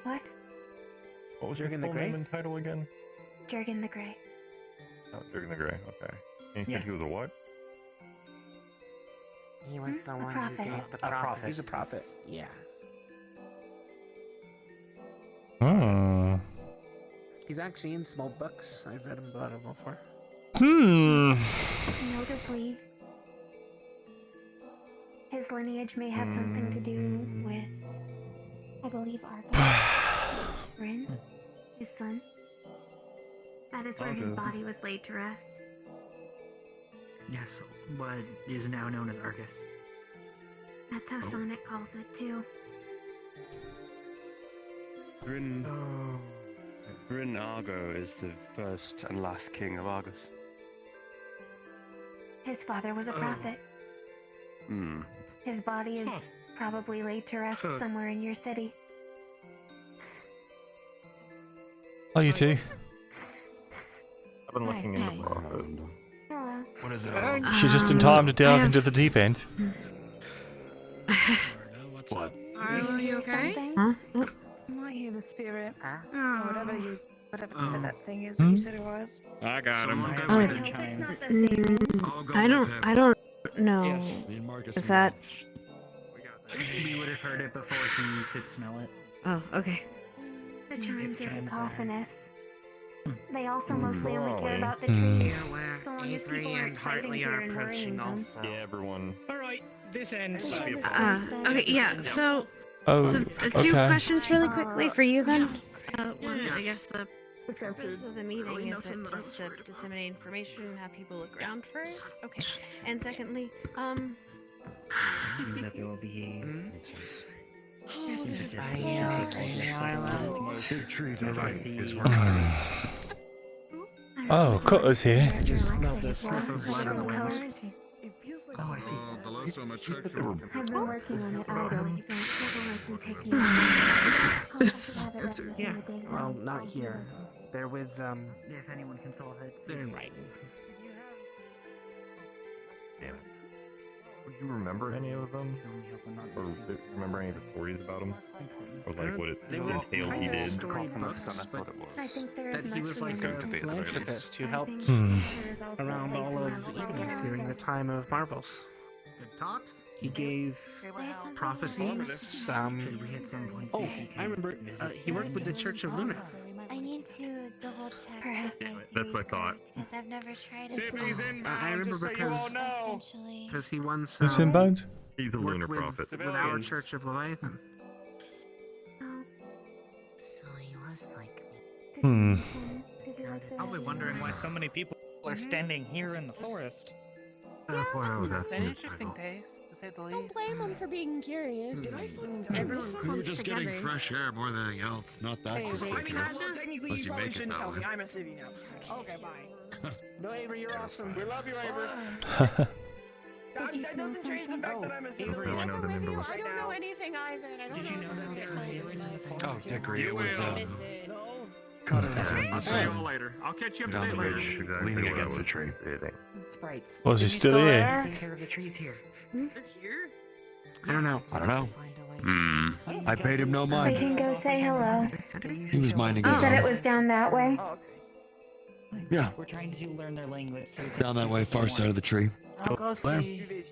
What? What was your Jurgen the full Grey? name and title again? Jurgen the Grey. Oh, Jurgen the Grey. Okay. And you said he was a what? He was the A one prophet. who gave the He's a prophecies. prophet. Yeah. Hmm. He's actually in small books. I've read him about him before. Notably, his lineage may have something to do with, I believe, Argo. Bryn, his son. That is where his Argo. body was laid to rest. Yes, what is now known as Arcus. That's how Sonic calls it, too. Bryn Argo is the first and last king of Argus. His father was a prophet. Hmm. His body is probably laid to rest somewhere in your city. Oh, you too. I've been looking into the prophet. Hello. What is it? She's just in time to delve into the deep end. What? Are you okay? Huh? I might hear the spirit. Oh. Or whatever that thing is that you said it was. I got him. I don't know. Yes. Is that? We would have heard it before he could smell it. Oh, okay. The chimes are chimes are- cacophonous. They also mostly only care Really? about the Hmm. trees. Where So long as Avery people and aren't fighting Hartley here are and worrying approaching them. also. Yeah, everyone. Alright, this ends. Okay, yeah. So, Oh, two okay. questions really quickly for you then. One, I guess the Censored. purpose of the meeting is it just to disseminate information and have people look around for it. Okay. And secondly, Seems that there will be. Makes sense. Big tree to the right is where Hmm. Oh, Cutter's here. I just smelled the sniff of blood on the wind. Oh, I see. I've been working on it all day. Don't taking Yeah. Well, not here. They're with If anyone can fill it. they're in writing. Damn it. Do you remember any of them? Or remember any of the stories about him? Or like what it They were entailed he kind of did? storybooks, but I think there that is he was like much a more. philanthropist who helped Hmm. There's also around place all around of the Eden world. during the time of Marvels. Good talks. He gave prophecies. Should we at some point see Oh, if he can I remember. He worked with the Church of Luna. I need to double check. Perhaps. That's what I thought. Because I've never tried it. Sibby's inbound, I remember just so you all because know. he once Who's inbound? He's a worked lunar with, prophet. with our Church of Leviathan. So he was like me. Hmm. Probably wondering why so many people are standing here in the forest. That's why I was It's an asking. interesting taste, to say the Don't least. blame them for being curious. everyone We were clumps just together. getting fresh air more than anything else. Not that Hey, complicated. technically, Unless you probably make it shouldn't that tell way. me. I'm a civvy now. Okay, bye. No, Avery, you're awesome. We love you, Avery. Did you smell something? Avery, I know the name to look. I don't know anything either. I don't know. Oh, Dickory, it You was will. Cutter. I'll see you all later. I'll catch you up to Down date the later. ridge, Exactly leaning what I against the was tree. anticipating. Sprites. Was he still here? Take care of the trees here. I don't know. I don't know. I paid him no We mind. can go say hello. He was minding You his said it own. was down that way. Yeah, We're trying to learn their language so we can down that way, far side of the tree. I'll go Where? see.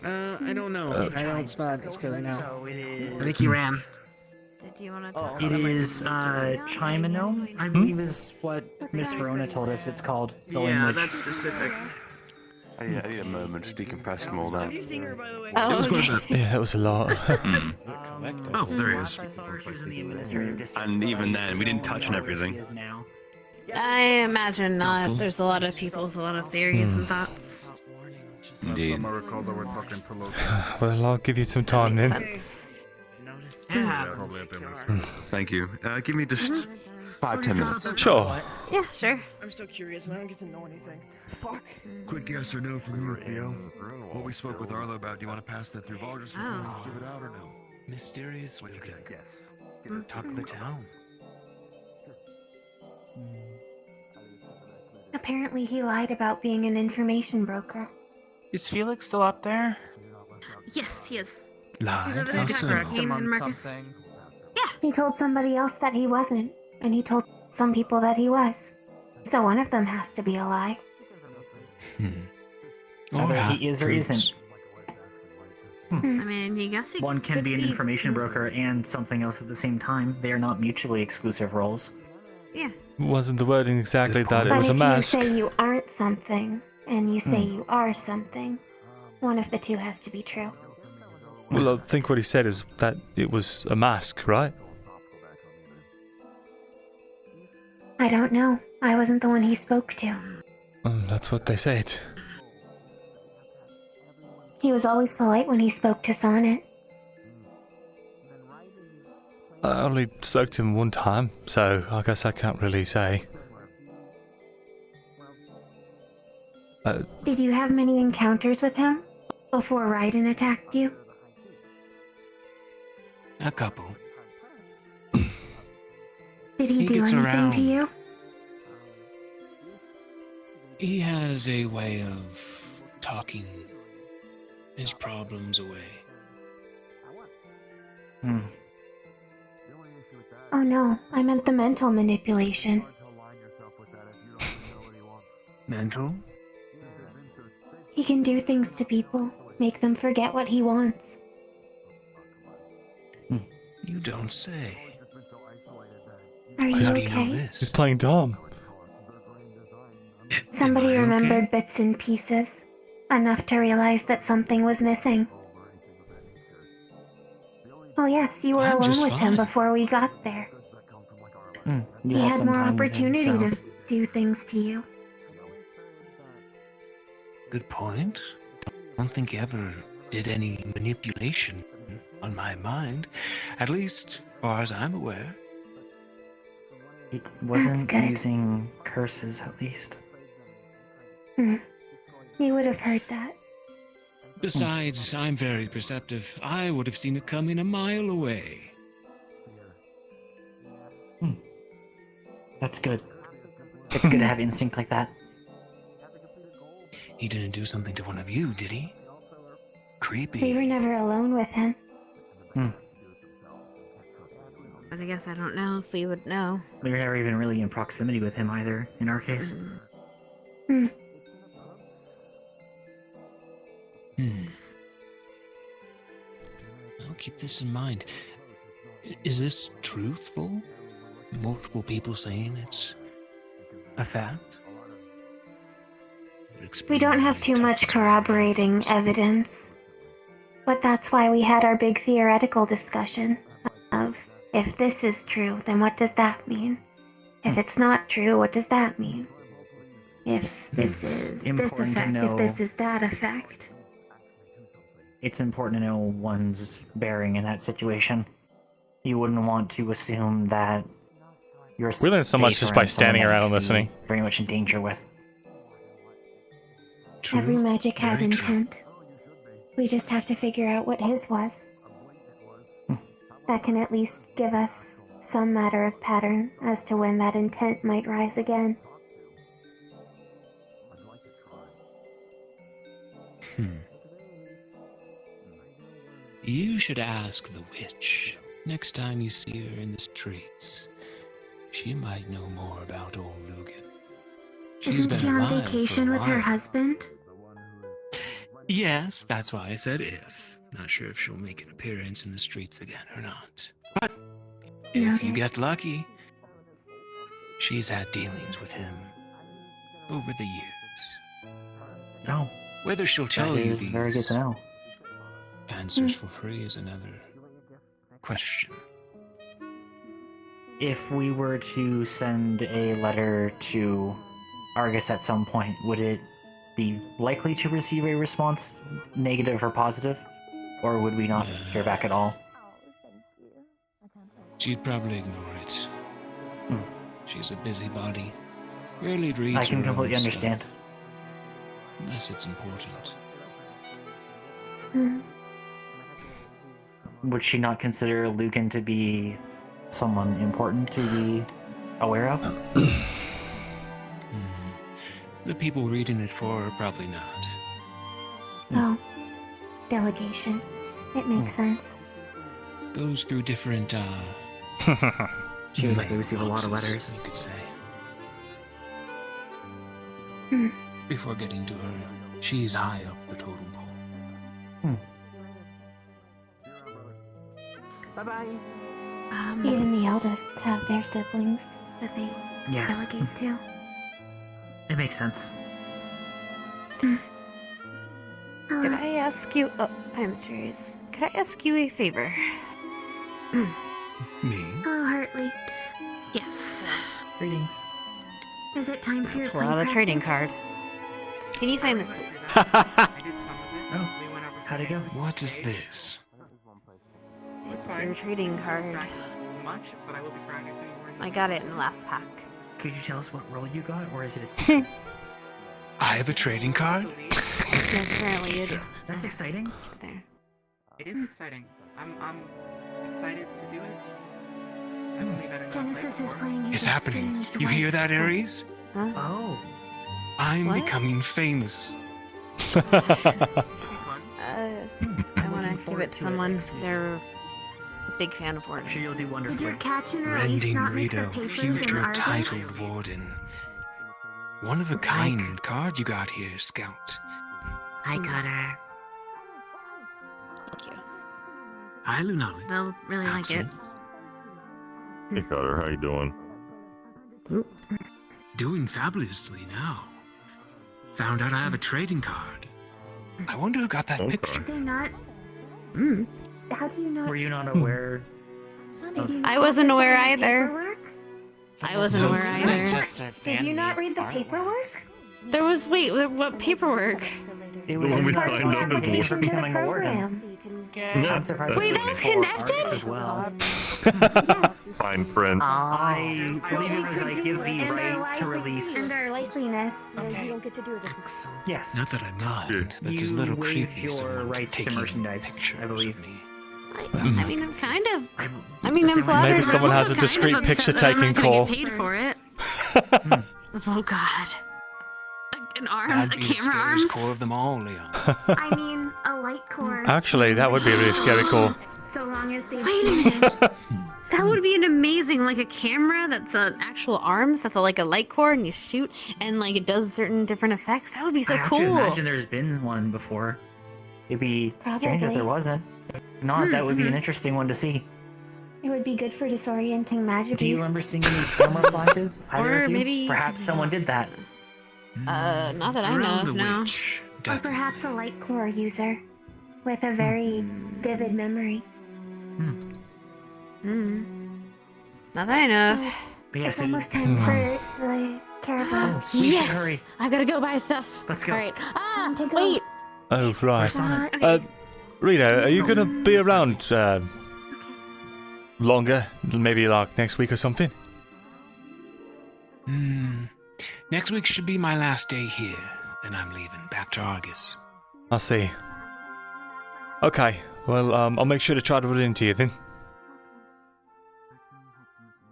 I don't know. I don't smell it. It's because I know. So it is. I think he ran. Did you want to talk It about is Chimino, I believe is what Miss Verona told us it's called. The Yeah, language. that's specific. I need a moment to decompress from all that. Oh, It was quite a bit. Yeah, that was a lot. Oh, there he is. I saw her, she was in the administrative district. And even then, we didn't touch on everything. She is now. I imagine not. There's a lot of people with a lot of theories and thoughts. Indeed. Well, I'll give you some time then. Thank you. Give me just 5-10 minutes. Sure. Yeah, sure. I'm so curious and I don't get to know anything. Fuck. Quick yes or no from you, Theo. What we spoke with Arlo about, do you want to pass that through Vulgus before we give it out or no? Mysterious. What do you get? Talk of the town. Apparently he lied about being an information broker. Is Felix still up there? Yes, he is. Lied? He's over there How talking so? to Arcane and Marcus. He told somebody else that he wasn't, and he told some people that he was. So one of them has to be a lie. Whether he is or isn't. I mean, I guess he One can could be an information broker and something else at the same time. They are not mutually exclusive roles. Yeah. Wasn't the wording exactly that it But was a if mask? you say you aren't something, and you say you are something, one of the two has to be true. Well, I think what he said is that it was a mask, right? I don't know. I wasn't the one he spoke to. That's what they said. He was always polite when he spoke to Sonnet. I only spoke to him one time, so I guess I can't really say. Did you have many encounters with him before Raiden attacked you? A couple. Did he do gets anything around. to you? He has a way of talking his problems away. Oh no, I meant the mental manipulation. Mental? He can do things to people, make them forget what he wants. You don't say. Are you How do you know okay? this? He's playing dumb. Somebody I remembered bits and pieces, enough to realize that something was missing. Well, yes, you were I'm alone just with him fine. before we got there. You He had some more time with him, opportunity so- to do things to you. Good point. Don't think he ever did any manipulation on my mind. At least, as far as I'm aware. He wasn't good. using curses, at least. You would have heard that. Besides, I'm very perceptive. I would have seen it coming a mile away. That's good. It's good to have instinct like that. He didn't do something to one of you, did he? Creepy. We were never alone with him. But I guess I don't know if we would know. We were never even really in proximity with him either, in our case. I'll keep this in mind. Is this truthful? Multiple people saying it's a fact? We don't have too much corroborating evidence. But that's why we had our big theoretical discussion of, if this is true, then what does that mean? If it's not true, what does that mean? If this is this important to effect, if know- this is that effect. It's important to know one's bearing in that situation. You wouldn't want to assume that you're We learn so much safe just by around someone standing that around you and could be listening. Very much in danger with. Every magic has Very true. intent. We just have to figure out what his was. That can at least give us some matter of pattern as to when that intent might rise again. You should ask the witch next time you see her in the streets. She might know more about old Lugan. She's Isn't she been on alive for vacation a with her while. husband? Yes, that's why I said if. Not sure if she'll make an appearance in the streets again or not. But if you get lucky, she's had dealings with him over the years. Oh. Whether she'll tell That you is these very good to know. answers for free is another question. If we were to send a letter to Argus at some point, would it be likely to receive a response, negative or positive? Or would we not hear back at all? She'd probably ignore it. She's a busybody. Rarely reads I can her own completely stuff, understand. unless it's important. Would she not consider Lucan to be someone important to the aware of? The people reading it for probably not. Oh, delegation. It makes sense. Goes through different, She would likely receive a lot of letters. You could say. Hmm. Before getting to her, she's high up the totem pole. Bye-bye. Even the eldest have their siblings that they Yes. delegate to. It makes sense. Could I ask you? Oh, I'm serious. Could I ask you a favor? Me? Hello, Hartley. Yes. Greetings. Is it time for your Pull play out a trading practice? card. Can you sign this, please? Oh, how'd it go? What is this? It's your trading card. Much, but I will be practicing more. I got it in the last pack. Could you tell us what role you got, or is it a secret? I have a trading card? Yes, apparently you do. That's exciting. There. It is exciting. I'm excited to do it. I believe I don't know Genesis is playing his It's happening. estranged You hear wife. that, Ares? Huh? Oh. I'm What? becoming famous. I want to give it to someone. They're a big fan of Warden. I'm sure you'll do Did wonderfully. your catch and release Rending not make the Rito, papers in future Argus? titled warden. One of a kind card you got here, Scout. I got her. Thank you. Hi, Lunali. They'll really like it. Hey Carter, how you doing? Doing fabulously now. Found out I have a trading card. I wonder who got that picture. They're not. How do you know? Were you not aware? Did you not I wasn't sign aware the either. paperwork? I wasn't aware either. Did you not read the paperwork? There was what paperwork? It was in the Part of the application to the becoming a warden. program. I'm surprised. Wait, that's connected? As well. Fine print. I believe it was I give the And their right to likely- release. And their likeliness. You don't get to do it. Yes. Not that I mind. That's a You little waive creepy. your someone rights to taking merchandise, pictures I believe. of me. I mean, I'm kind of. I mean, I'm flattered. Maybe but someone I'm has a also discreet kind of upset that I'm picture-taking not gonna call. Get paid for it. Oh God. An arms, That'd a be the camera scariest arms. core of them all, Leon. I mean, a light core. Actually, that would be a really scary call. So long as they've Wait a seen minute. it. That would be an amazing, like a camera that's an actual arms, that's like a light core, and you shoot, and like it does certain different effects. That would be so I have cool. to imagine there's been one before. It'd be strange if there Probably. wasn't. If not, that would be an interesting one to see. It would be good for disorienting magic. Do you remember seeing any camera flashes? Either Or of you? maybe Perhaps someone did that. Not that I know Around of, the no. witch. Or perhaps a light core user with a very vivid memory. Not that I know of. But yes, It's almost time for the caravan. we should Yes! hurry. I gotta go buy stuff. Let's go. All right. Time to go. Wait. Oh, right. Okay. Rita, are you gonna be around longer? Maybe like next week or something? Next week should be my last day here. Then I'm leaving back to Argus. I see. Okay, well, I'll make sure to try to run into you then.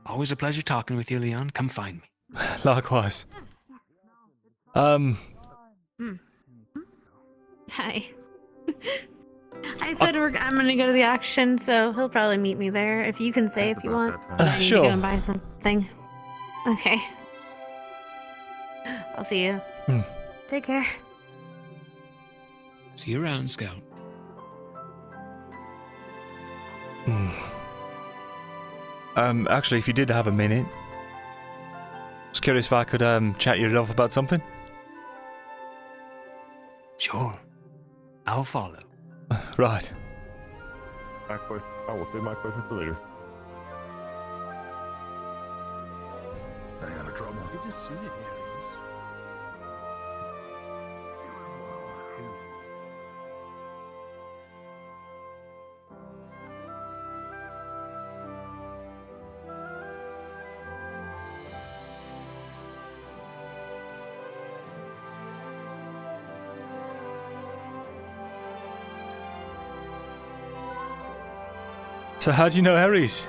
Always a pleasure talking with you, Leon. Come find me. Likewise. Hi. I said I'm gonna go to the auction, so he'll probably meet me there. If you can say if you want. I need to sure. go and buy something. Okay. I'll see you. Take care. See you around, Scout. Actually, if you did have a minute, I was curious if I could chat you off about something. Sure. I'll follow. Right. I will save my question for later. Stay out of trouble. Good to see you, Aries. So how do you know Ares?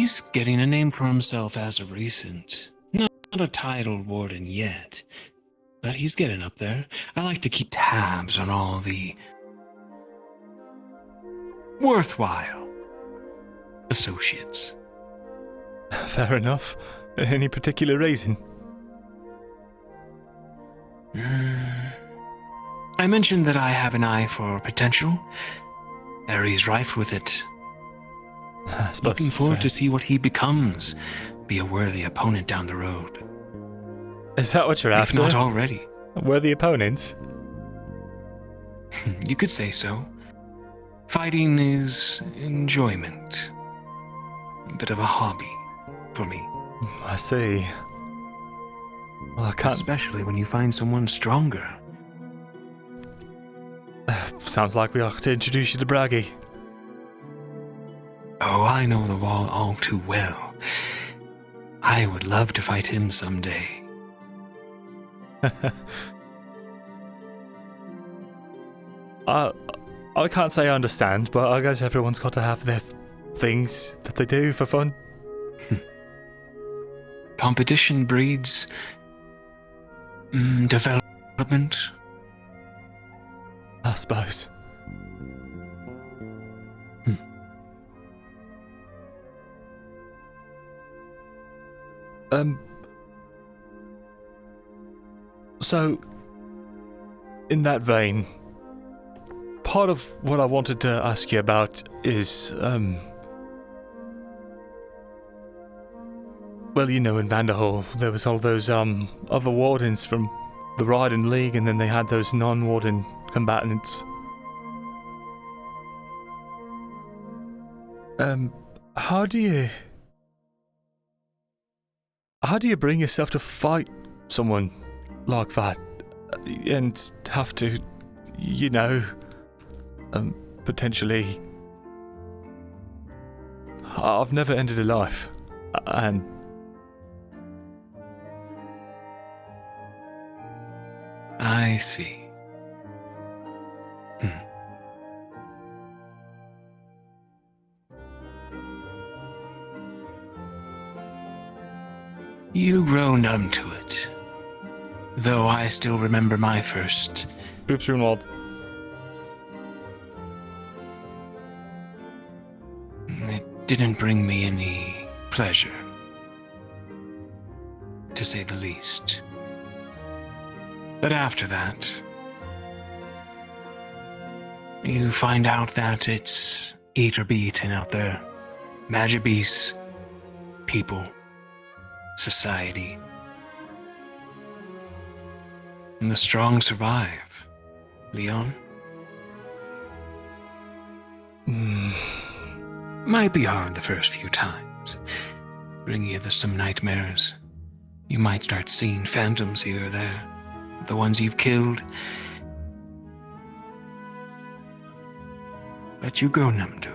He's getting a name for himself as of recent. Not a titled warden yet, but he's getting up there. I like to keep tabs on all the worthwhile associates. Fair enough. Any particular reason? I mentioned that I have an eye for potential. Area's rife with it. Looking forward to see what he becomes. Be a worthy opponent down the road. Is that what you're If after? not already. Worthy opponents? You could say so. Fighting is enjoyment. A bit of a hobby for me. I see. Well, I can't... Especially when you find someone stronger. Sounds like we ought to introduce you to Braggy. Oh, I know the wall all too well. I would love to fight him someday. I can't say I understand, but I guess everyone's got to have their things that they do for fun. Competition breeds development. I suppose. So, in that vein, part of what I wanted to ask you about is, well, you know, in Vanderhall, there was all those, other wardens from the Riding League, and then they had those non-warden combatants. How do you bring yourself to fight someone like that, and have to, you know, potentially... I've never ended a life, and... I see. You grow numb to it. Though I still remember my first... Oops, Runwald. It didn't bring me any pleasure, to say the least. But after that, you find out that it's eat or be eaten out there. Magic beasts, people, society. And the strong survive. Leon? Might be hard the first few times. Bring you some nightmares. You might start seeing phantoms here or there. The ones you've killed. But you grow numb to it.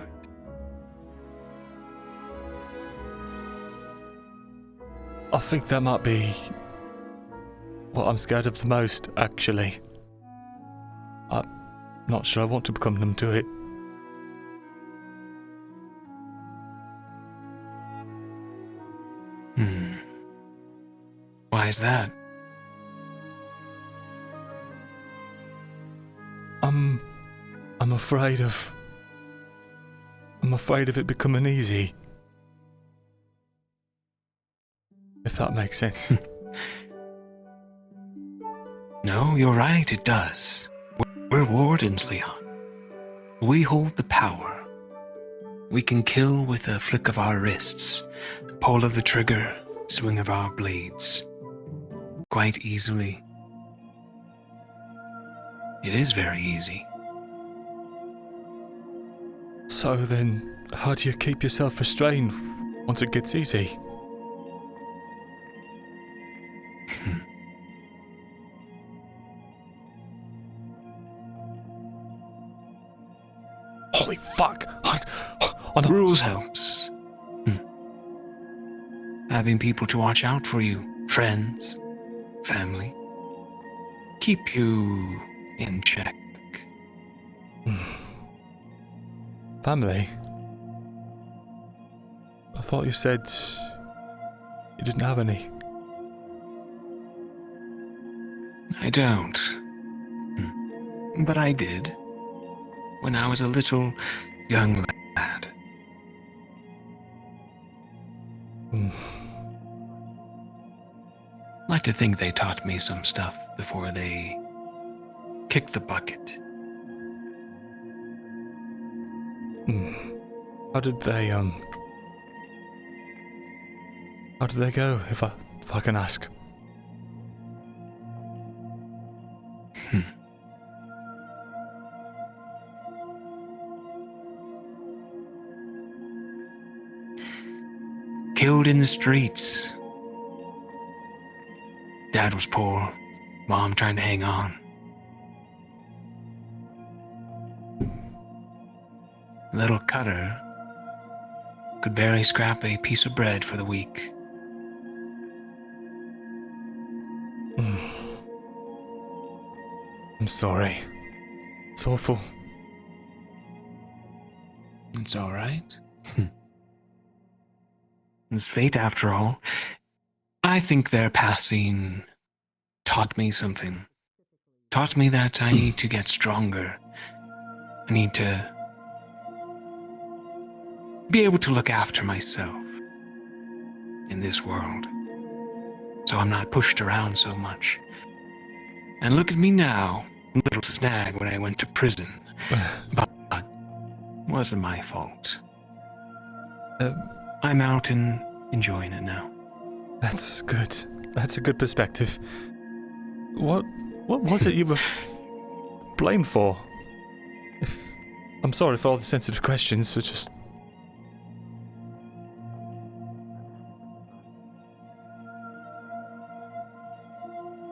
I think that might be what I'm scared of the most, actually. I'm not sure I want to become numb to it. Why is that? I'm afraid of it becoming easy. If that makes sense. No, you're right, it does. We're wardens, Leon. We hold the power. We can kill with a flick of our wrists, pull of the trigger, swing of our blades. Quite easily. It is very easy. So then, how do you keep yourself restrained once it gets easy? Holy fuck! Rules helps. Having people to watch out for you, friends, family, keep you in check. Family? I thought you said you didn't have any. I don't. But I did. When I was a little young lad. Like to think they taught me some stuff before they kicked the bucket. How did they go, if I can ask? Killed in the streets. Dad was poor, Mom trying to hang on. Little Cutter could barely scrap a piece of bread for the week. I'm sorry. It's awful. It's all right. It's fate after all. I think their passing taught me something. Taught me that I need to get stronger. I need to be able to look after myself in this world, so I'm not pushed around so much. And look at me now, little snag when I went to prison. But wasn't my fault. I'm out and enjoying it now. That's good. That's a good perspective. What was it you were blamed for? I'm sorry for all the sensitive questions, but just...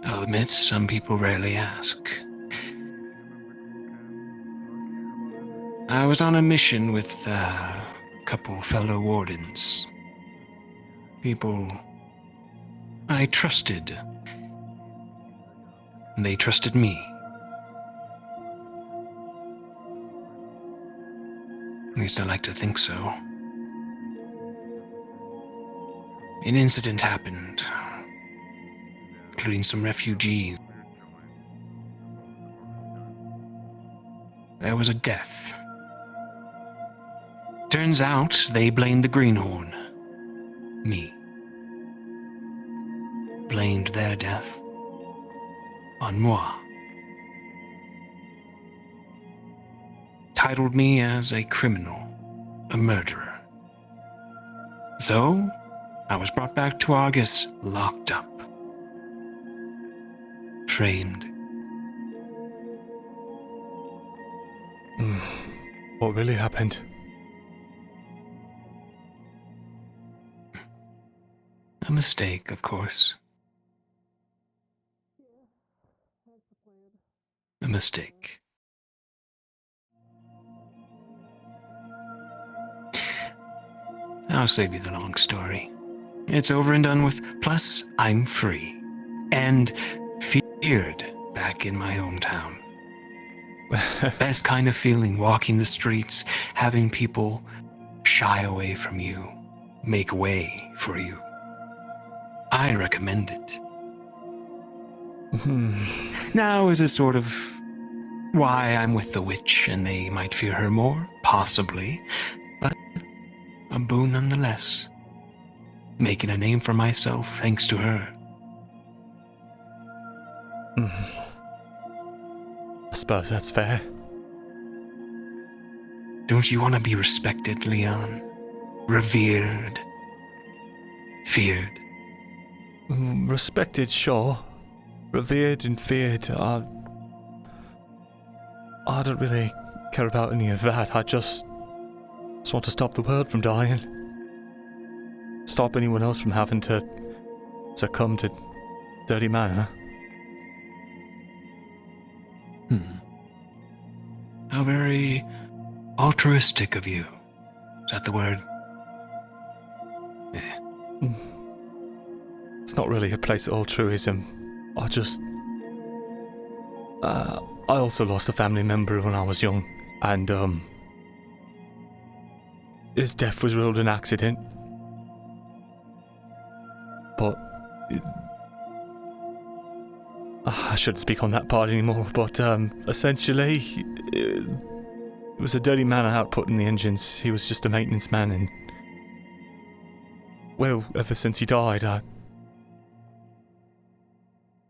I'll admit, some people rarely ask. I was on a mission with a couple fellow wardens. People I trusted. And they trusted me. At least I like to think so. An incident happened, including some refugees. There was a death. Turns out they blamed the Greenhorn. Me. Blamed their death on moi. Titled me as a criminal, a murderer. So, I was brought back to Argus, locked up. Framed. What really happened? A mistake, of course. A mistake. I'll save you the long story. It's over and done with. Plus, I'm free. And feared back in my hometown. Best kind of feeling, walking the streets, having people shy away from you, make way for you. I recommend it. Now is a sort of why I'm with the witch and they might fear her more, possibly, but a boon nonetheless. Making a name for myself thanks to her. I suppose that's fair. Don't you want to be respected, Leon? Revered? Feared? Respected, sure. Revered and feared, I don't really care about any of that. I just want to stop the world from dying. Stop anyone else from having to succumb to dirty manner. How very altruistic of you. Is that the word? It's not really a place of altruism. I also lost a family member when I was young, and his death was ruled an accident. I shouldn't speak on that part anymore, but essentially, it was a dirty man out putting the engines. He was just a maintenance man, and well, ever since he died,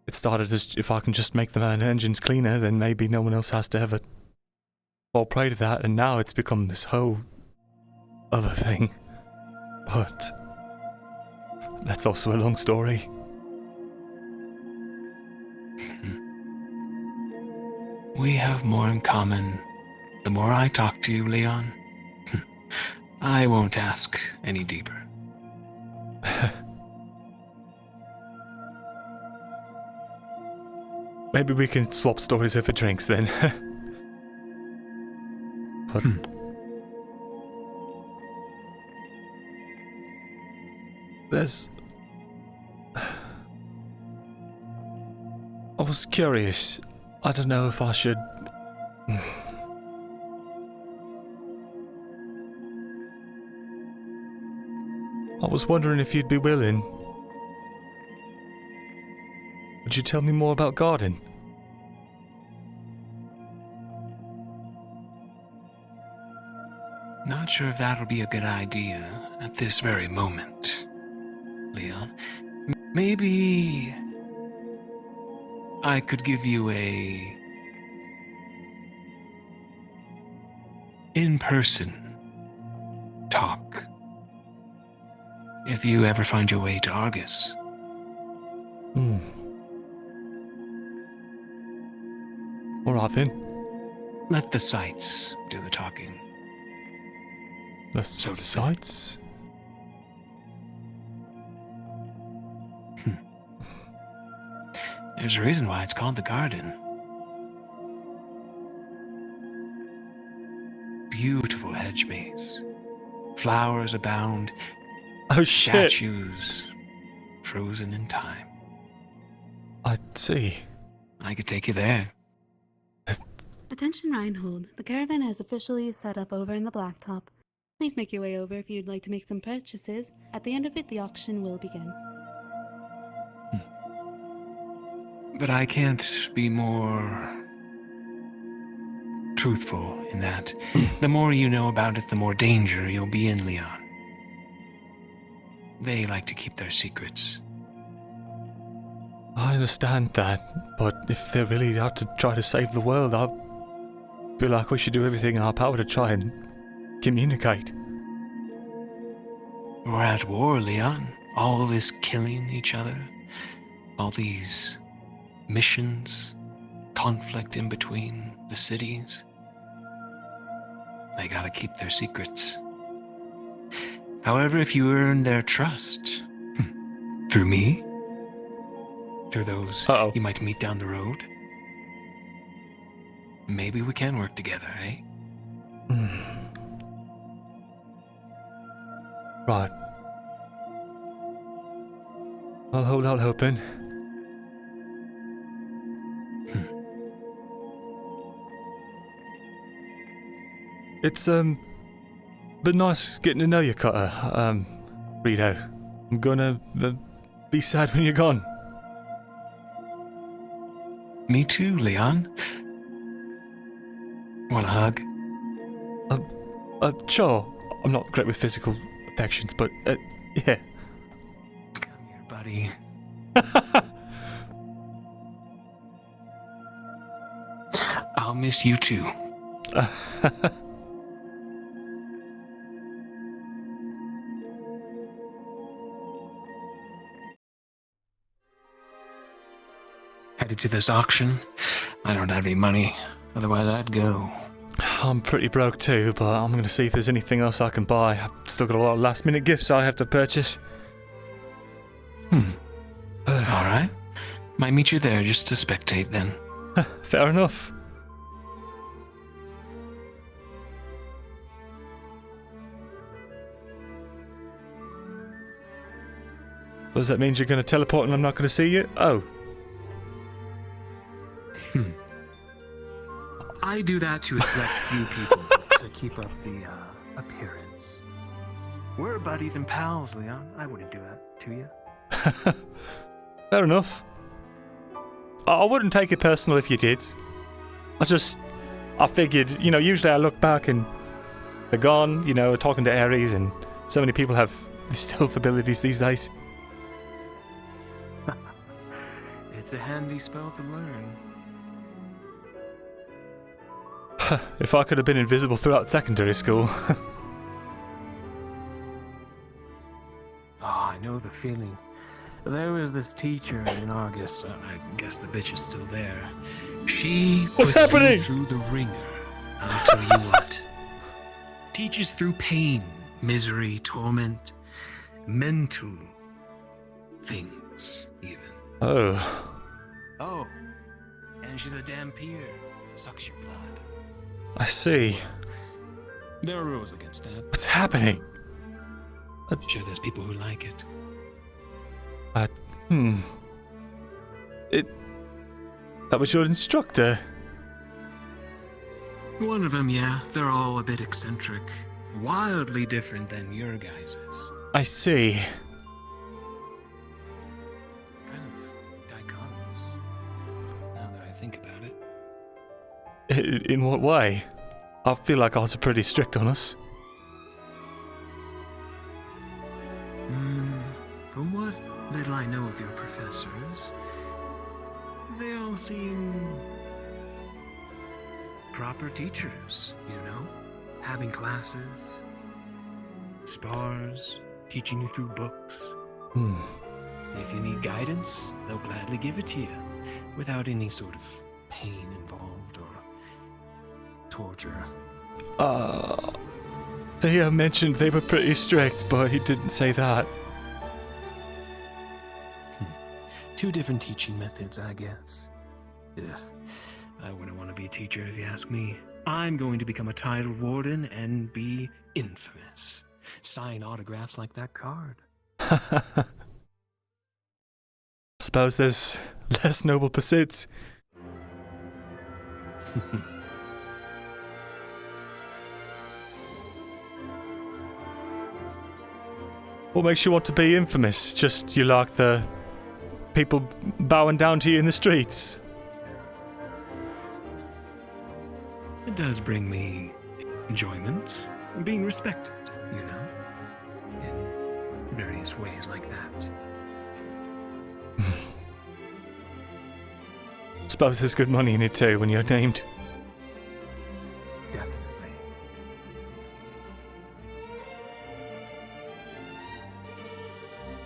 it started as if I can just make the engines cleaner, then maybe no one else has to ever fall prey to that, and now it's become this whole other thing. But that's also a long story. We have more in common the more I talk to you, Leon. I won't ask any deeper. Maybe we can swap stories over drinks then. But there's... I was curious. I don't know if I should... I was wondering if you'd be willing. Would you tell me more about Garden? Not sure if that'll be a good idea at this very moment, Leon. Maybe I could give you a in-person talk if you ever find your way to Argus. Alright then. Let the sights do the talking. The sights? There's a reason why it's called the Garden. Beautiful hedge maze. Flowers abound. Oh shit! Statues frozen in time. I see. I could take you there. Attention Reinhold, the caravan has officially set up over in the blacktop. Please make your way over if you'd like to make some purchases. At the end of it, the auction will begin. But I can't be more truthful in that. The more you know about it, the more danger you'll be in, Leon. They like to keep their secrets. I understand that, but if they're really out to try to save the world, I feel like we should do everything in our power to try and communicate. We're at war, Leon. All this killing each other. All these missions. Conflict in between the cities. They gotta keep their secrets. However, if you earn their trust, through me, through those you might meet down the road, maybe we can work together, eh? Right. I'll hold out hoping. It's been nice getting to know you, Cutter. Rito. I'm gonna be sad when you're gone. Me too, Leon. Want a hug? Sure. I'm not great with physical affections, but yeah. Come here, buddy. I'll miss you too. Headed to this auction. I don't have any money, otherwise I'd go. I'm pretty broke too, but I'm gonna see if there's anything else I can buy. I've still got a lot of last minute gifts I have to purchase. Alright. Might meet you there just to spectate then. Fair enough. Does that mean you're gonna teleport and I'm not gonna see you? Oh. I do that to a select few people to keep up the appearance. We're buddies and pals, Leon. I wouldn't do that to you. Fair enough. I wouldn't take it personal if you did. I figured, usually I look back and they're gone, talking to Ares, and so many people have these stealth abilities these days. It's a handy spell to learn. If I could have been invisible throughout secondary school. I know the feeling. There was this teacher in August. I guess the bitch is still there. She What's puts happening? you through the ringer. I'll tell you what. Teaches through pain, misery, torment, mental things, even. Oh. Oh, and she's a dampier. Sucks your blood. I see. There are rules against that. What's happening? I'm sure there's people who like it. That was your instructor? One of them, yeah. They're all a bit eccentric. Wildly different than your guys's. I see. Kind of dichotomous. Now that I think about it. In what way? I feel like I was pretty strict on us. From what little I know of your professors, they all seem proper teachers, having classes, spars, teaching you through books. If you need guidance, they'll gladly give it to you, without any sort of pain involved or torture. They mentioned they were pretty strict, but he didn't say that. Two different teaching methods, I guess. Yeah, I wouldn't want to be a teacher if you ask me. I'm going to become a title warden and be infamous. Sign autographs like that card. Suppose there's less noble pursuits. What makes you want to be infamous? Just you like the people bowing down to you in the streets? It does bring me enjoyment, being respected, in various ways like that. Suppose there's good money in it too when you're named. Definitely.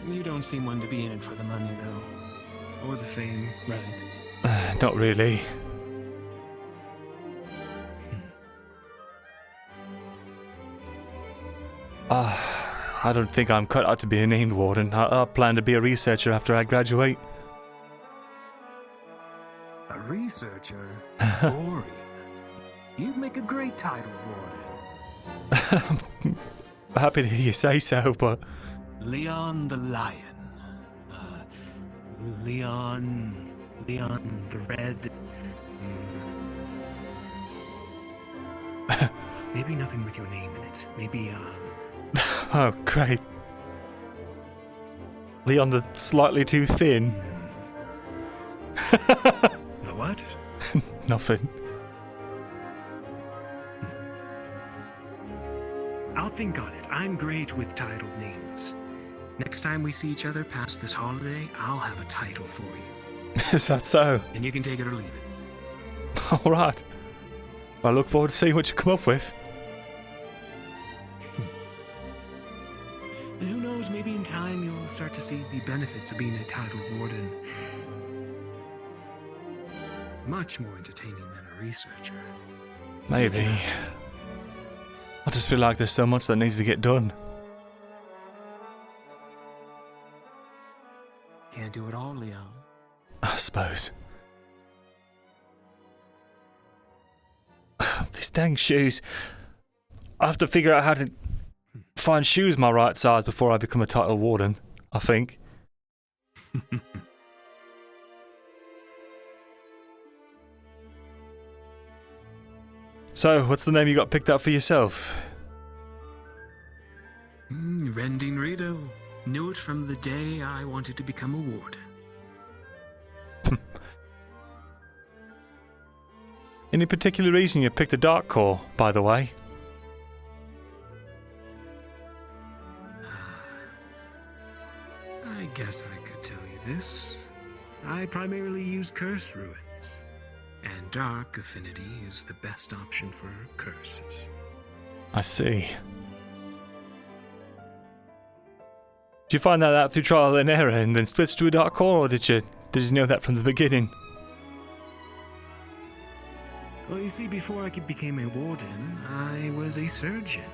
You don't seem one to be in it for the money, though. Or the fame, right? Not really. I don't think I'm cut out to be a named warden. I plan to be a researcher after I graduate. A researcher? Boring. You'd make a great title warden. Happy to hear you say so, but... Leon the Lion. Leon the Red. Maybe nothing with your name in it. Maybe, Oh, great. Leon the slightly too thin. The what? Nothing. I'll think on it. I'm great with titled names. Next time we see each other past this holiday, I'll have a title for you. Is that so? And you can take it or leave it. All right. I look forward to seeing what you come up with. And who knows, maybe in time you'll start to see the benefits of being a titled warden. Much more entertaining than a researcher. Maybe. I just feel like there's so much that needs to get done. Can't do it all, Leon. I suppose. These dang shoes. I have to figure out how to find shoes my right size before I become a title warden, I think. So, what's the name you got picked out for yourself? Rending Rito. Knew it from the day I wanted to become a warden. Any particular reason you picked the dark core, by the way? I guess I could tell you this. I primarily use curse ruins, and dark affinity is the best option for curses. I see. Did you find that out through trial and error and then switch to a dark core, or did you know that from the beginning? Well, you see, before I became a warden, I was a surgeon.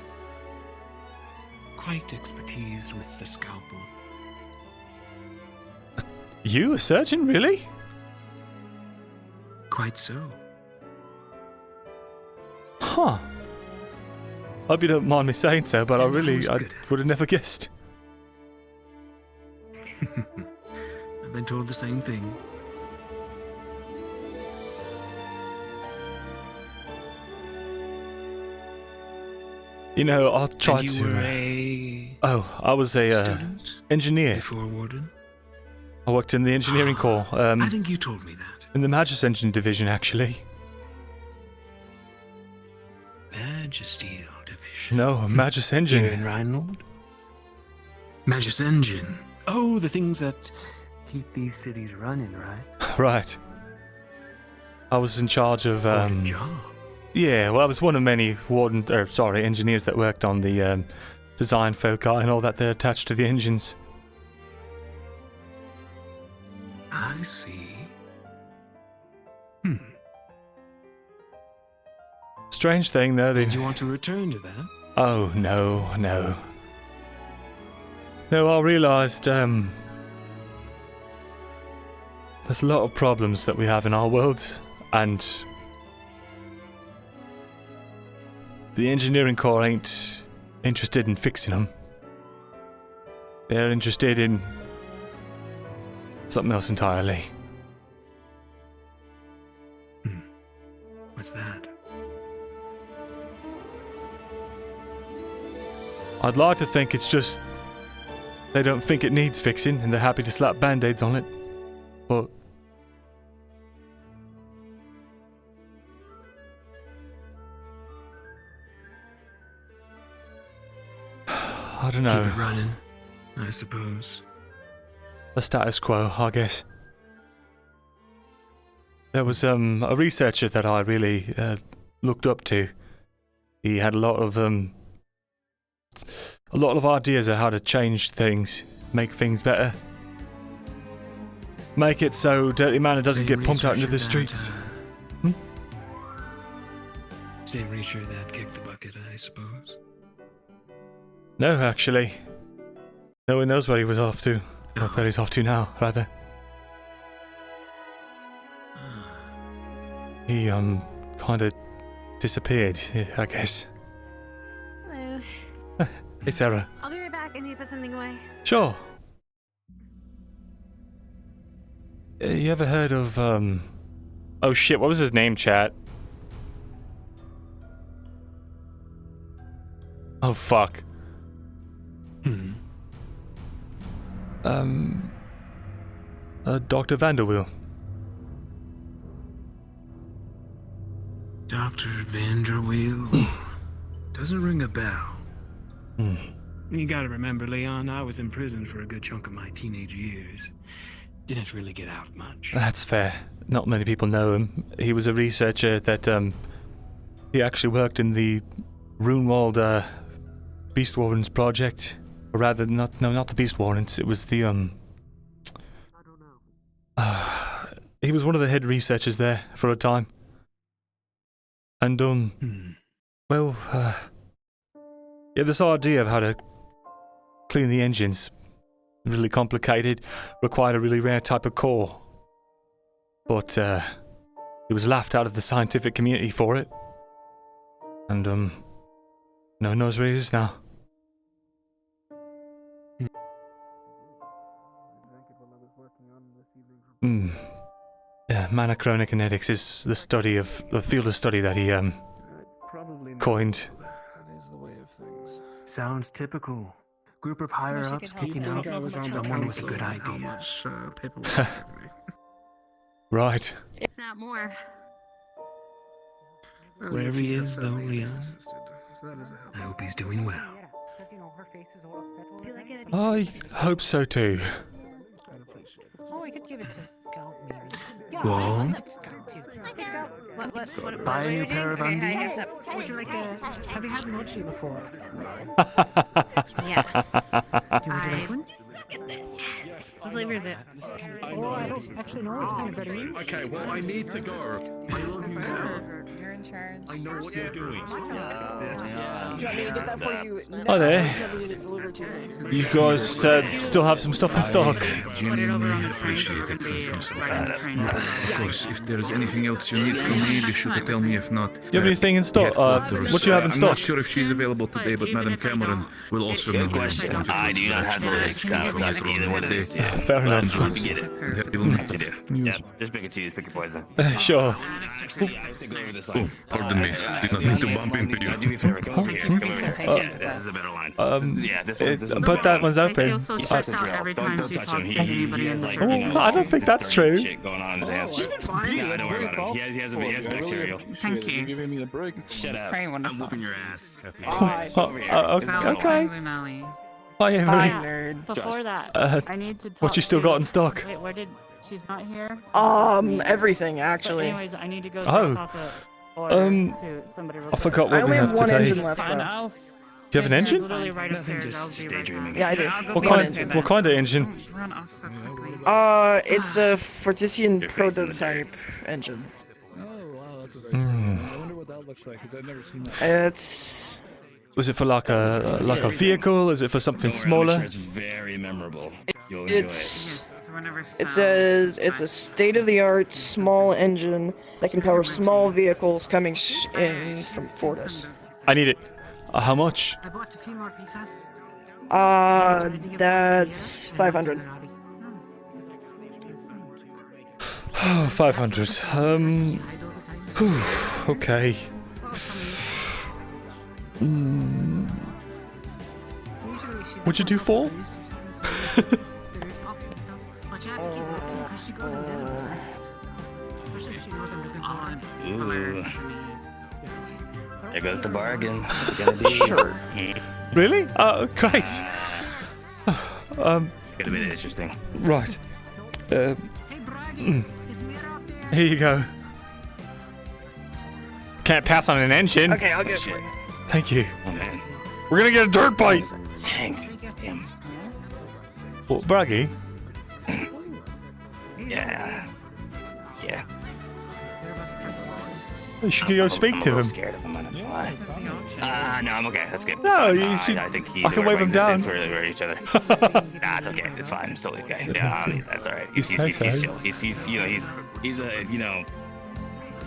Quite expertised with the scalpel. You, a surgeon, really? Quite so. Huh. Hope you don't mind me saying so, but I would have never guessed. I've been told the same thing. You know, I tried and you to. Were a I was a engineer. Before warden. I worked in the engineering corps. I think you told me that. In the Magus Engine division, actually. Magisteel division. No, Magus Engine. Here in Rhineland? Magus Engine. Oh, the things that keep these cities running, right? Right. I was in charge of. Warden job. Yeah, well, I was one of many engineers that worked on the design foci and all that they're attached to the engines. I see. Strange thing, though. Did you want to return to that? Oh, no. No, I realised, there's a lot of problems that we have in our world, and the engineering corps ain't interested in fixing them. They're interested in something else entirely. What's that? I'd like to think it's just they don't think it needs fixing and they're happy to slap band-aids on it. But I don't know. Keep it running, I suppose. The status quo, I guess. There was a researcher that I really looked up to. He had a lot of ideas of how to change things, make things better, make it so Dirty Manor doesn't get pumped out into the streets. Same reacher that kicked the bucket, I suppose. No, actually. No one knows where he was off to. Or where he's off to now, rather. He, kind of disappeared, I guess. Hello. Hey, Sarah. I'll be right back. I need to put something away. Sure. You ever heard of, oh shit, what was his name, chat? Oh, fuck. Dr. Vanderweel. Dr. Vanderweel? Doesn't ring a bell. You gotta remember, Leon, I was in prison for a good chunk of my teenage years. Didn't really get out much. That's fair. Not many people know him. He was a researcher that, he actually worked in the Runewald, Beast Wardens project. Or rather, not the Beast Wardens, it was the, he was one of the head researchers there for a time. And, well, yeah, this idea of how to clean the engines, really complicated, required a really rare type of core. But, he was laughed out of the scientific community for it. And, no one knows where he is now. Manachronokinetics is the study of the field of study that he coined. That is the way of things. Sounds typical. Group of higher ups picking out someone with a good idea. Right. If not more. Wherever he is, though, Leon, I hope he's doing well. I hope so too. Oh, I could give it to Scout, maybe. Yeah, Well, I like Scout too. Hey, Scout. What buy a new pair of undies? Would you like a... Have you had mochi before? Yes. Would you like one? Yes. What flavor is it? Oh, I don't actually know. It's kind of good. Okay, well, I need to go. I love you now. You're in charge. I know what you're doing. Do you want me to get that for you? Hi there. there. You guys still have some stuff in stock. Genuinely appreciate it when it comes to the family. Of course, if there is anything else you need from me, be sure to tell me. If not, You have anything in stock? What do you have in I'm stock? not sure if she's available today, but Madam Cameron will also know who to point I do not have the list. Either one of those. Fair enough. Get it. Yeah, just pick a choose, pick a poison. Sure. Oh, pardon me. Did not mean to bump into you. Do me a favor, come over here. Come over here. Yeah, this is a better line. Yeah, this one's But that one's open. Don't touch him. He has like, I don't think that's true. shit going on in his hands. She's been fine. Nah, don't worry about him. He has bacterial. Thank you. Giving me a break. Shut up. Very wonderful. I'm whooping your ass. Okay. Molly. Hi, Avery. nerd. Before that, I need to talk What you still to- got in stock? Wait, where did... She's not here? Everything, But actually. anyways, I need to go Oh. drop off a order to somebody real I quick. forgot what we have one today. engine left, Fine, though. I'll Do you have an engine? literally right Nothing, upstairs. just I'll be right daydreaming. back. Yeah, I do. I'll go What get kind? it then. What kind of engine? Run off so quickly. It's a Fortisian prototype engine. Oh, wow, that's a very cool one. I wonder what that looks like, because I've never seen that. It's Was it for like a vehicle? Is it for something Don't worry, I'm smaller? sure it's very memorable. You'll enjoy it. it's Whenever it says it's a state-of-the-art small engine that can power small vehicles coming in from Fortis. I need it. How much? I bought a few more pieces. That's 500. Oh, 500. Okay. Would you do 4? Ooh. There goes the bargain. It's gonna be Sure. Really? Great. Gonna be interesting. Right. Here you go. Can't pass on an engine. Okay, I'll get it for you. Thank you. Oh man. We're gonna get a dirt bike. Tank. Damn. Well, Braggy. Yeah. Yeah. You should go speak I'm to a little him. scared of him. I'm not gonna lie. No, I'm okay. That's good. No, It's you fine. see- I think he's I can aware wave of him my down. existence. We're each other. Nah, it's okay. It's fine. I'm totally okay. Yeah, that's all right. You say He's so. chill. He's a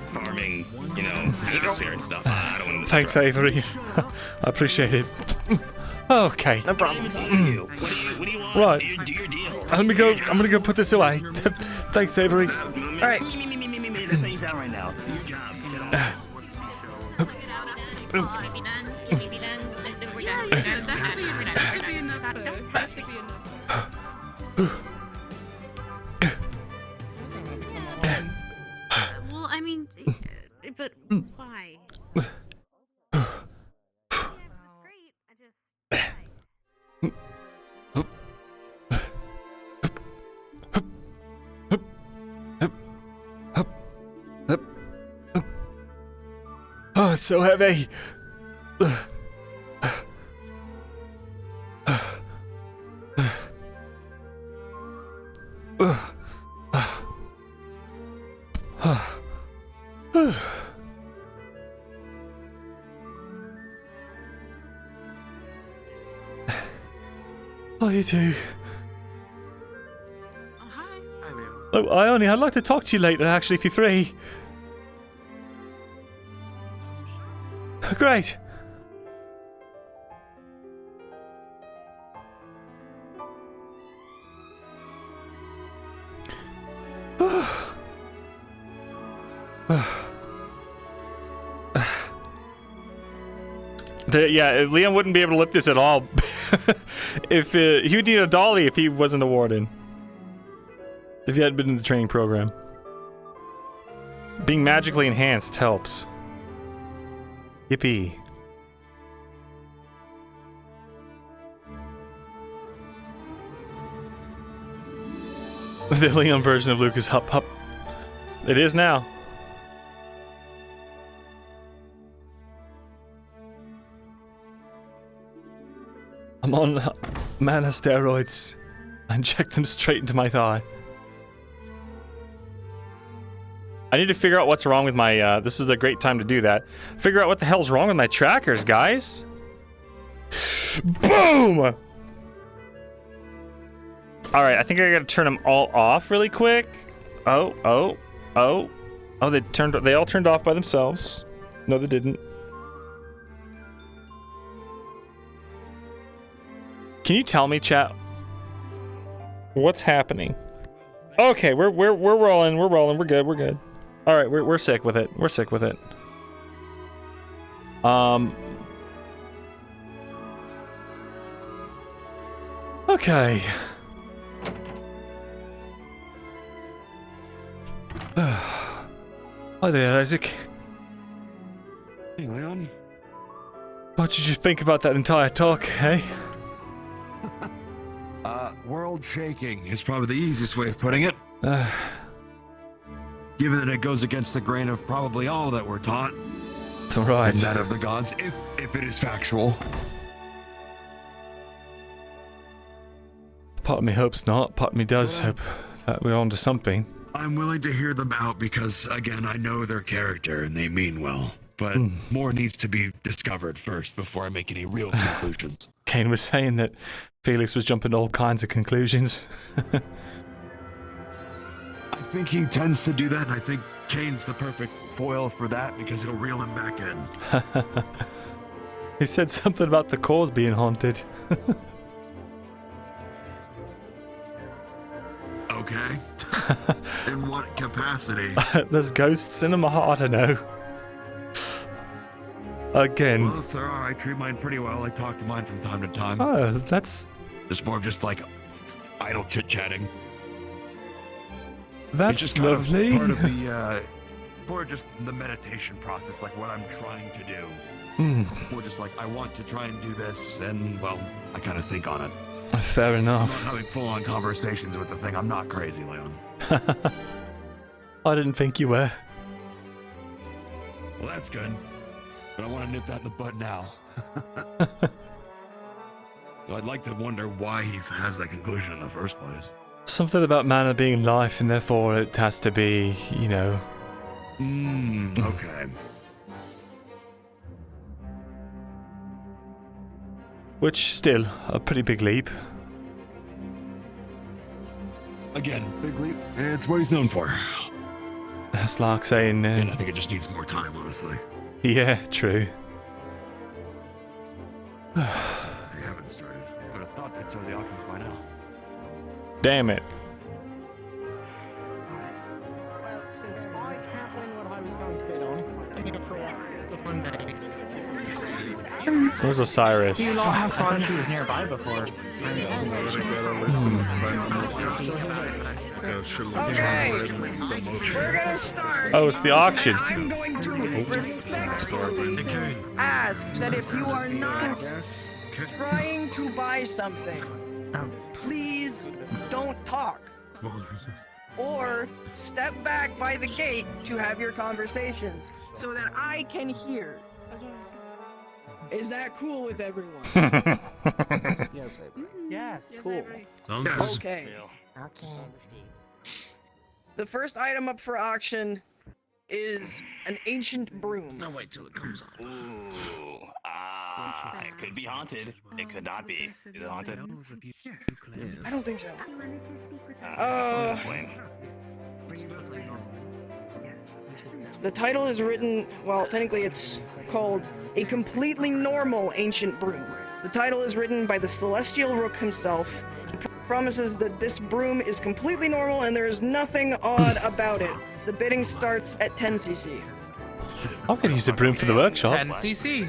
farming atmosphere and stuff. I don't want to. Thanks, Avery. I appreciate it. Okay. No problem. What do you want? Right. Do your deal. I'm gonna go put this away. Thanks, Avery. All right. That's how you sound right now. Do your job. Shut up. Well, I mean, but why? Oh, it's so heavy. Oh, you too. Oh, Ione, I'd like to talk to you later, actually, if you're free. Great. Yeah, Leon wouldn't be able to lift this at all. If he would need a dolly if he wasn't a warden. If he hadn't been in the training program. Being magically enhanced helps. Yippee. The Leon version of Lucas Hup Hup. It is now. I'm on mana steroids. I inject them straight into my thigh. I need to figure out what's wrong with my, this is a great time to do that. Figure out what the hell's wrong with my trackers, guys. Boom! Alright, I think I gotta turn them all off really quick. Oh, they all turned off by themselves. No, they didn't. Can you tell me, chat, what's happening? Okay, we're rolling, we're good. All right, we're sick with it. Okay. Hi there, Isaac. Hey, Leon. What did you think about that entire talk, eh? World shaking is probably the easiest way of putting it. Given that it goes against the grain of probably all that we're taught. Right. And that of the gods, if it is factual. Part of me hopes not, part of me does hope that we're onto something. I'm willing to hear them out because, again, I know their character and they mean well. But more needs to be discovered first before I make any real conclusions. Kane was saying that Felix was jumping to all kinds of conclusions. I think he tends to do that, and I think Kane's the perfect foil for that because he'll reel him back in. He said something about the cores being haunted. Okay. In what capacity? There's ghosts in them, I don't know. Again. Well, if there are, I treat mine pretty well. I talk to mine from time to time. Oh, that's... It's more of just like idle chit-chatting. That's it's just lovely. Kind of part of the, more just the meditation process, like what I'm trying to do. More just like, I want to try and do this, and, well, I kind of think on it. Fair enough. I'm not having full-on conversations with the thing. I'm not crazy, Leon. I didn't think you were. Well, that's good. But I want to nip that in the bud now. I'd like to wonder why he has that conclusion in the first place. Something about mana being life, and therefore it has to be, you know... Okay. Which, still, a pretty big leap. Again, big leap. It's what he's known for. That's like saying... and I think it just needs more time, honestly. Yeah, true. So they haven't started. But I thought they'd start the auctions by now. Damn it. Well, since I can't win what I was going to bid on, I'm here for a walk with one day. Where's Osiris? You lot have fun. I thought she was nearby before. Okay, we're gonna start. Oh, it's the auction. I'm going to respectfully ask that if you are not trying to buy something, please don't talk. Or step back by the gate to have your conversations so that I can hear. Is that cool with everyone? Yes, Avery. Yes, cool. Sounds good. Okay. Okay. The first item up for auction is an ancient broom. I'll wait till it comes on. Ooh, it could be haunted. It could not be. Is it haunted? I don't think so. The title is written, well, technically it's called A Completely Normal Ancient Broom. The title is written by the Celestial Rook himself. He promises that this broom is completely normal and there is nothing odd about it. The bidding starts at 10cc. I could use the broom for the workshop. 10cc.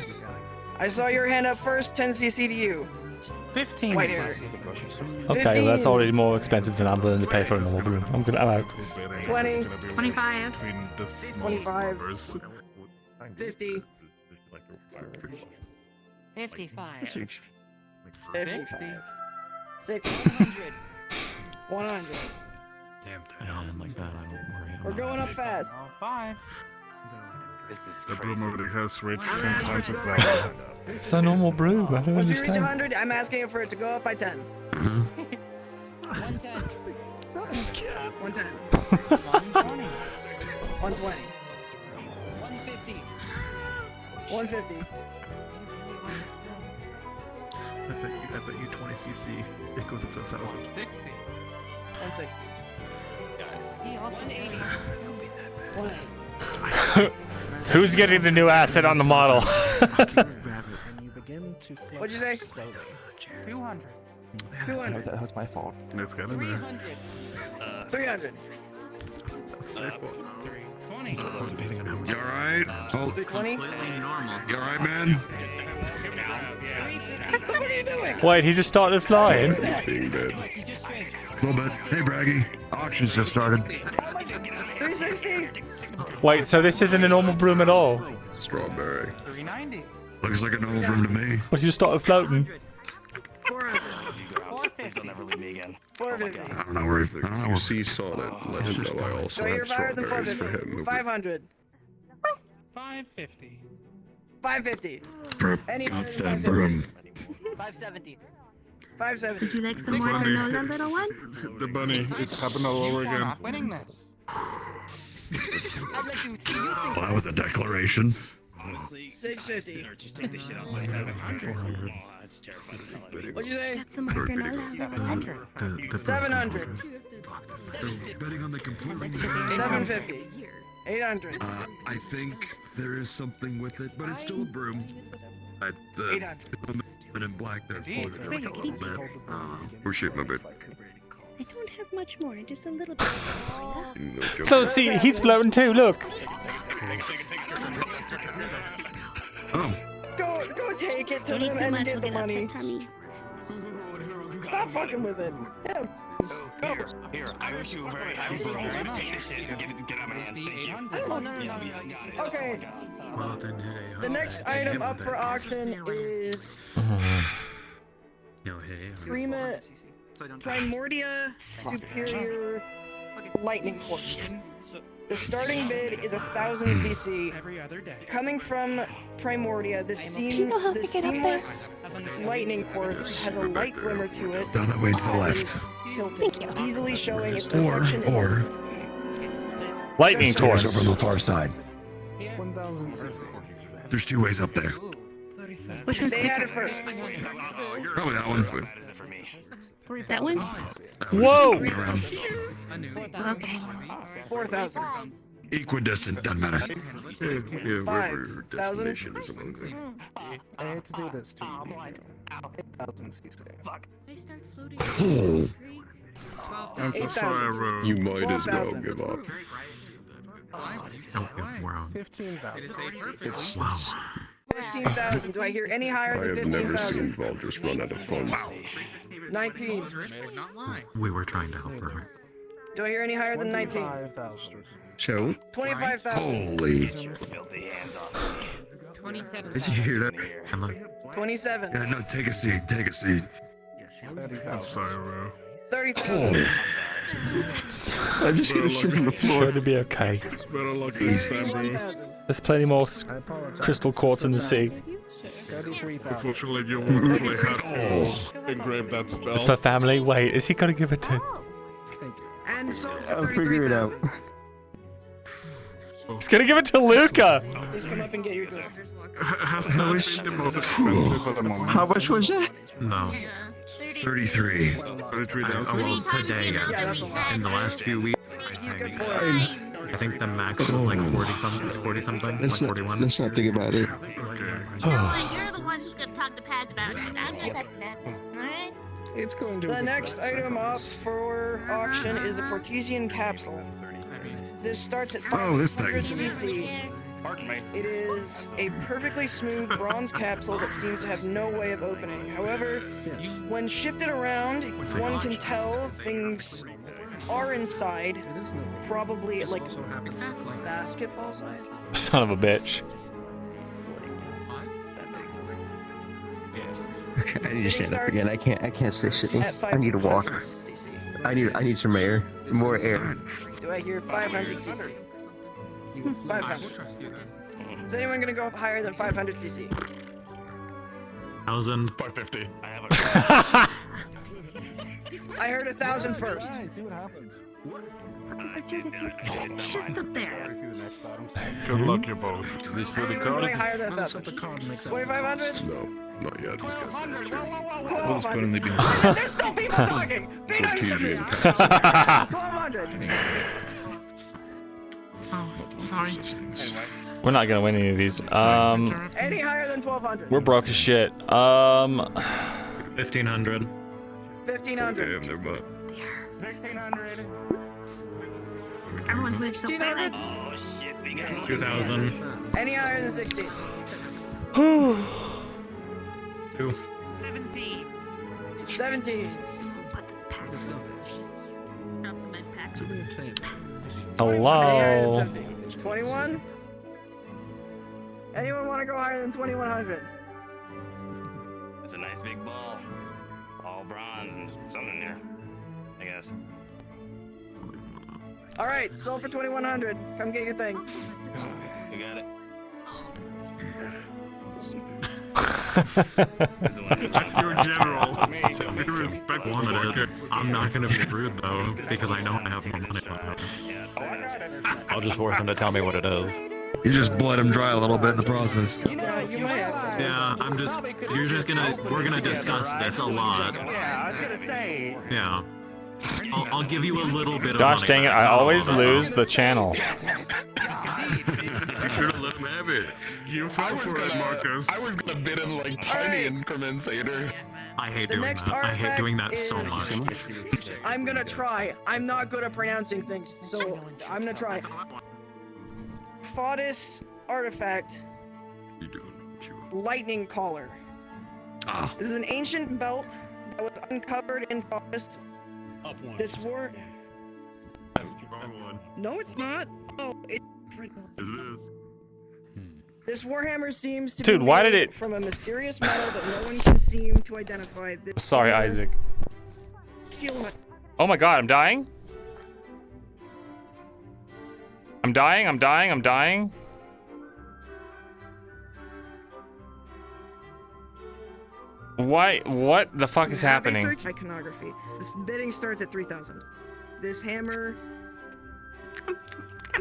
I saw your hand up first, 10cc to you. 15. White hair. Okay, well, that's already more expensive than I'm willing to pay for a normal broom. I'm out. 20. 25. 25. 50. 55. 55. 600. 100. Damn. Oh my god, I don't worry. We're going up fast. 5. The broom already has reached 10 times its value. It's a normal broom. I don't Once we reach understand. 100, I'm asking for it to go up by 10. 110. 110. 120. 120. 150. 150. I bet you 20 cc. It goes up to 1,000. 60. 160. He also 180. 180. Who's getting the new asset on the model? What'd you say? 200. 200. That was my fault. Let's get in there. 300. 320. You alright? Oh, 320. you alright, man? What are you doing? Wait, he just started flying? Being dead. A little bit. Hey, Braggy. Auctions just started. 360. Wait, so this isn't a normal broom at all? Strawberry. 390. Looks like a normal broom to me. But you just started floating? 400. 450. He'll never leave me again. 450. I don't know where he... I don't know where... See Solid. Let him know I also So you're have higher than strawberries for 450. him. 500. 550. 550. Broom. Any God's that broom. 570. 570. Would you like some more granola, little one? The bunny. It's happened all over again. Not winning this. Well, that was a declaration. 650. Just take this shit off my head. 400. That's terrifying. What'd you say? Got some more granola, little one? 700. Betting on the completely... 750. 800. I think there is something with it, but it's still a broom. The woman in black there floated like a little bit. Appreciate my bit. I don't have much more, just a little bit. So, see, he's floating too, look. Oh. Go take it to Don't eat them too and much, get you'll the get money. upset tummy. Stop fucking with it. Yeah. Go. Here, I wish you were very happy. Take this shit and get out of my hands. Thank you. Oh, no. Okay. The next item up for auction is Primordia Superior Lightning Quartz. The starting bid is 1,000 cc. Every other day. Coming from Primordia, the seamless lightning quartz has a light glimmer to it. Down that way to the left. Tilted, easily showing its reflection in Or... Lightning Stairs torch. over on the far side. 1,000 cc. There's 2 ways up there. Which one's They had it quicker? first. Probably that one. That one? Whoa! Okay. 4,000. Equidistant, doesn't matter. Yeah, wherever your 5,000. destination is among them. I hate to do this to you, Pedro. 8,000 cc. Oh. I'm so sorry, bro. You might as well give up. Oh, we're on. 15,000. Wow. 15,000. Do I hear any higher I than have never seen 15,000? Valdris run out of funds. 19. We were trying to help her. Do I hear any higher than 19? 25,000. So? 25,000. Holy. 27. Did you hear that? I'm like, 27. Yeah, no, take a seat, take a seat. I'm sorry, bro. 30,000. I'm just gonna sit on the It's floor. going to be okay. It's better luck this time, bro. 61,000. There's plenty more crystal quartz in the sea. 33,000. Unfortunately, you won't actually have to engrave that spell. It's for family. Wait, is he going to give it to... And so I'll figure it out. He's going to give it to Luca! Please come up and get your drinks. Has not been the most expensive at the moment. How much was that? no. 33. 33,000. Well, today, in the last few weeks, I think the max was like 40 something, like 41. Let's not think about it. You're the one who's gonna talk to Paz about it. I'm just touching that. Alright? It's going to The next item up for auction is a Fortesian capsule. This starts at 500 this thing. cc. Pardon me. It is a perfectly smooth bronze capsule that seems to have no way of opening. However, when shifted around, one can tell things are inside, probably like basketball sized. Son of a bitch. Okay, I need to stand up again. I can't stay sitting. At I need to walk. 500 cc. I need some air. More air. Do I hear 500 cc? 500. Is anyone gonna go higher than 500 cc? 1,550. I heard 1,000 first. See what happens. Just up there. Good luck, you both. This for the Anyone card? going higher than 1,000? 2,500? No, not yet. He's got that. Well, it's currently being There's still people talking! Be nice to me! 1,200! Oh, sorry. We're not gonna win any of these. Any higher than 1,200? We're broke as shit. 1,500. 1,500. Damn, they're butt. 1,600. Everyone's moved so bad. 2,000. Any higher than 16? 2. 17. 17. Put this pack. Grab some med packs. Hello. 21? Anyone want to go higher than 2,100? It's a nice big ball. All bronze and something in here, I guess. Alright, sold for 2,100. Come get your thing. You got it. That's your general. We respect it. I'm not gonna be rude though, because I know I have more money on it. I'll just force him to tell me what it is. You just bled him dry a little bit in the process. You might have to. Yeah, we're gonna discuss this a lot. Yeah, I was gonna say. Yeah. I'll give you a little bit of Gosh money dang it, back. I always lose the channel. You should have let him have it. You fell for it, Marcus. I was gonna bid in like tiny increments, Ader. I hate The doing next that. I hate artifact doing that so is- much. I'm gonna try. I'm not good at pronouncing things, so I'm gonna try. Faudus artifact. Lightning collar. This is an ancient belt that was uncovered in Faudus. This war. No, it's not. Oh, it's. It is. This warhammer seems to Dude, be why made did it- from a mysterious metal that no one can seem to identify. This Sorry, Isaac. Steel. Oh my god, I'm dying? I'm dying. Why? What the fuck is happening? Iconography. This bidding starts at 3,000. This hammer.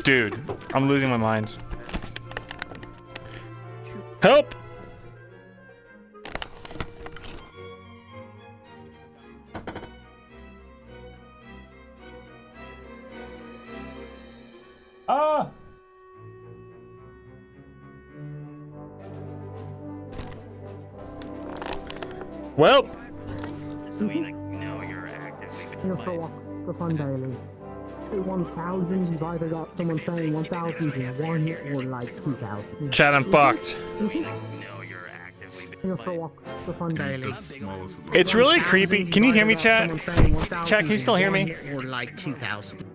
Dude, I'm losing my mind. Help! Ah! Well, So you know you're actively. The fun daily. 1,000 divided up, someone saying 1,001 or like 2,000. Chad, I'm fucked. The fun daily. It's really creepy. Can you hear me, Chad? Chad, can you still hear me? Or like 2,000.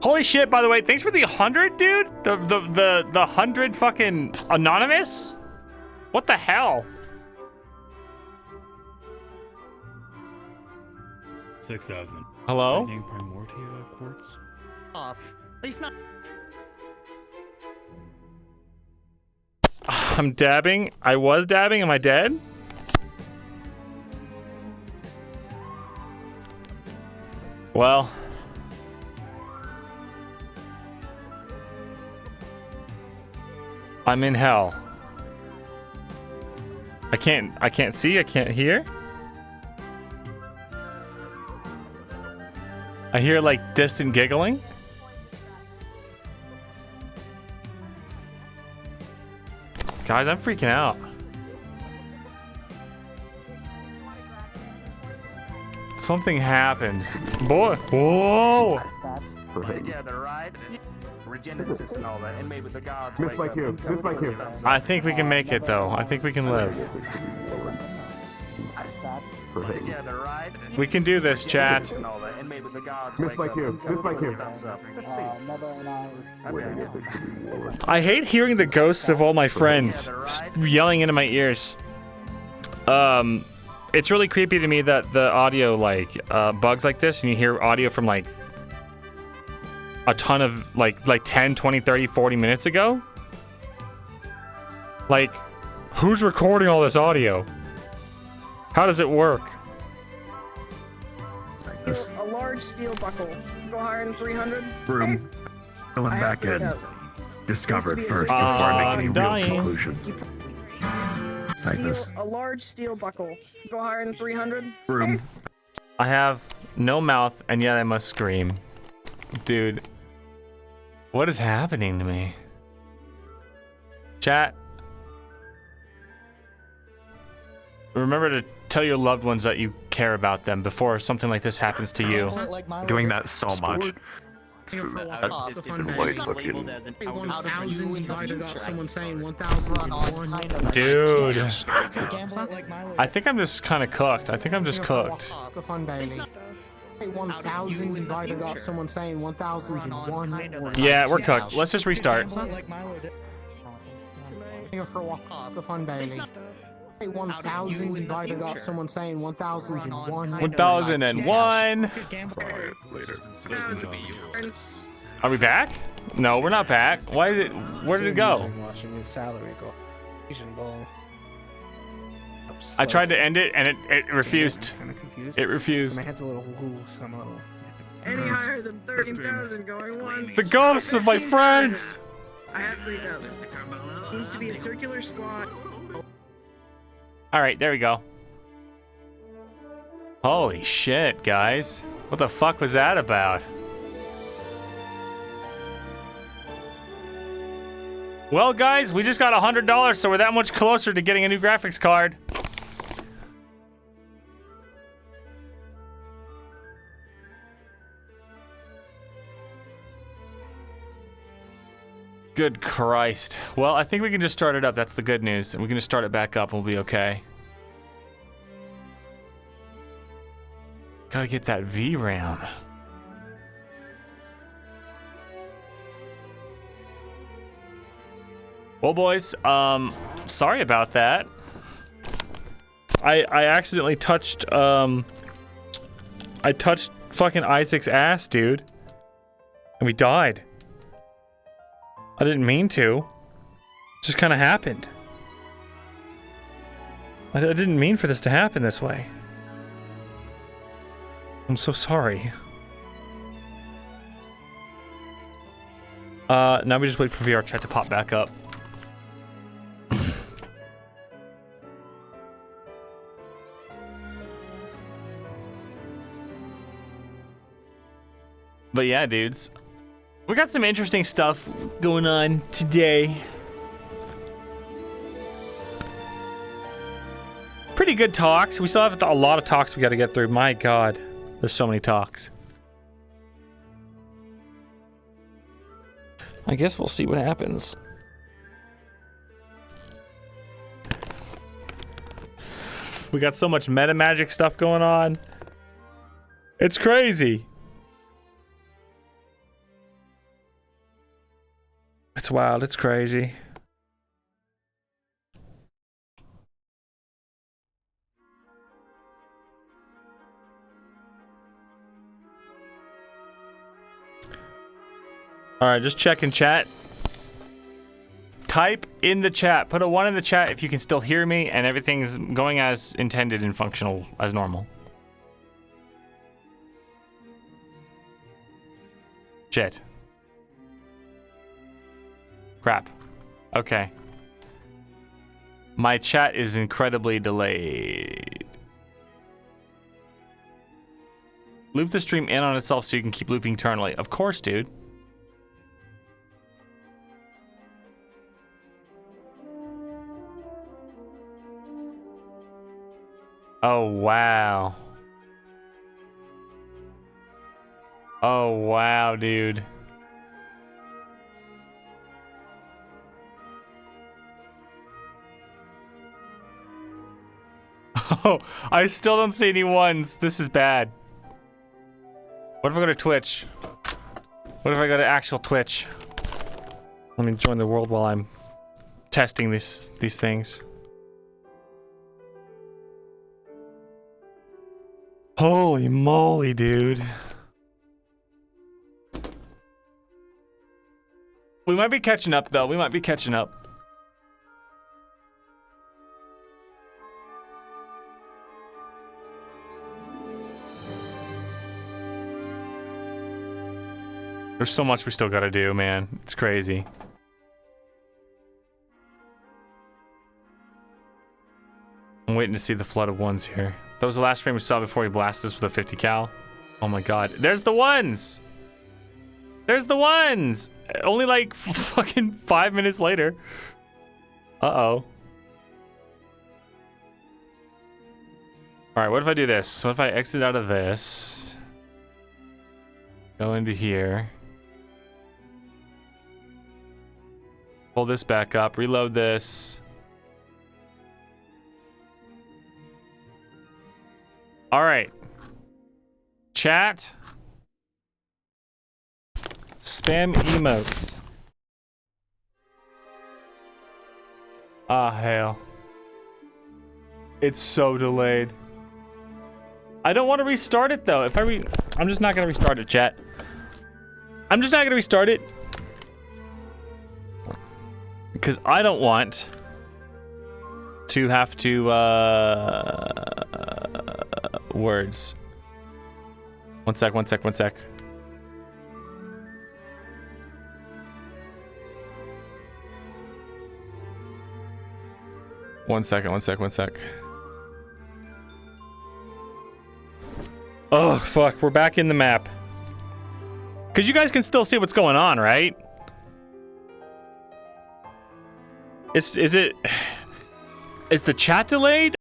Holy shit, by the way, thanks for the 100, dude. The 100 fucking anonymous? What the hell? 6,000. Hello? Lightning Primordia quartz. Off. At least not. I'm dabbing. I was dabbing. Am I dead? Well. I'm in hell. I can't see, I can't hear. I hear like distant giggling. Guys, I'm freaking out. Something happened. Boy, whoa! Together, right? Regenesis and all that, and maybe the gods. Miss my cue. Miss my cue. I think we can make it though. I think we can live. Perfect. We can do this, chat. Miss my cue. Miss my cue. I hate hearing the ghosts of all my friends yelling into my ears. It's really creepy to me that the audio like bugs like this, and you hear audio from like a ton of like 10, 20, 30, 40 minutes ago. Like, who's recording all this audio? How does it work? A large steel buckle. Go higher than 300. Room. Fill him I have back in. 3,000. Discovered first before I make any real conclusions. Cyphers. A large steel buckle. Go higher than 300. Room. I have no mouth, and yet I must scream. Dude, what is happening to me? Chat. Remember to tell your loved ones that you care about them before something like this happens to you. Doing that so much. Dude. I think I'm just kind of cooked. I think I'm just cooked. 1,000 divided up, someone saying 1,001. Yeah, we're cooked. Let's just restart. For the fun baby. 1,000 divided up, someone saying 1,001. 1001. Are we back? No, we're not back. Why is it? Where did it go? Watching his salary go. Asian Bowl. I tried to end it and it refused. Kind of confused. It refused. My head's a little woo, so I'm a little. Any higher than 13,000 going once. The ghosts of my friends. I have 3,000. Seems to be a circular slot. All right, there we go. Holy shit, guys. What the fuck was that about? Well, guys, we just got $100, so we're that much closer to getting a new graphics card. Good Christ. Well, I think we can just start it up. That's the good news. And we can just start it back up and we'll be okay. Gotta get that VRAM. Well, boys, sorry about that. I accidentally touched, I touched fucking Isaac's ass, dude. And we died. I didn't mean to. It just kind of happened. I didn't mean for this to happen this way. I'm so sorry. Now we just wait for VR chat to pop back up. But yeah, dudes. We got some interesting stuff going on today. Pretty good talks. We still have a lot of talks we got to get through. My God, there's so many talks. I guess we'll see what happens. We got so much meta magic stuff going on. It's crazy. It's wild, it's crazy. Alright, just checking chat. Type in the chat. Put a 1 in the chat if you can still hear me and everything's going as intended and functional as normal. Shit. Crap. Okay. My chat is incredibly delayed. Loop the stream in on itself so you can keep looping eternally. Of course, dude. Oh, wow. Oh, wow, dude. No, I still don't see any ones. This is bad. What if I go to Twitch? What if I go to actual Twitch? Let me join the world while I'm testing these things. Holy moly, dude. We might be catching up, though. We might be catching up. There's so much we still gotta do, man. It's crazy. I'm waiting to see the flood of ones here. That was the last frame we saw before he blasted us with a 50 cal. Oh my god. There's the ones! There's the ones! Only like fucking 5 minutes later. Uh-oh. Alright, what if I do this? What if I exit out of this? Go into here. Pull this back up, reload this. All right. Chat. Spam emotes. Ah, hell. It's so delayed. I don't want to restart it though. I'm just not gonna restart it, chat. I'm just not gonna restart it. Because I don't want to have to, words. One sec. One second. Oh, fuck. We're back in the map. Because you guys can still see what's going on, right? Is the chat delayed?